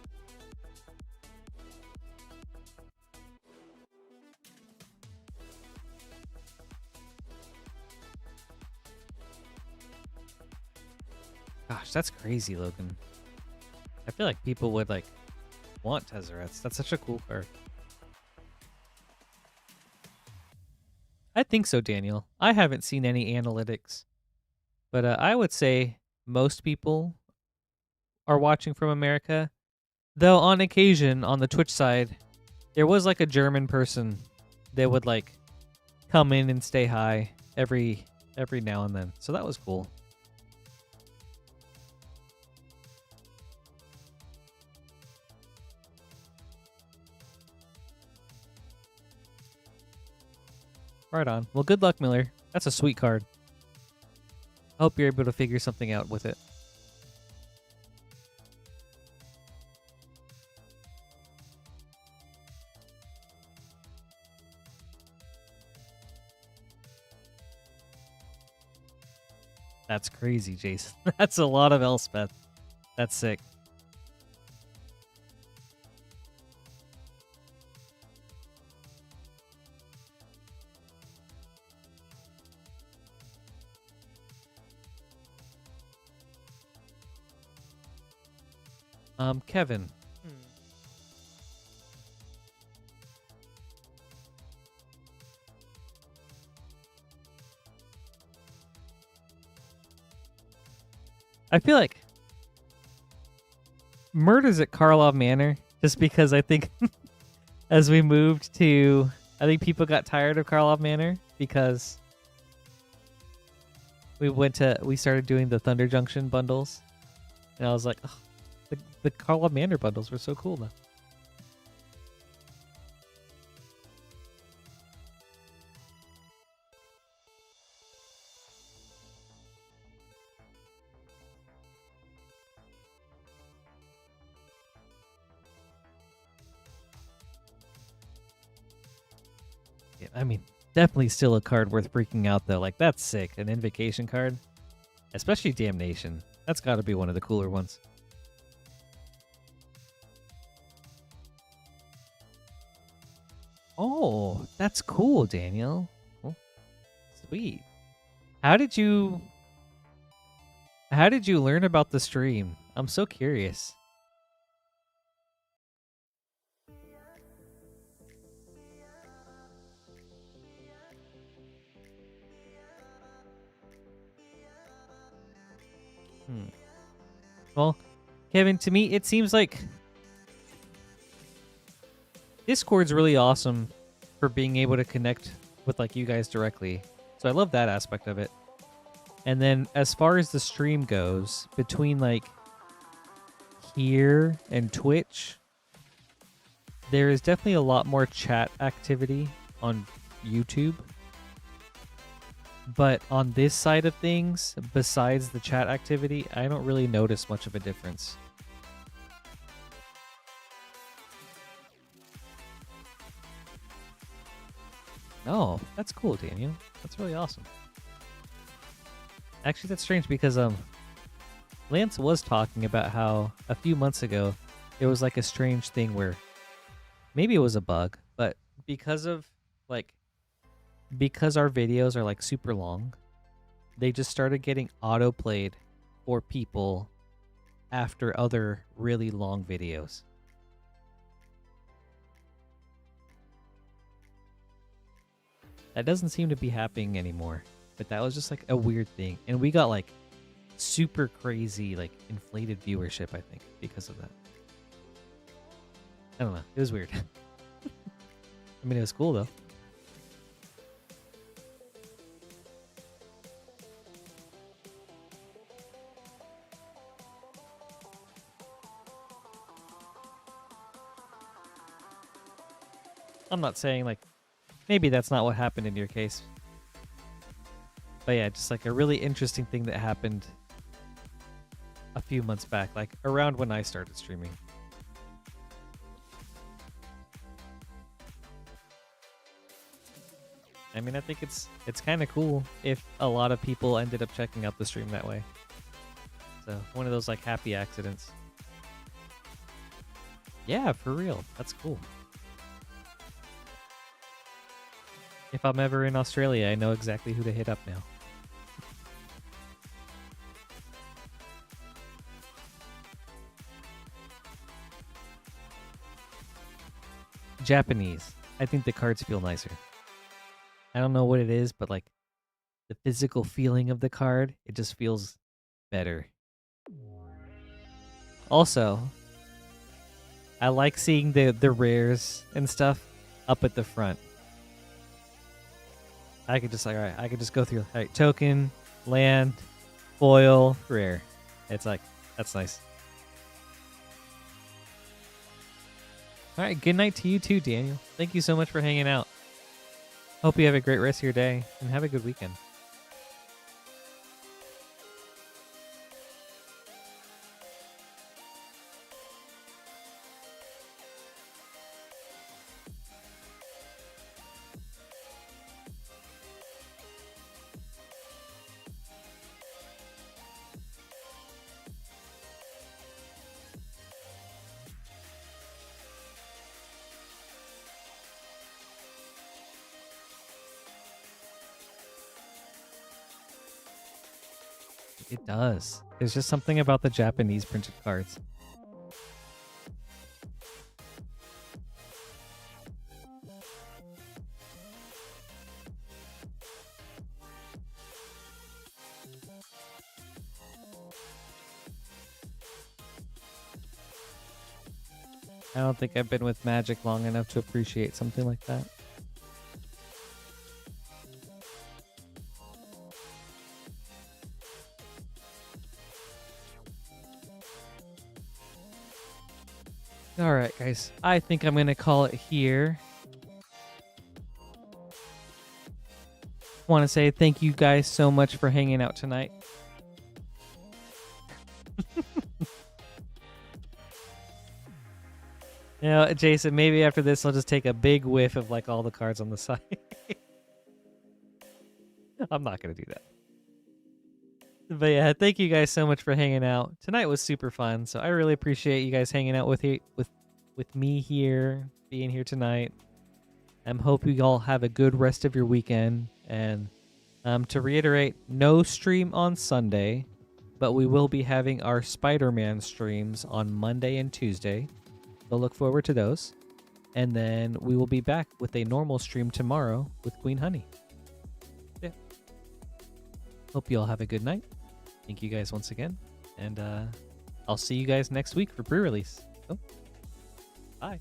Gosh, that's crazy, Logan. I feel like people would like want Tezzerets. That's such a cool card. I think so, Daniel. I haven't seen any analytics, but I would say most people are watching from America. Though on occasion on the Twitch side, there was like a German person that would like come in and stay hi every now and then. So that was cool. Right on. Well, good luck, Miller. That's a sweet card. I hope you're able to figure something out with it. That's crazy, Jason. That's a lot of Elspeth. That's sick. Kevin. I feel like Murder's at Karlov Manor just because I think as we moved to, I think people got tired of Karlov Manor because we started doing the Thunder Junction bundles, and I was like, oh, the Karlov Manor bundles were so cool though. Yeah, I mean, definitely still a card worth freaking out though. Like that's sick, an invocation card, especially Damnation. That's got to be one of the cooler ones. Oh, that's cool, Daniel. Oh, sweet. How did you learn about the stream? I'm so curious. Well, Kevin, to me, it seems like Discord's really awesome for being able to connect with like you guys directly. So I love that aspect of it. And then as far as the stream goes, between like here and Twitch, there is definitely a lot more chat activity on YouTube. But on this side of things, besides the chat activity, I don't really notice much of a difference. Oh, that's cool, Daniel. That's really awesome. Actually, that's strange because Lance was talking about how a few months ago there was like a strange thing where maybe it was a bug, but because our videos are like super long, they just started getting auto-played for people after other really long videos. That doesn't seem to be happening anymore, but that was just like a weird thing. And we got like super crazy, like inflated viewership, I think, because of that. I don't know. It was weird. I mean, it was cool though. I'm not saying like maybe that's not what happened in your case. But yeah, just like a really interesting thing that happened a few months back, like around when I started streaming. I mean, I think it's kind of cool if a lot of people ended up checking out the stream that way. So, one of those like happy accidents. Yeah, for real. That's cool. If I'm ever in Australia, I know exactly who to hit up now. Japanese. I think the cards feel nicer. I don't know what it is, but like the physical feeling of the card, it just feels better. Also, I like seeing the rares and stuff up at the front. I could just like, all right, I could just go through, all right, token, land, foil, rare. It's like, that's nice. All right, good night to you too, Daniel. Thank you so much for hanging out. Hope you have a great rest of your day and have a good weekend. It does. There's just something about the Japanese printed cards. I don't think I've been with Magic long enough to appreciate something like that. Alright, guys. I think I'm going to call it here. Want to say thank you guys so much for hanging out tonight. You know, Jason, maybe after this I'll just take a big whiff of like all the cards on the side. I'm not going to do that. But yeah, thank you guys so much for hanging out. Tonight was super fun, so I really appreciate you guys hanging out with me here, being here tonight. Hope you all have a good rest of your weekend. And to reiterate, no stream on Sunday, but we will be having our Spider-Man streams on Monday and Tuesday. So look forward to those. And then we will be back with a normal stream tomorrow with Queen Honey. Yeah. Hope you all have a good night. Thank you guys once again. And I'll see you guys next week for pre-release. Oh, bye.